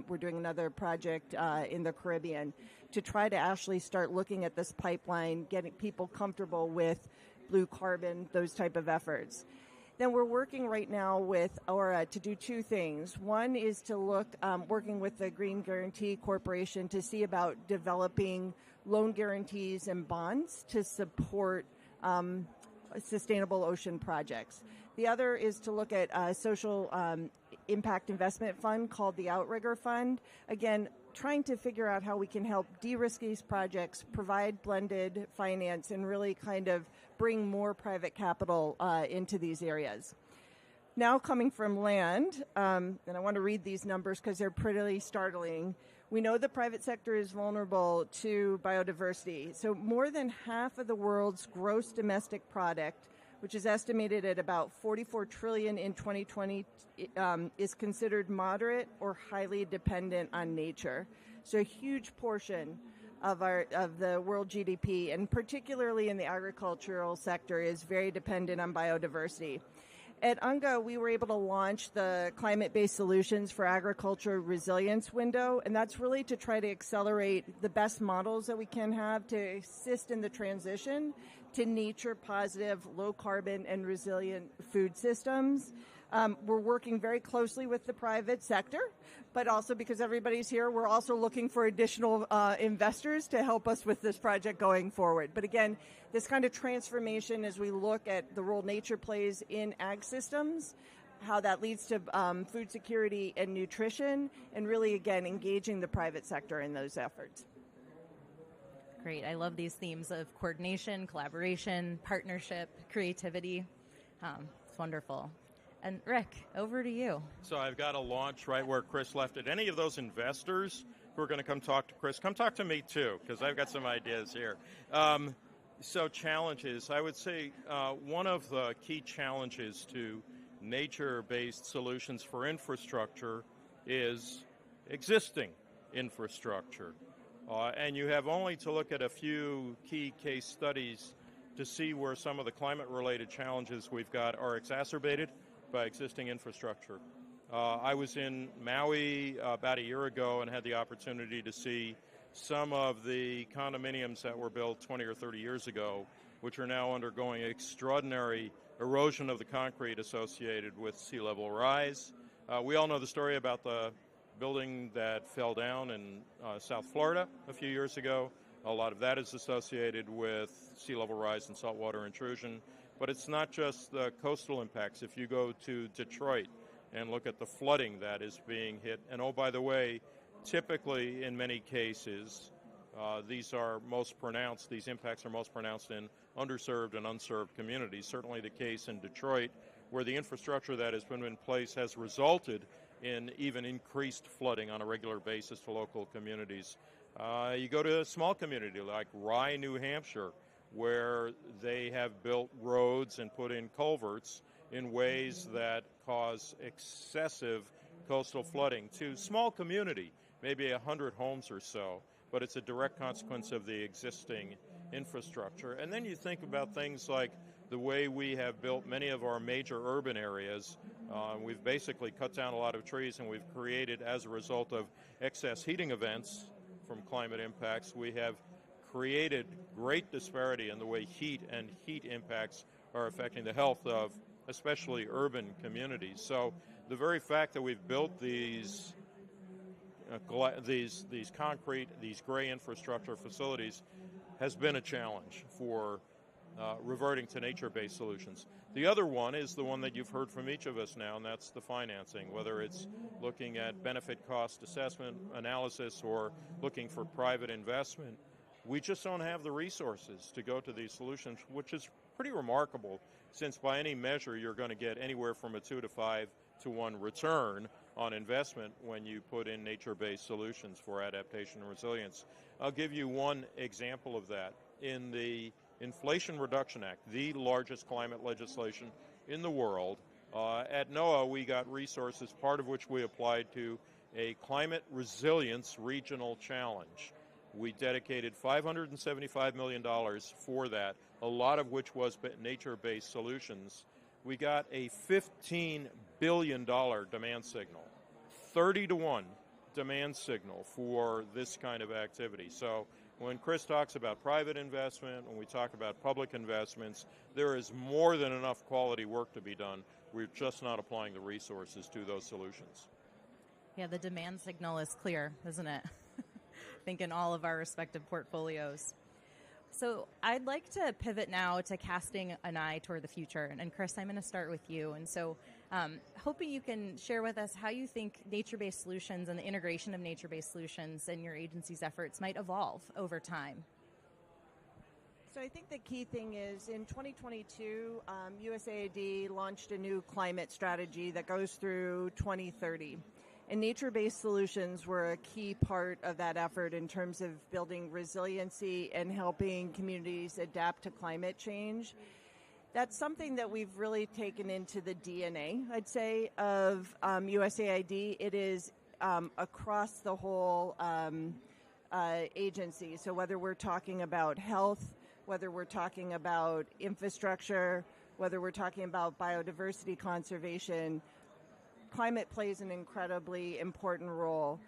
We're doing another project in the Caribbean to try to actually start looking at this pipeline, getting people comfortable with blue carbon, those type of efforts. then we're working right now with Aura to do two things. One is to look, working with the Green Guarantee Corporation to see about developing loan guarantees and bonds to support sustainable ocean projects. The other is to look at a social impact investment fund called the Outrigger Fund. Again, trying to figure out how we can help de-risk these projects, provide blended finance, and really kind of bring more private capital into these areas. Now coming from land, and I want to read these numbers because they're pretty startling. We know the private sector is vulnerable to biodiversity. So more than half of the world's gross domestic product, which is estimated at about $44 trillion in 2020, is considered moderate or highly dependent on nature. So a huge portion of the world GDP, and particularly in the agricultural sector, is very dependent on biodiversity. At UNGA, we were able to launch the Climate-Based Solutions for Agriculture Resilience window, and that's really to try to accelerate the best models that we can have to assist in the transition to nature-positive, low-carbon, and resilient food systems. We're working very closely with the private sector, but also because everybody's here, we're also looking for additional investors to help us with this project going forward. But again, this kind of transformation as we look at the role nature plays in ag systems, how that leads to food security and nutrition, and really, again, engaging the private sector in those efforts. Great. I love these themes of coordination, collaboration, partnership, creativity. It's wonderful. And Rick, over to you. So I've got a launch right where Chris left it. Any of those investors who are going to come talk to Chris, come talk to me too, because I've got some ideas here. So challenges, I would say one of the key challenges to nature-based solutions for infrastructure is existing infrastructure. And you have only to look at a few key case studies to see where some of the climate-related challenges we've got are exacerbated by existing infrastructure. I was in Maui about a year ago and had the opportunity to see some of the condominiums that were built 20 or 30 years ago, which are now undergoing extraordinary erosion of the concrete associated with sea level rise. We all know the story about the building that fell down in South Florida a few years ago. A lot of that is associated with sea level rise and saltwater intrusion. But it's not just the coastal impacts. If you go to Detroit and look at the flooding that is being hit, and oh, by the way, typically in many cases, these impacts are most pronounced in underserved and unserved communities. Certainly the case in Detroit, where the infrastructure that has been in place has resulted in even increased flooding on a regular basis to local communities. You go to a small community like Rye, New Hampshire, where they have built roads and put in culverts in ways that cause excessive coastal flooding to small community, maybe 100 homes or so, but it's a direct consequence of the existing infrastructure. And then you think about things like the way we have built many of our major urban areas. We've basically cut down a lot of trees, and we've created, as a result of excess heating events from climate impacts, we have created great disparity in the way heat and heat impacts are affecting the health of especially urban communities. So the very fact that we've built these concrete, these gray infrastructure facilities has been a challenge for reverting to nature-based solutions. The other one is the one that you've heard from each of us now, and that's the financing, whether it's looking at benefit cost assessment analysis or looking for private investment. We just don't have the resources to go to these solutions, which is pretty remarkable, since by any measure you're going to get anywhere from a 2 to 5 to 1 return on investment when you put in nature-based solutions for adaptation and resilience. I'll give you one example of that. In the Inflation Reduction Act, the largest climate legislation in the world, at NOAA we got resources, part of which we applied to a climate resilience regional challenge. We dedicated $575 million for that, a lot of which was nature-based solutions. We got a $15 billion demand signal, 30 to 1 demand signal for this kind of activity. So When Chris talks about private investment, when we talk about public investments, there is more than enough quality work to be done. We're just not applying the resources to those solutions. Yeah, the demand signal is clear, isn't it? I think in all of our respective portfolios. So I'd like to pivot now to casting an eye toward the future. And Chris, I'm going to start with you. And so hoping you can share with us how you think nature-based solutions and the integration of nature-based solutions in your agency's efforts might evolve over time. So I think the key thing is in 2022, USAID launched a new climate strategy that goes through 2030. And nature-based solutions were a key part of that effort in terms of building resiliency and helping communities adapt to climate change. That's something that we've really taken into the DNA, I'd say, of USAID. It is across the whole agency. So whether we're talking about health, whether we're talking about infrastructure, whether we're talking about biodiversity conservation, climate plays an incredibly important role.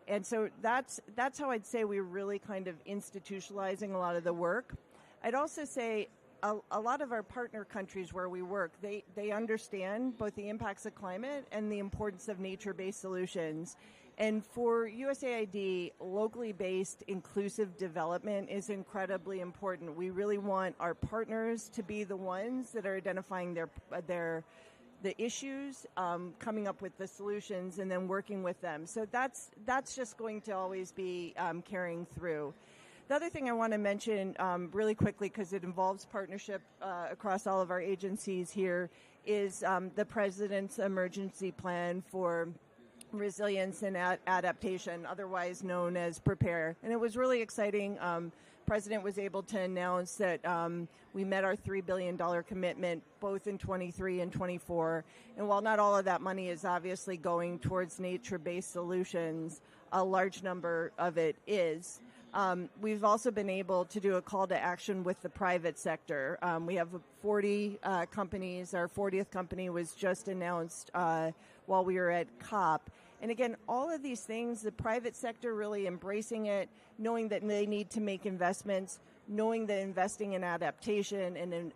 And so that's how I'd say we're really kind of institutionalizing a lot of the work. I'd also say a lot of our partner countries where we work, they understand both the impacts of climate and the importance of nature-based solutions. And for USAID, locally based inclusive development is incredibly important. We really want our partners to be the ones that are identifying the issues, coming up with the solutions, and then working with them. So that's just going to always be carrying through. The other thing I want to mention really quickly, because it involves partnership across all of our agencies here, is the President's Emergency Plan for Resilience and Adaptation, otherwise known as PREPARE. And it was really exciting. President was able to announce that we met our $3 billion commitment both in 23 and 24. And while not all of that money is obviously going towards nature-based solutions, a large number of it is. We've also been able to do a call to action with the private sector. We have 40 companies. Our 40th company was just announced while we were at COP. And again, all of these things, the private sector really embracing it, knowing that they need to make investments, knowing that investing in adaptation and in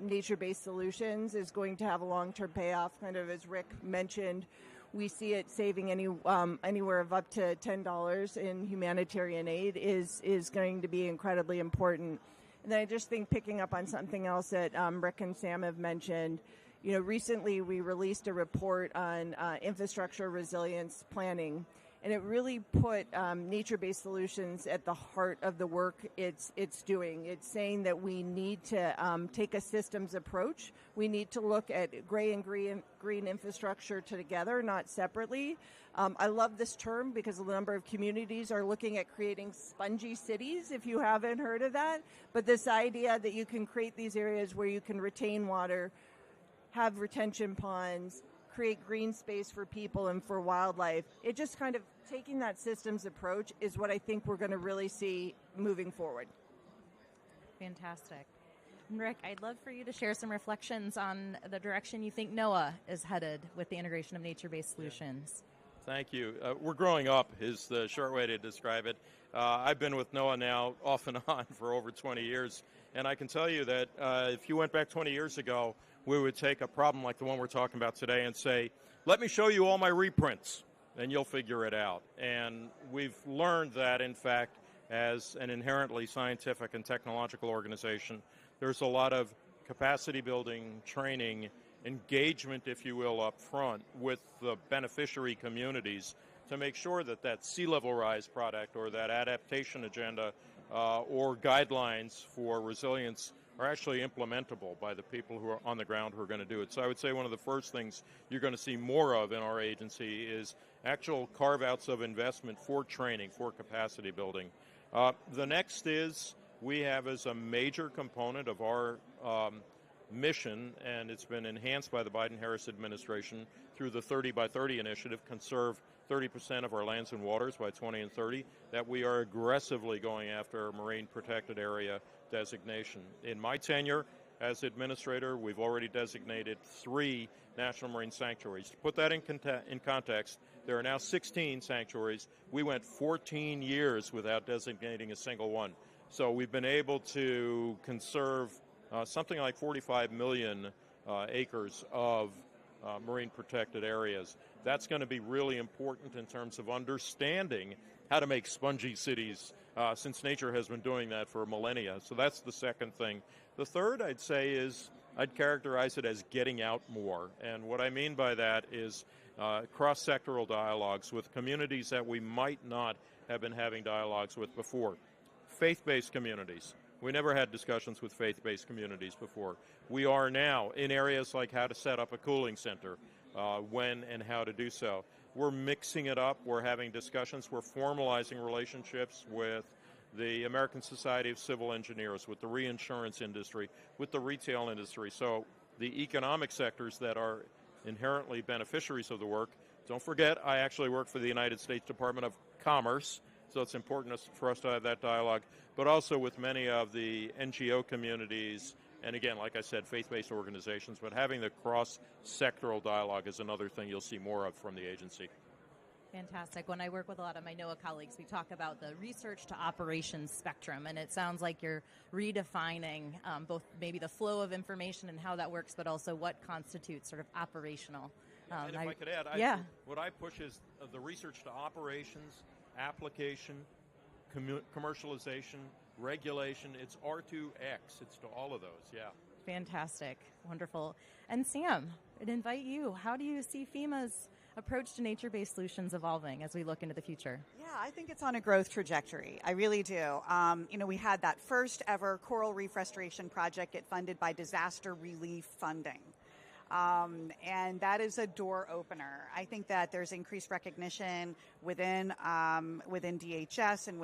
nature-based solutions is going to have a long-term payoff. Kind of as Rick mentioned, we see it saving anywhere of up to $10 in humanitarian aid is going to be incredibly important. And then I just think picking up on something else that Rick and Sam have mentioned, recently we released a report on infrastructure resilience planning, and it really put nature-based solutions at the heart of the work it's doing. It's saying that we need to take a systems approach. We need to look at gray and green infrastructure together, not separately. I love this term because a number of communities are looking at creating spongy cities, if you haven't heard of that. But this idea that you can create these areas where you can retain water, have retention ponds, create green space for people and for wildlife. It just kind of taking that systems approach is what I think we're going to really see moving forward. Fantastic. And Rick, I'd love for you to share some reflections on the direction you think NOAA is headed with the integration of nature-based solutions. Thank you. We're growing up is the short way to describe it. I've been with NOAA now off and on for over 20 years, and I can tell you that if you went back 20 years ago, we would take a problem like the one we're talking about today and say, let me show you all my reprints, and you'll figure it out. And we've learned that, in fact, as an inherently scientific and technological organization, there's a lot of capacity building, training, engagement, if you will, up front with the beneficiary communities to make sure that that sea level rise product or that adaptation agenda or guidelines for resilience are actually implementable by the people who are on the ground who are going to do it. So I would say one of the first things you're going to see more of in our agency is actual carve-outs of investment for training, for capacity building. The next is we have as a major component of our mission, and it's been enhanced by the Biden-Harris administration through the 30 by 30 initiative, conserve 30% of our lands and waters by 20 and 30, that we are aggressively going after marine protected area designation. In my tenure, as administrator, we've already designated 3 national marine sanctuaries. To put that in context, there are now 16 sanctuaries. We went 14 years without designating a single one. So we've been able to conserve something like 45 million acres of marine protected areas. That's going to be really important in terms of understanding how to make spongy cities, since nature has been doing that for millennia. So that's the second thing. The third, I'd say, is I'd characterize it as getting out more. And what I mean by that is cross-sectoral dialogues with communities that we might not have been having dialogues with before. Faith-based communities. We never had discussions with faith-based communities before. We are now in areas like how to set up a cooling center, when and how to do so. We're mixing it up. We're having discussions. We're formalizing relationships with the American Society of Civil Engineers, with the reinsurance industry, with the retail industry. So the economic sectors that are inherently beneficiaries of the work. Don't forget, I actually work for the United States Department of Commerce, so it's important for us to have that dialogue, but also with many of the NGO communities, and again, like I said, faith-based organizations, but having the cross-sectoral dialogue is another thing you'll see more of from the agency. Fantastic. When I work with a lot of my NOAA colleagues, we talk about the research to operations spectrum, and it sounds like you're redefining both maybe the flow of information and how that works, but also what constitutes sort of operational. And if I could add, what I push is the research to operations, application, commercialization, regulation. It's R2X. It's to all of those, yeah. Fantastic. Wonderful. And Sam, I'd invite you. How do you see FEMA's approach to nature-based solutions evolving as we look into the future? Yeah, I think it's on a growth trajectory. I really do. We had that first ever coral reef restoration project get funded by disaster relief funding. And that is a door opener. I think that there's increased recognition within DHS and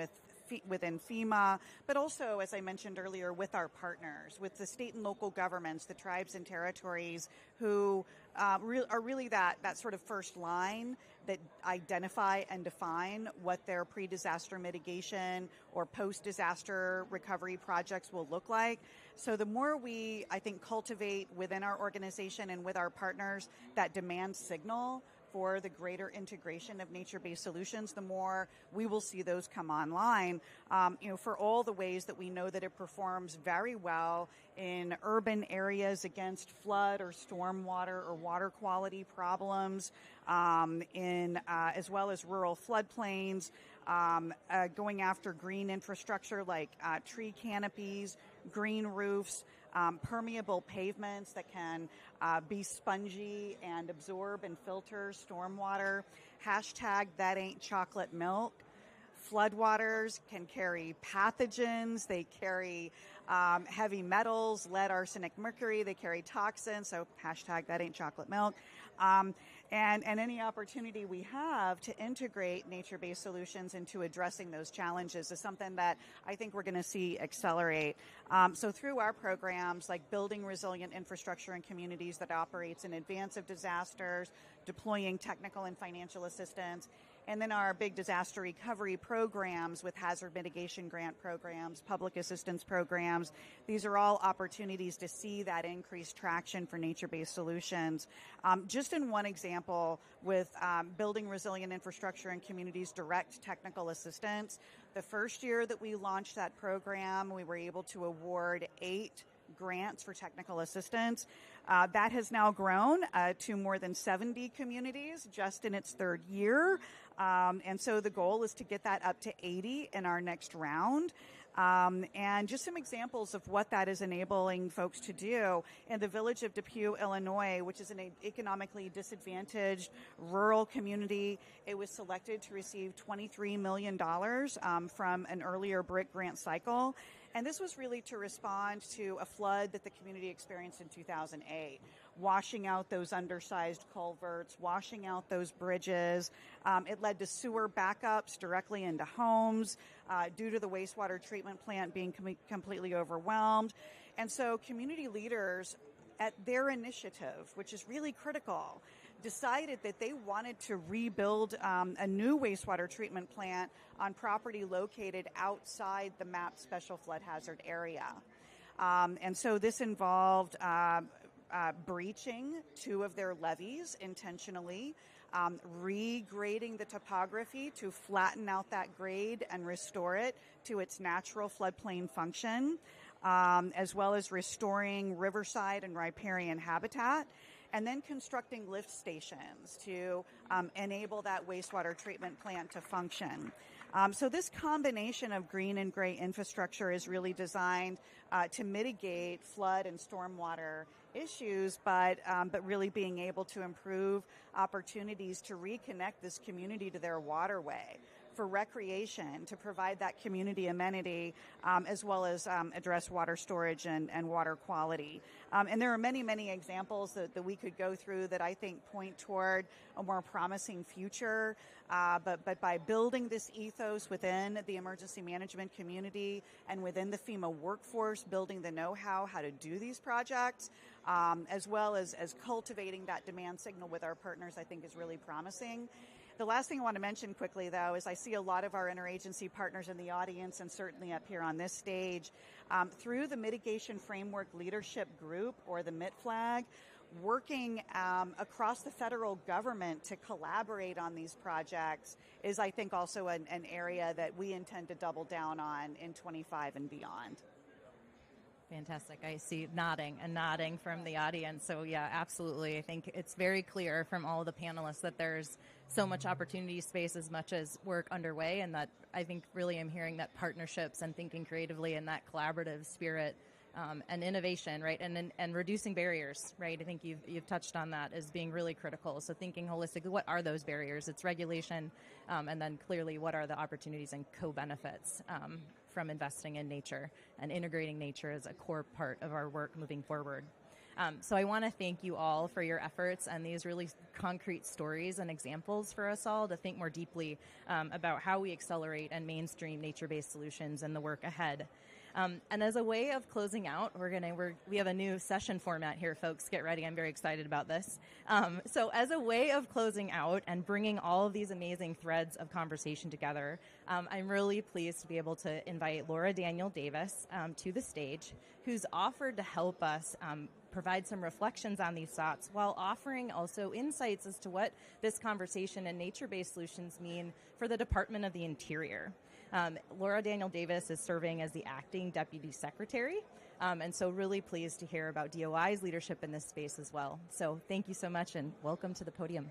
within FEMA, but also, as I mentioned earlier, with our partners, with the state and local governments, the tribes and territories who are really that sort of first line that identify and define what their pre-disaster mitigation or post-disaster recovery projects will look like. So the more we, I think, cultivate within our organization and with our partners that demand signal for the greater integration of nature-based solutions, the more we will see those come online, for all the ways that we know that it performs very well in urban areas against flood or stormwater or water quality problems, as well as rural floodplains, going after green infrastructure like tree canopies, green roofs, permeable pavements that can be spongy and absorb and filter stormwater. #that ain't chocolate milk. Floodwaters can carry pathogens. They carry heavy metals, lead, arsenic, mercury. They carry toxins. So #that ain't chocolate milk. And any opportunity we have to integrate nature-based solutions into addressing those challenges is something that I think we're going to see accelerate. So through our programs like building resilient infrastructure in communities that operates in advance of disasters, deploying technical and financial assistance, and then our big disaster recovery programs with hazard mitigation grant programs, public assistance programs. These are all opportunities to see that increased traction for nature-based solutions. Just in one example, with building resilient infrastructure in communities, direct technical assistance, the first year that we launched that program, we were able to award 8 grants for technical assistance. That has now grown to more than 70 communities just in its third year. And so the goal is to get that up to 80 in our next round. And just some examples of what that is enabling folks to do. In the village of Depew, Illinois, which is an economically disadvantaged rural community, it was selected to receive $23 million from an earlier BRIC grant cycle. And this was really to respond to a flood that the community experienced in 2008, washing out those undersized culverts, washing out those bridges. It led to sewer backups directly into homes due to the wastewater treatment plant being completely overwhelmed. And so community leaders, at their initiative, which is really critical, decided that they wanted to rebuild a new wastewater treatment plant on property located outside the mapped special flood hazard area. And so this involved breaching 2 of their levees intentionally, regrading the topography to flatten out that grade and restore it to its natural floodplain function, as well as restoring riverside and riparian habitat, and then constructing lift stations to enable that wastewater treatment plant to function. So this combination of green and gray infrastructure is really designed to mitigate flood and stormwater issues, but really being able to improve opportunities to reconnect this community to their waterway for recreation, to provide that community amenity, as well as address water storage and water quality. And there are many, many examples that we could go through that I think point toward a more promising future. But by building this ethos within the emergency management community and within the FEMA workforce, building the know-how how to do these projects, as well as cultivating that demand signal with our partners, I think is really promising. The last thing I want to mention quickly, though, is I see a lot of our interagency partners in the audience and certainly up here on this stage. Through the Mitigation Framework Leadership Group, or the MITFLAG, working across the federal government to collaborate on these projects is, I think, also an area that we intend to double down on in 25 and beyond. Fantastic. I see nodding from the audience. So yeah, absolutely. I think it's very clear from all of the panelists that there's so much opportunity space as much as work underway, and that I think really I'm hearing that partnerships and thinking creatively and that collaborative spirit and innovation, right, and reducing barriers, right. I think you've touched on that as being really critical. So thinking holistically, what are those barriers? It's regulation, and then clearly what are the opportunities and co-benefits from investing in nature and integrating nature as a core part of our work moving forward. So I want to thank you all for your efforts and these really concrete stories and examples for us all to think more deeply about how we accelerate and mainstream nature-based solutions in the work ahead. And as a way of closing out, we have a new session format here, folks. Get ready. I'm very excited about this. So as a way of closing out and bringing all of these amazing threads of conversation together, I'm really pleased to be able to invite Laura Daniel Davis to the stage, who's offered to help us provide some reflections on these thoughts while offering also insights as to what this conversation and nature-based solutions mean for the Department of the Interior. Laura Daniel Davis is serving as the acting deputy secretary, and so really pleased to hear about DOI's leadership in this space as well. So thank you so much, and welcome to the podium.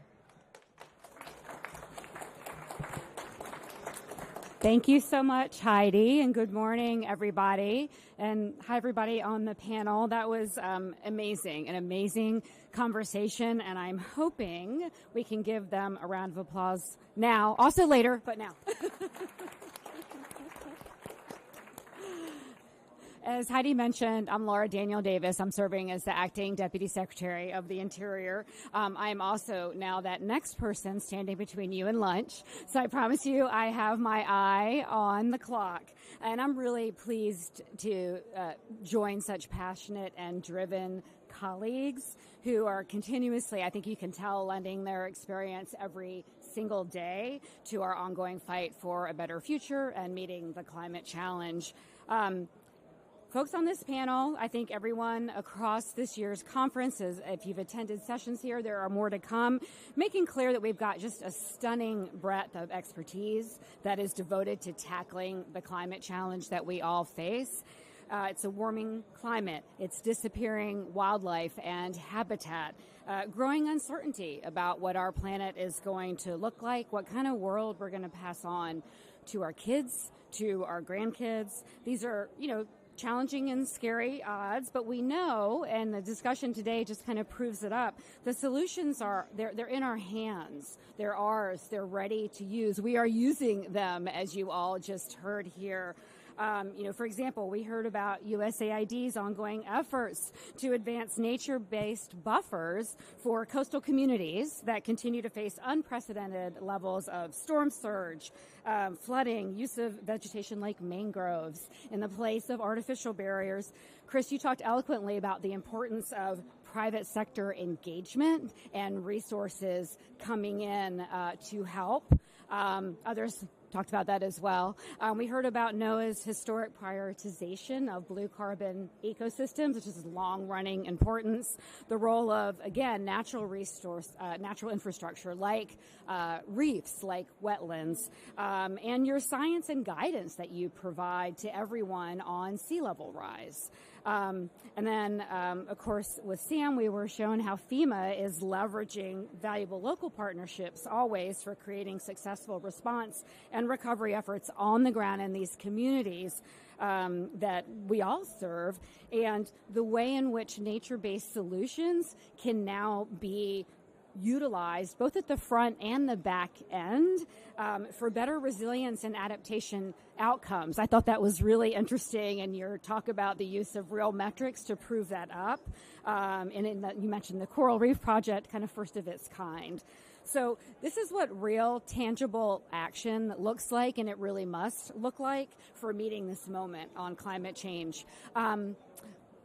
Thank you so much, Heidi, and good morning, everybody. And hi, everybody on the panel. That was amazing, an amazing conversation, and I'm hoping we can give them a round of applause now, also later, but now. As Heidi mentioned, I'm Laura Daniel Davis. I'm serving as the acting deputy secretary of the Interior. I'm also now that next person standing between you and lunch. So I promise you I have my eye on the clock. And I'm really pleased to join such passionate and driven colleagues who are continuously, I think you can tell, lending their experience every single day to our ongoing fight for a better future and meeting the climate challenge. Folks on this panel, I think everyone across this year's conferences, if you've attended sessions here, there are more to come, making clear that we've got just a stunning breadth of expertise that is devoted to tackling the climate challenge that we all face. It's a warming climate. It's disappearing wildlife and habitat, growing uncertainty about what our planet is going to look like, what kind of world we're going to pass on to our kids, to our grandkids. These are, challenging and scary odds, but we know, and the discussion today just kind of proves it up, the solutions they're in our hands. They're ours. They're ready to use. We are using them, as you all just heard here. For example, we heard about USAID's ongoing efforts to advance nature-based buffers for coastal communities that continue to face unprecedented levels of storm surge, flooding, use of vegetation like mangroves in the place of artificial barriers. Chris, you talked eloquently about the importance of private sector engagement and resources coming in to help. Others talked about that as well. We heard about NOAA's historic prioritization of blue carbon ecosystems, which is long-running importance. The role of, again, natural infrastructure like reefs, like wetlands, and your science and guidance that you provide to everyone on sea level rise. And then, of course, with Sam, we were shown how FEMA is leveraging valuable local partnerships always for creating successful response and recovery efforts on the ground in these communities that we all serve, and the way in which nature-based solutions can now be utilized both at the front and the back end for better resilience and adaptation outcomes. I thought that was really interesting, and your talk about the use of real metrics to prove that up. You mentioned the Coral Reef Project, kind of first of its kind. So this is what real, tangible action looks like, and it really must look like for meeting this moment on climate change.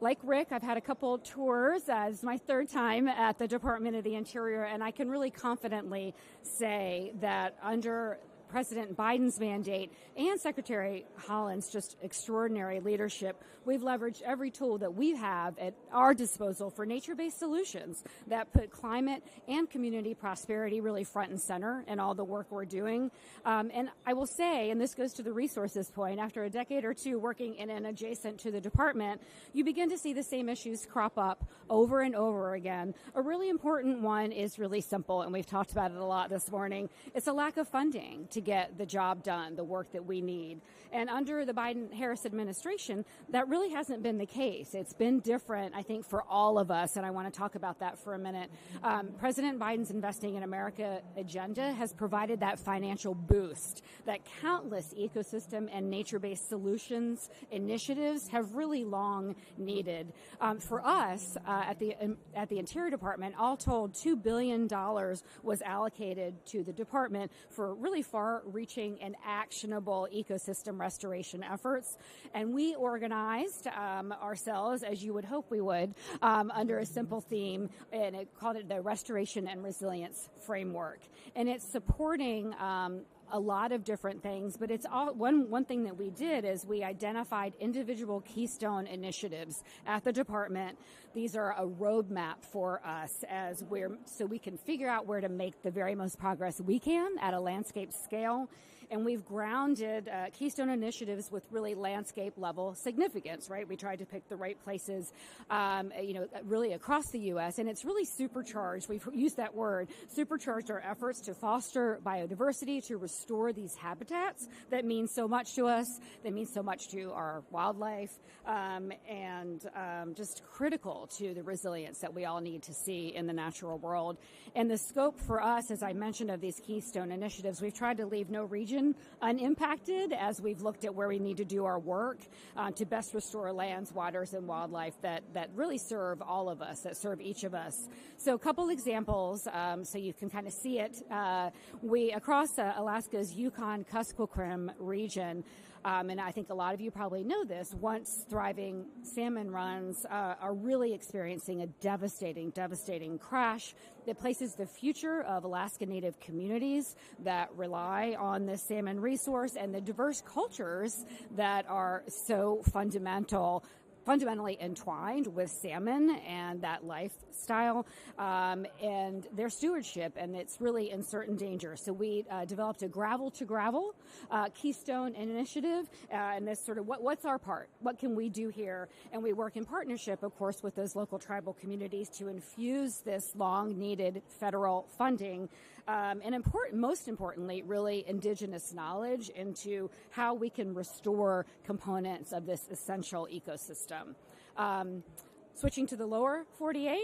Like Rick, I've had a couple tours as my third time at the Department of the Interior, and I can really confidently say that under President Biden's mandate and Secretary Haaland's just extraordinary leadership, we've leveraged every tool that we have at our disposal for nature-based solutions that put climate and community prosperity really front and center in all the work we're doing. And I will say, and this goes to the resources point, after a decade or two working in and adjacent to the department, you begin to see the same issues crop up over and over again. A really important one is really simple, and we've talked about it a lot this morning. It's a lack of funding to get the job done, the work that we need. And under the Biden-Harris administration, that really hasn't been the case. It's been different, I think, for all of us, and I want to talk about that for a minute. President Biden's Investing in America agenda has provided that financial boost that countless ecosystem and nature-based solutions initiatives have really long needed. For us, at the Interior Department, all told, $2 billion was allocated to the department for really far-reaching and actionable ecosystem restoration efforts. And we organized ourselves, as you would hope we would, under a simple theme, and it called it the Restoration and Resilience Framework. And it's supporting a lot of different things, but it's all one thing that we did is we identified individual keystone initiatives at the department. These are a roadmap for us so we can figure out where to make the very most progress we can at a landscape scale. And we've grounded keystone initiatives with really landscape level significance, right? We tried to pick the right places, really across the U.S. And it's really supercharged. We've used that word, supercharged our efforts to foster biodiversity, to restore these habitats that mean so much to us, that mean so much to our wildlife, and just critical to the resilience that we all need to see in the natural world. And the scope for us, as I mentioned, of these keystone initiatives, we've tried to leave no region unimpacted as we've looked at where we need to do our work to best restore lands, waters, and wildlife that really serve all of us, that serve each of us. So a couple examples so you can kind of see it. We, across Alaska's Yukon-Kuskokwim region, and I think a lot of you probably know this, once thriving salmon runs are really experiencing a devastating crash that places the future of Alaska Native communities that rely on this salmon resource and the diverse cultures that are so fundamentally entwined with salmon and that lifestyle and their stewardship, and it's really in certain danger. So we developed a gravel-to-gravel keystone initiative, and this sort of what's our part? What can we do here? And we work in partnership, of course, with those local tribal communities to infuse this long-needed federal funding and most importantly, really indigenous knowledge into how we can restore components of this essential ecosystem. Switching to the lower 48,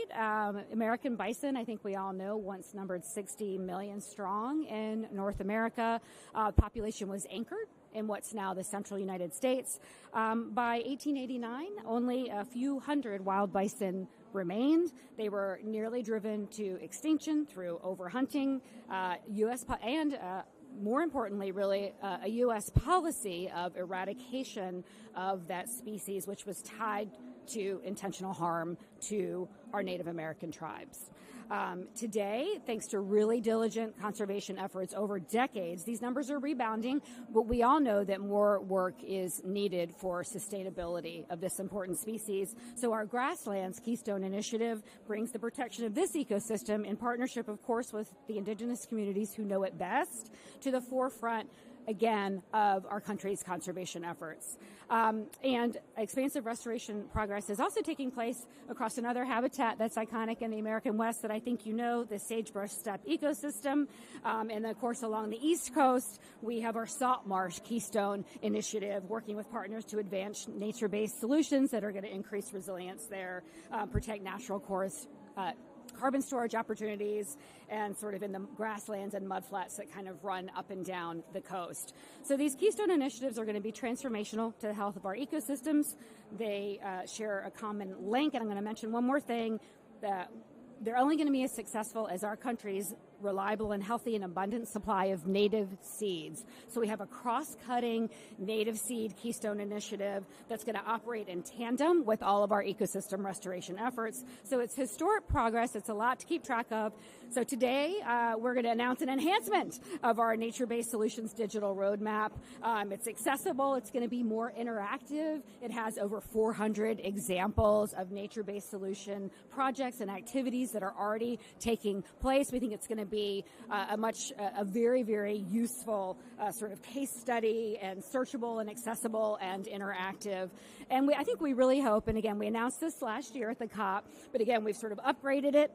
American bison, I think we all know, once numbered 60 million strong in North America. Population was anchored in what's now the central United States. By 1889, only a few hundred wild bison remained. They were nearly driven to extinction through overhunting, more importantly, really, a U.S. policy of eradication of that species, which was tied to intentional harm to our Native American tribes. Today, thanks to really diligent conservation efforts over decades, these numbers are rebounding, but we all know that more work is needed for sustainability of this important species. So our Grasslands Keystone Initiative brings the protection of this ecosystem in partnership, of course, with the indigenous communities who know it best to the forefront again, of our country's conservation efforts. And expansive restoration progress is also taking place across another habitat that's iconic in the American West that I think you know, the sagebrush steppe ecosystem. And of course, along the East Coast, we have our Salt Marsh Keystone Initiative, working with partners to advance nature-based solutions that are going to increase resilience there, protect natural carbon storage opportunities, and sort of in the grasslands and mudflats that kind of run up and down the coast. So these Keystone initiatives are going to be transformational to the health of our ecosystems. They share a common link, and I'm going to mention one more thing, that they're only going to be as successful as our country's reliable and healthy and abundant supply of native seeds. So we have a cross-cutting native seed Keystone Initiative that's going to operate in tandem with all of our ecosystem restoration efforts. So it's historic progress. It's a lot to keep track of. So today, we're going to announce an enhancement of our nature-based solutions digital roadmap. It's accessible. It's going to be more interactive. It has over 400 examples of nature-based solution projects and activities that are already taking place. We think it's going to be a very, very useful sort of case study, and searchable and accessible and interactive. And I think we really hope, and again, we announced this last year at the COP, but again, we've sort of upgraded it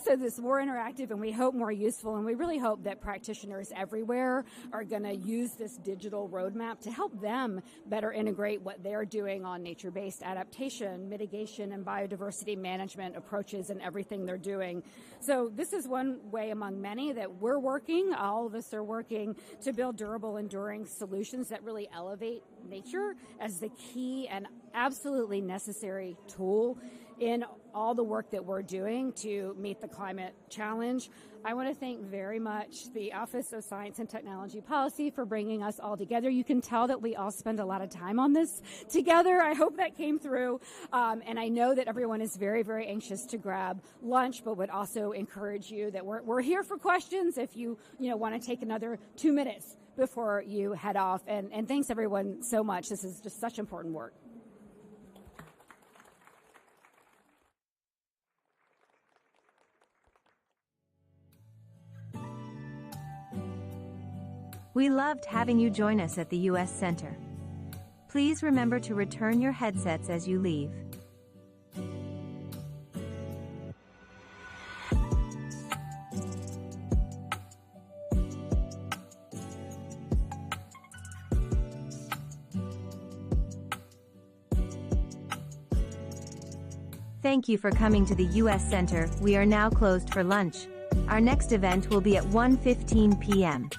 so this more interactive, and we hope more useful, and we really hope that practitioners everywhere are going to use this digital roadmap to help them better integrate what they're doing on nature-based adaptation, mitigation, and biodiversity management approaches in everything they're doing. So this is one way among many that we're working, all of us are working to build durable, enduring solutions that really elevate nature as the key and absolutely necessary tool in all the work that we're doing to meet the climate challenge. I want to thank very much the Office of Science and Technology Policy for bringing us all together. You can tell that we all spend a lot of time on this together. I hope that came through. And I know that everyone is very, very anxious to grab lunch, but would also encourage you that we're here for questions if you want to take another 2 minutes before you head off. And thanks everyone so much. This is just such important work. We loved having you join us at the U.S. Center. Please remember to return your headsets as you leave. Thank you for coming to the U.S. Center. We are now closed for lunch. Our next event will be at 1:15 p.m.